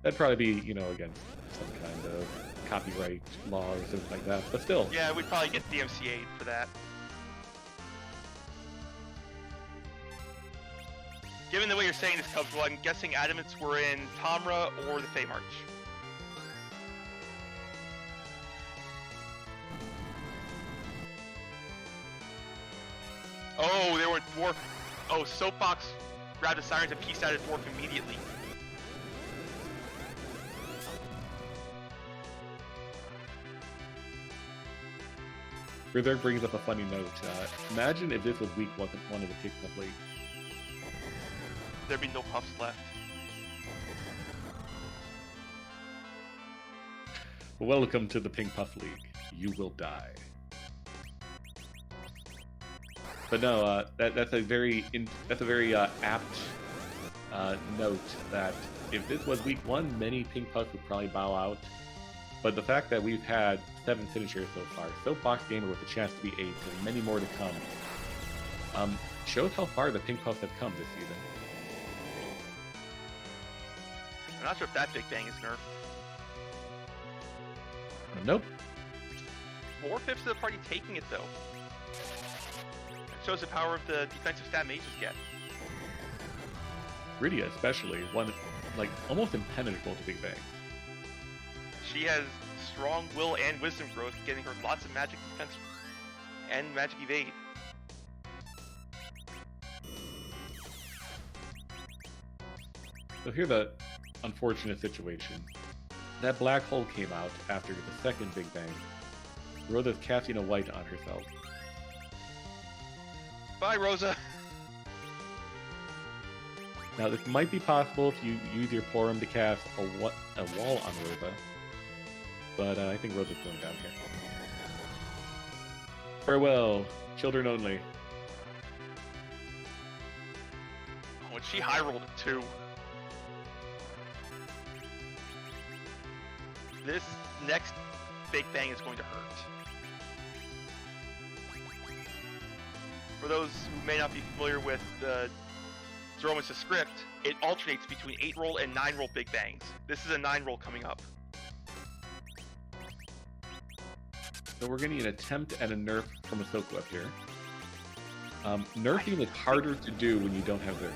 [SPEAKER 1] That'd probably be, against some kind of copyright law or something like that, but still.
[SPEAKER 2] Yeah, we'd probably get DMCA'd for that. Given the way you're saying this, Cubs rule, I'm guessing Adamants were in Tamra or the Fey March. Oh, they were Dwarf. Oh, Soapbox grabbed the Sirens and pieced out a Dwarf immediately.
[SPEAKER 1] Berserk brings up a funny note. Imagine if this was week one of the Pink Puff League.
[SPEAKER 2] There'd be no puffs left.
[SPEAKER 1] Welcome to the Pink Puff League. You will die. But no, that's a very apt note that if this was week one, many Pink Puffs would probably bow out. But the fact that we've had 7 finishers so far, Soapbox Gamer with a chance to be 8, and many more to come, shows how far the Pink Puffs have come this season.
[SPEAKER 2] I'm not sure if that Big Bang is nerfed.
[SPEAKER 1] Nope.
[SPEAKER 2] 4/5 of the party taking it though. It shows the power of the defensive stat mages get.
[SPEAKER 1] Rydia especially, one almost impenetrable to Big Bang.
[SPEAKER 2] She has strong will and wisdom growth, getting her lots of magic defense and magic evade.
[SPEAKER 1] So here's the unfortunate situation. That black hole came out after the second Big Bang. Rosa's casting a white on herself.
[SPEAKER 2] Bye, Rosa.
[SPEAKER 1] Now this might be possible if you use your Porum to cast a wall on Rosa, but I think Rosa's going down here. Farewell, children only.
[SPEAKER 2] Oh, and she high rolled it too. This next Big Bang is going to hurt. For those who may not be familiar with the Zoromus' script, it alternates between 8-roll and 9-roll Big Bangs. This is a 9-roll coming up.
[SPEAKER 1] So we're getting an attempt at a nerf from a Silk Web here. Nerfing is harder to do when you don't have Zerker.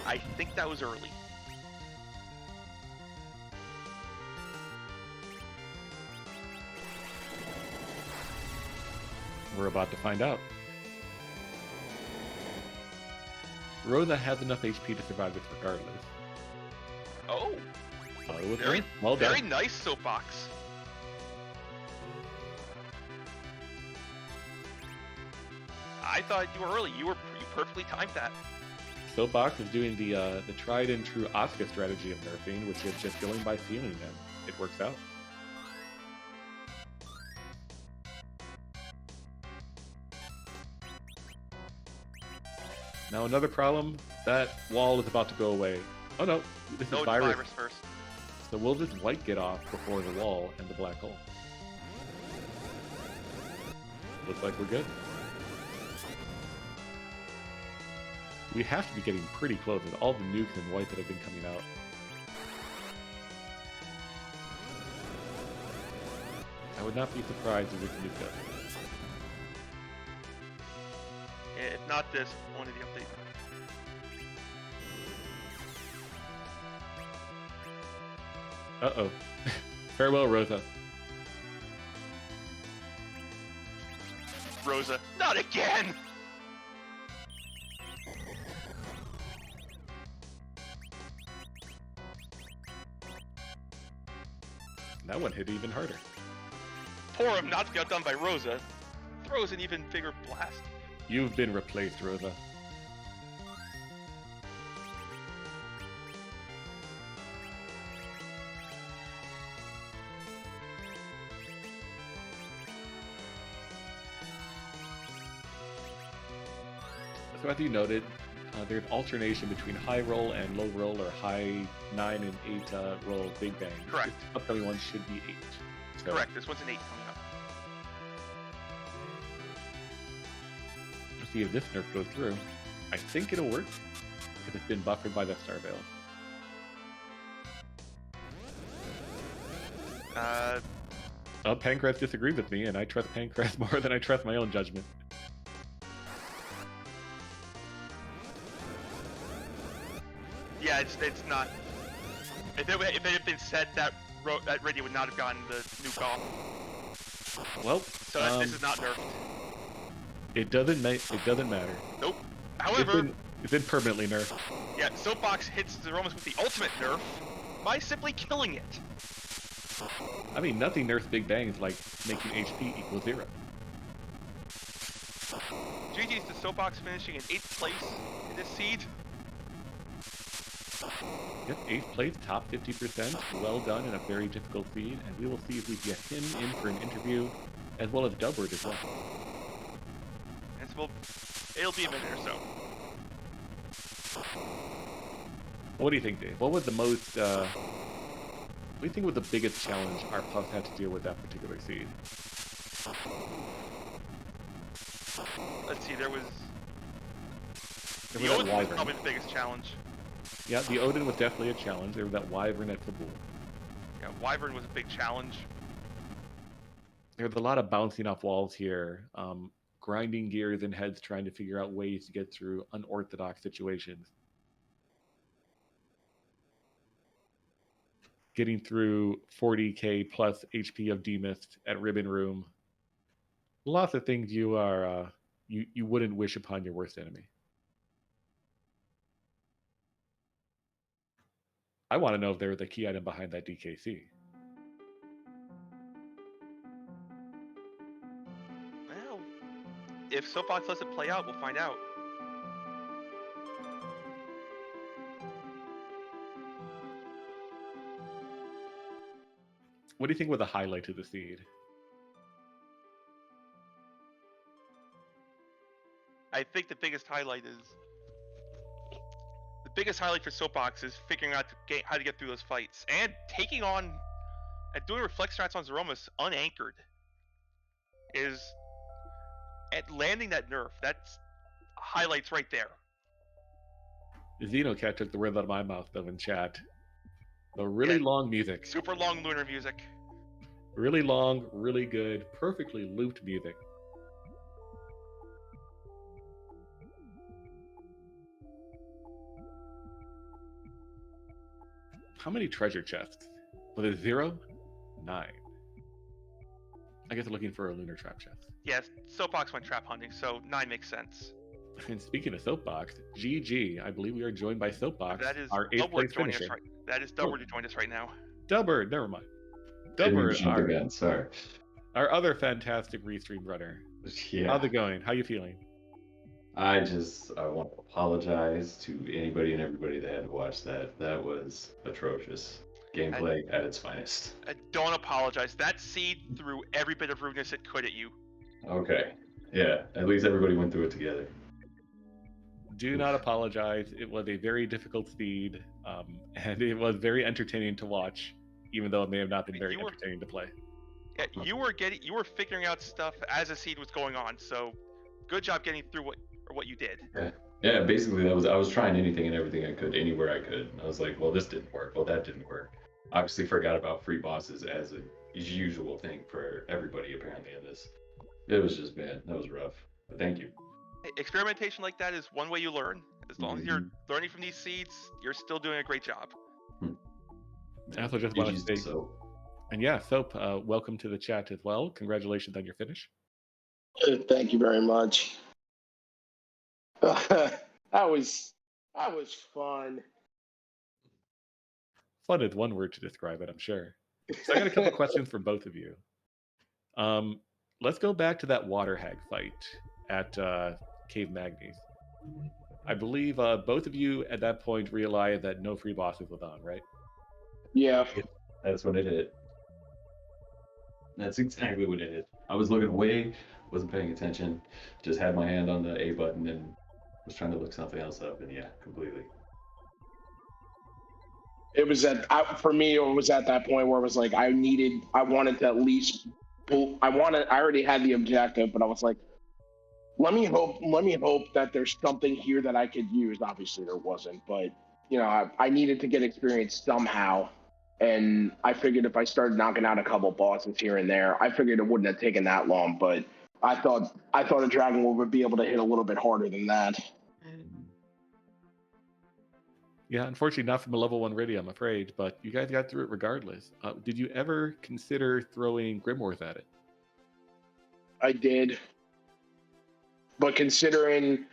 [SPEAKER 2] I think that was early.
[SPEAKER 1] We're about to find out. Rosa has enough HP to survive this regardless.
[SPEAKER 2] Oh,
[SPEAKER 1] It was
[SPEAKER 2] very,
[SPEAKER 1] nice. Well done.
[SPEAKER 2] very nice Soapbox. I thought you were early. You perfectly timed that.
[SPEAKER 1] Soapbox is doing the tried and true Asuka strategy of nerfing, which is just going by feeling, and it works out. Now another problem, that wall is about to go away. Oh no, this
[SPEAKER 2] No,
[SPEAKER 1] is
[SPEAKER 2] it's
[SPEAKER 1] virus.
[SPEAKER 2] virus first.
[SPEAKER 1] So will this white get off before the wall and the black hole? Looks like we're good. We have to be getting pretty close with all the nukes and white that have been coming out. I would not be surprised if we can nuke up.
[SPEAKER 2] If not this, one of the updates.
[SPEAKER 1] Uh-oh. Farewell, Rosa.
[SPEAKER 2] Rosa, not again!
[SPEAKER 1] That one hit even harder.
[SPEAKER 2] Poor him not to get outdone by Rosa. Throws an even bigger blast.
[SPEAKER 1] You've been replaced, Rosa. So as you noted, there's alternation between high roll and low roll, or high 9 and 8 roll Big Bang.
[SPEAKER 2] Correct.
[SPEAKER 1] This upcoming one should be 8. So
[SPEAKER 2] Correct, this one's an 8 coming up.
[SPEAKER 1] let's see if this nerf goes through. I think it'll work, because it's been buffered by the Star Veil. Pancras disagrees with me, and I trust Pancras more than I trust my own judgment.
[SPEAKER 2] Yeah, it's not. If it had been said, that radio would not have gotten the nuke off.
[SPEAKER 1] Well,
[SPEAKER 2] So this is not nerfed.
[SPEAKER 1] it doesn't matter.
[SPEAKER 2] Nope. However,
[SPEAKER 1] It's been permanently nerfed.
[SPEAKER 2] yeah, Soapbox hits Zoromus with the ultimate nerf by simply killing it.
[SPEAKER 1] I mean, nothing nerfs Big Bangs like making HP equal 0.
[SPEAKER 2] GG's to Soapbox finishing in 8th place in this seed.
[SPEAKER 1] Yep, 8th place, top 50%. Well done in a very difficult seed, and we will see if we get him in for an interview, as well as Dubbert as well.
[SPEAKER 2] And so it'll be a minute or so.
[SPEAKER 1] What do you think, Dave? What was the most, what do you think was the biggest challenge our puffs had to deal with that particular seed?
[SPEAKER 2] Let's see, there was...
[SPEAKER 1] There
[SPEAKER 2] The
[SPEAKER 1] was that
[SPEAKER 2] Odin was
[SPEAKER 1] Wyvern.
[SPEAKER 2] probably the biggest challenge.
[SPEAKER 1] Yeah, the Odin was definitely a challenge. There was that Wyvern at Tabul.
[SPEAKER 2] Yeah, Wyvern was a big challenge.
[SPEAKER 1] There was a lot of bouncing off walls here, grinding gears and heads trying to figure out ways to get through unorthodox situations. Getting through 40k plus HP of Demist at Ribbon Room. Lots of things you are you wouldn't wish upon your worst enemy. I want to know if they were the key item behind that DKC.
[SPEAKER 2] Well, if Soapbox lets it play out, we'll find out.
[SPEAKER 1] What do you think was the highlight of the seed?
[SPEAKER 2] I think the biggest highlight for Soapbox is figuring out how to get through those fights and taking on and doing reflex strats on Zoromus unanchored and landing that nerf. That's highlights right there.
[SPEAKER 1] Xenocat took the words out of my mouth though in chat. The really long music.
[SPEAKER 2] Super long Lunar music.
[SPEAKER 1] Really long, really good, perfectly looped music. How many treasure chests? Was it 0? 9. I guess looking for a lunar trap chest.
[SPEAKER 2] Yes, Soapbox went trap hunting, so 9 makes sense.
[SPEAKER 1] And speaking of Soapbox, GG, I believe we are joined by Soapbox,
[SPEAKER 2] That is
[SPEAKER 1] our 8th place
[SPEAKER 2] joining
[SPEAKER 1] finisher.
[SPEAKER 2] us That is Dubbert who joined us right now.
[SPEAKER 1] Dubbert, never mind.
[SPEAKER 3] Didn't
[SPEAKER 1] Dubbert,
[SPEAKER 3] jump again, sorry.
[SPEAKER 1] our other fantastic restream runner.
[SPEAKER 3] Yeah.
[SPEAKER 1] How's it going? How you feeling?
[SPEAKER 3] I want to apologize to anybody and everybody that had to watch that. That was atrocious. Gameplay at its finest.
[SPEAKER 2] Don't apologize. That seed threw every bit of rudeness it could at you.
[SPEAKER 3] Okay. Yeah, at least everybody went through it together.
[SPEAKER 1] Do not apologize. It was a very difficult seed, and it was very entertaining to watch, even though it may have not been very entertaining to play.
[SPEAKER 2] Yeah, you were figuring out stuff as the seed was going on. So, good job getting through what you did.
[SPEAKER 3] Yeah. Yeah, basically that was I was trying anything and everything I could, anywhere I could. And I was like, well, this didn't work. Well, that didn't work. Obviously, forgot about free bosses as a usual thing for everybody apparently in this. It was just bad. That was rough. But thank you.
[SPEAKER 2] Experimentation like that is one way you learn. As long as you're
[SPEAKER 3] Mhm.
[SPEAKER 2] learning from these seeds, you're still doing a great job.
[SPEAKER 1] I also just want to
[SPEAKER 3] GG's
[SPEAKER 1] say,
[SPEAKER 3] so.
[SPEAKER 1] and yeah, Soap, welcome to the chat as well. Congratulations on your finish.
[SPEAKER 4] Thank you very much. that was fun.
[SPEAKER 1] Fun is one word to describe it, I'm sure. So I got a couple questions for both of you. Let's go back to that water hag fight at Cave Magnes. I believe both of you at that point realized that no free bosses was on, right?
[SPEAKER 4] Yeah.
[SPEAKER 3] That's what it hit. That's exactly what it hit. I was looking away, wasn't paying attention, just had my hand on the A button and was trying to look something else up, and yeah, completely.
[SPEAKER 4] It was for me. It was at that point where it was like I wanted to at least. I already had the objective, but I was like, let me hope that there's something here that I could use. Obviously, there wasn't, but I needed to get experience somehow. And I figured if I started knocking out a couple bosses here and there, I figured it wouldn't have taken that long. But I thought a Dragon Lord would be able to hit a little bit harder than that.
[SPEAKER 1] Yeah, unfortunately not from a level 1 ready, I'm afraid, but you guys got through it regardless. Did you ever consider throwing Grimoires at it?
[SPEAKER 4] I did. But considering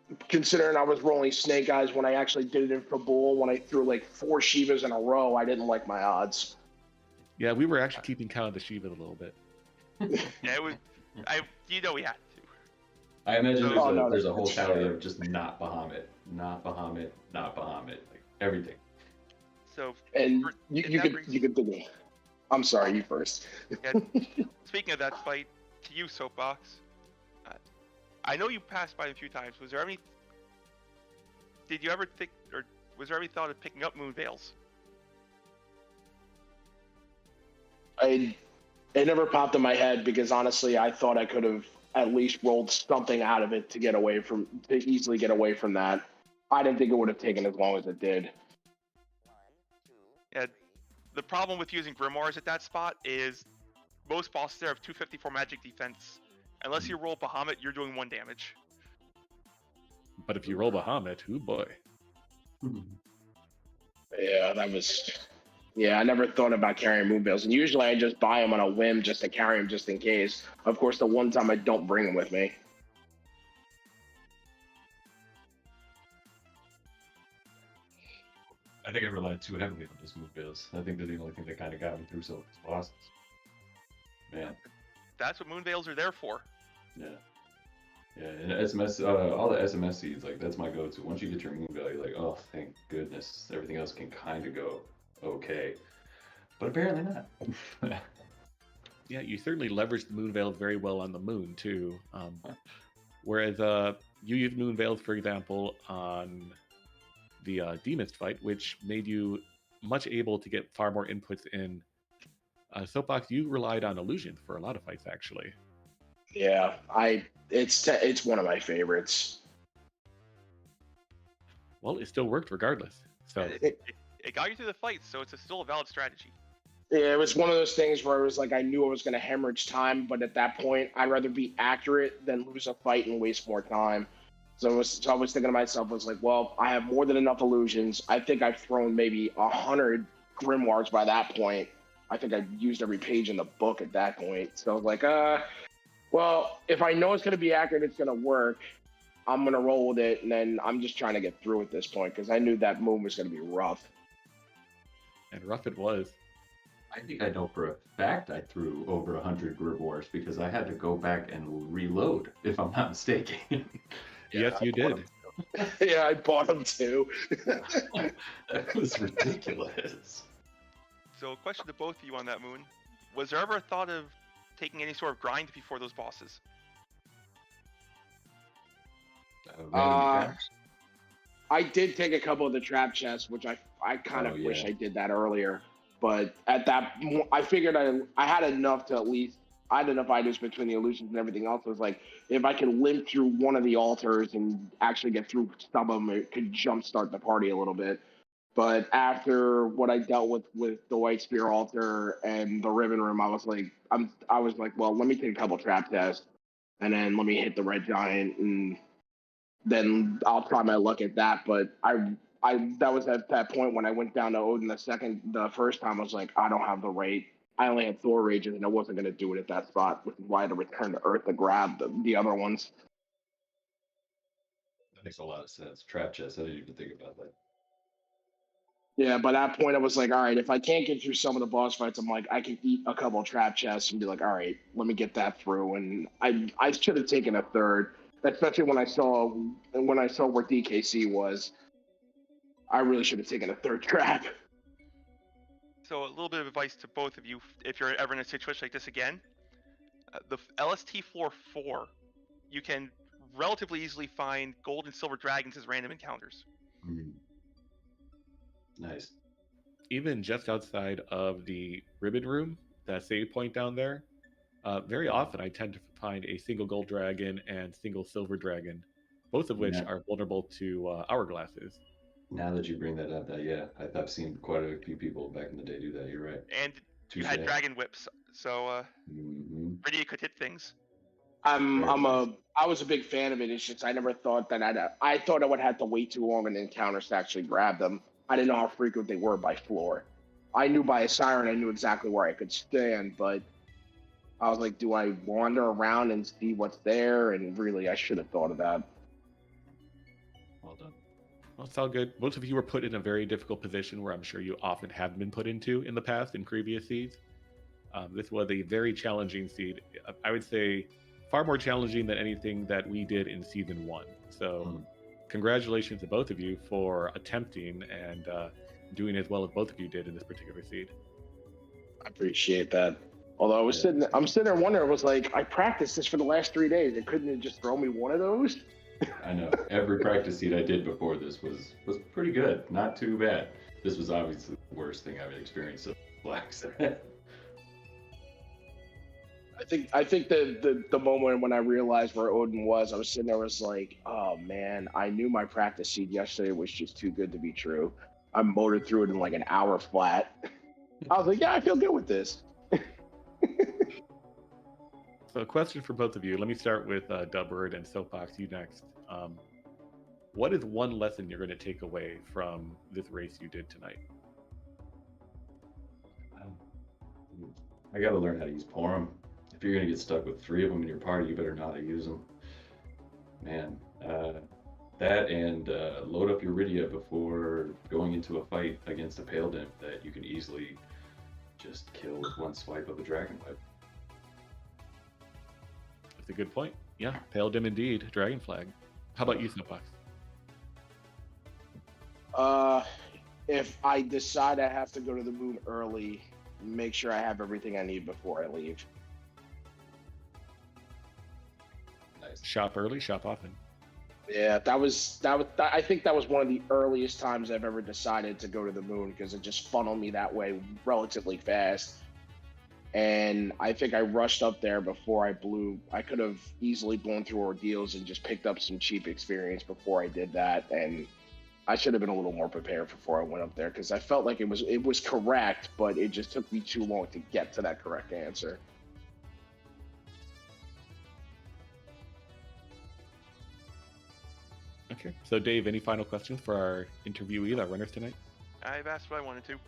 [SPEAKER 4] I was rolling Snake Eyes when I actually did it in Fabul, when I threw like 4 Shivas in a row, I didn't like my odds.
[SPEAKER 1] Yeah, we were actually keeping count of the Shiva a little bit.
[SPEAKER 2] Yeah, it was. We had to.
[SPEAKER 3] I imagine
[SPEAKER 2] So-
[SPEAKER 3] there's a whole tally of just not Bahamut, not Bahamut, not Bahamut, like everything.
[SPEAKER 2] So,
[SPEAKER 4] And
[SPEAKER 2] for-
[SPEAKER 4] you
[SPEAKER 2] in that
[SPEAKER 4] could
[SPEAKER 2] reason-
[SPEAKER 4] you could think me. I'm sorry, you first.
[SPEAKER 2] speaking of that fight, to you, Soapbox. I know you passed by it a few times. Was there any? Did you ever think, or was there any thought of picking up Moon Veils?
[SPEAKER 4] It never popped in my head because honestly, I thought I could have at least rolled something out of it to easily get away from that. I didn't think it would have taken as long as it did.
[SPEAKER 2] Yeah, the problem with using Grimoires at that spot is most bosses there have 254 magic defense. Unless you roll Bahamut, you're doing 1 damage.
[SPEAKER 1] But if you roll Bahamut, oh boy.
[SPEAKER 4] Yeah, I never thought about carrying Moonveils, and usually I just buy them on a whim just to carry them just in case. Of course, the one time I don't bring them with me.
[SPEAKER 3] I think I relied too heavily on those move bills. I think they're the only thing that kind of got me through some of these bosses. Man,
[SPEAKER 2] That's what Moon Veils are there for.
[SPEAKER 3] yeah. Yeah, and SMS, all the SMS seeds, like that's my go-to. Once you get your moon value, like, oh, thank goodness, everything else can kind of go okay, but apparently not.
[SPEAKER 1] Yeah, you certainly leveraged the Moon Veils very well on the moon, too. Whereas you used Moon Veils, for example, on the Demist fight, which made you much able to get far more inputs in. Soapbox, you relied on illusions for a lot of fights, actually.
[SPEAKER 4] Yeah, it's one of my favorites.
[SPEAKER 1] Well, it still worked regardless. So
[SPEAKER 2] It got you through the fight, so it's still a valid strategy.
[SPEAKER 4] Yeah, it was one of those things where it was like I knew I was going to hemorrhage time, but at that point, I'd rather be accurate than lose a fight and waste more time. So I was thinking to myself, I was like, well, I have more than enough illusions. I think I've thrown maybe 100 grimoires by that point. I think I used every page in the book at that point. So I was like, well, if I know it's going to be accurate, it's going to work, I'm going to roll with it. And then I'm just trying to get through at this point because I knew that move was going to be rough.
[SPEAKER 1] and rough it was.
[SPEAKER 3] I think I know for a fact I threw over 100 grimoires because I had to go back and reload, if I'm not mistaken.
[SPEAKER 1] Yes, you did.
[SPEAKER 4] Yeah, I bought them too.
[SPEAKER 3] That was ridiculous.
[SPEAKER 2] So, a question to both of you on that, Moon. Was there ever a thought of taking any sort of grind before those bosses?
[SPEAKER 4] I did take a couple of the trap chests, which I kind of wish I did that earlier. But at that, I figured I had enough to at least identified between the illusions and everything else was like if I could limp through one of the altars and actually get through some of them, it could jumpstart the party a little bit. But after what I dealt with the White Spear altar and the Ribbon Room, I was like, well, let me take a couple trap tests, and then let me hit the Red Giant, and then I'll try my luck at that. But I that was at that point when I went down to Odin the first time. I was like, I don't have the rate. I only had Thor rages, and I wasn't going to do it at that spot, which is why I had to return to Earth to grab the other ones.
[SPEAKER 3] That makes a lot of sense. Trap chest. I didn't even think about that.
[SPEAKER 4] Yeah, by that point, I was like, all right, if I can't get through some of the boss fights, I'm like, I can eat a couple of trap chests and be like, all right, let me get that through. And I should have taken a third, especially when I saw where DKC was. I really should have taken a third trap.
[SPEAKER 2] So a little bit of advice to both of you, if you're ever in a situation like this again. The LST floor 4, you can relatively easily find gold and silver dragons as random encounters.
[SPEAKER 3] Mm. Nice.
[SPEAKER 1] Even just outside of the Ribbon Room, that save point down there, very often I tend to find a single gold dragon and single silver dragon, both of which
[SPEAKER 3] Yeah.
[SPEAKER 1] are vulnerable to hourglasses.
[SPEAKER 3] Now that you bring that up, I've seen quite a few people back in the day do that. You're right.
[SPEAKER 2] And you had dragon whips, so Bridia could hit things.
[SPEAKER 4] I was a big fan of it. It's just I never thought that I thought I would have to wait too long in encounters to actually grab them. I didn't know how frequent they were by floor. I knew by a siren, I knew exactly where I could stand, but I was like, do I wander around and see what's there? And really, I should have thought of that.
[SPEAKER 3] Well done.
[SPEAKER 1] Well, it's all good. Both of you were put in a very difficult position where I'm sure you often have been put into in the past in previous seeds. This was a very challenging seed. I would say far more challenging than anything that we did in season 1. So congratulations to both of you for attempting and doing as well as both of you did in this particular seed.
[SPEAKER 4] I appreciate that. Although I'm sitting there wondering, I was like, I practiced this for the last 3 days. It couldn't have just thrown me one of those.
[SPEAKER 3] I know. Every practice seed I did before this was pretty good. Not too bad. This was obviously the worst thing I've experienced so flax.
[SPEAKER 4] I think the moment when I realized where Odin was, I was sitting there, was like, oh man, I knew my practice seed yesterday was just too good to be true. I motored through it in like an hour flat. I was like, yeah, I feel good with this.
[SPEAKER 1] So a question for both of you. Let me start with Dubbird and Soapbox, you next. What is one lesson you're going to take away from this race you did tonight?
[SPEAKER 3] I got to learn how to use Porum. If you're going to get stuck with 3 of them in your party, you better know how to use them. Man, that and load up your Rydia before going into a fight against a Pale Dim that you can easily just kill with one swipe of a Dragon Whip.
[SPEAKER 1] That's a good point. Yeah, Pale Dim indeed. Dragon Flag. How about you, Soapbox?
[SPEAKER 4] If I decide I have to go to the moon early, make sure I have everything I need before I leave.
[SPEAKER 3] Nice.
[SPEAKER 1] Shop early, shop often.
[SPEAKER 4] Yeah, I think that was one of the earliest times I've ever decided to go to the moon, because it just funneled me that way relatively fast. And I think I rushed up there before I blew. I could have easily blown through ordeals and just picked up some cheap experience before I did that. And I should have been a little more prepared before I went up there, because I felt like it was correct, but it just took me too long to get to that correct answer.
[SPEAKER 1] Okay. So Dave, any final questions for our interviewee, our runners tonight?
[SPEAKER 2] I've asked what I wanted to.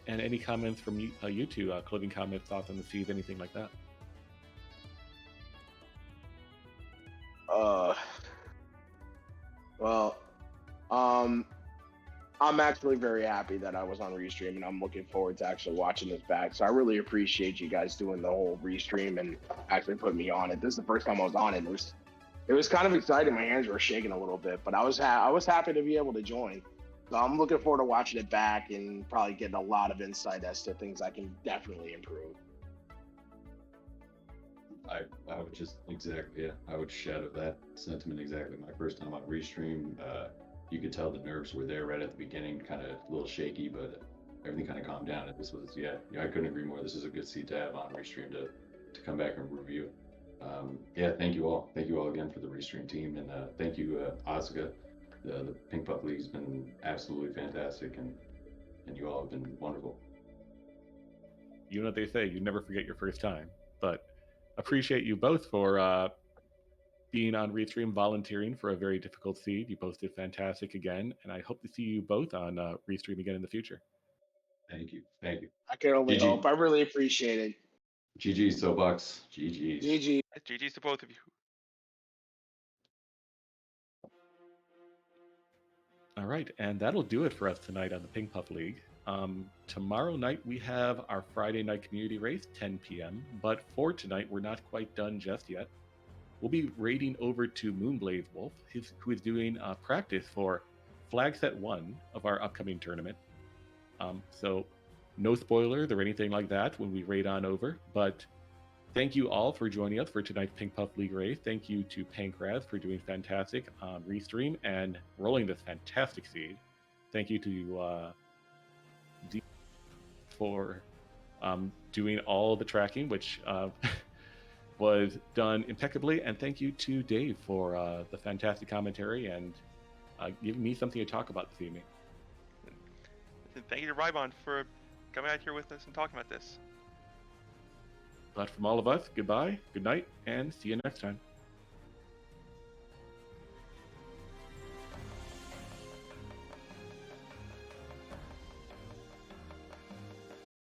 [SPEAKER 1] And any comments from you two, closing comments, thoughts on the seed, anything like that?
[SPEAKER 4] Well, I'm actually very happy that I was on Restream, and I'm looking forward to actually watching this back. So I really appreciate you guys doing the whole Restream and actually putting me on it. This is the first time I was on it. It was kind of exciting. My hands were shaking a little bit, but I was happy to be able to join. So I'm looking forward to watching it back and probably getting a lot of insight as to things I can definitely improve.
[SPEAKER 3] I would just I would shadow that sentiment exactly. My first time on Restream, you could tell the nerves were there right at the beginning, kind of a little shaky, but everything kind of calmed down. And this was, I couldn't agree more. This is a good seat to have on Restream to to come back and review. Yeah, thank you all. Thank you all again for the Restream team, and thank you, Asuka. The Pink Puff League's been absolutely fantastic, and you all have been wonderful.
[SPEAKER 1] You know what they say, you never forget your first time. But appreciate you both for being on Restream, volunteering for a very difficult seed. You both did fantastic again, and I hope to see you both on Restream again in the future.
[SPEAKER 3] Thank you. Thank you.
[SPEAKER 4] I can only
[SPEAKER 3] GG.
[SPEAKER 4] hope. I really appreciate it.
[SPEAKER 3] GG, Soapbox. GG's.
[SPEAKER 4] GG.
[SPEAKER 2] GG's to both of you.
[SPEAKER 1] All right, and that'll do it for us tonight on the Pink Puff League. Tomorrow night we have our Friday night community race, 10 p.m. But for tonight, we're not quite done just yet. We'll be raiding over to Moonblaze Wolf, who is doing practice for Flag Set 1 of our upcoming tournament. So no spoilers or anything like that when we raid on over. But thank you all for joining us for tonight's Pink Puff League race. Thank you to Pankraz for doing fantastic on Restream and rolling this fantastic seed. Thank you to D for doing all the tracking, which was done impeccably. And thank you to Dave for the fantastic commentary and giving me something to talk about this evening.
[SPEAKER 2] And thank you to Rybon for coming out here with us and talking about this.
[SPEAKER 1] But from all of us, goodbye, good night, and see you next time.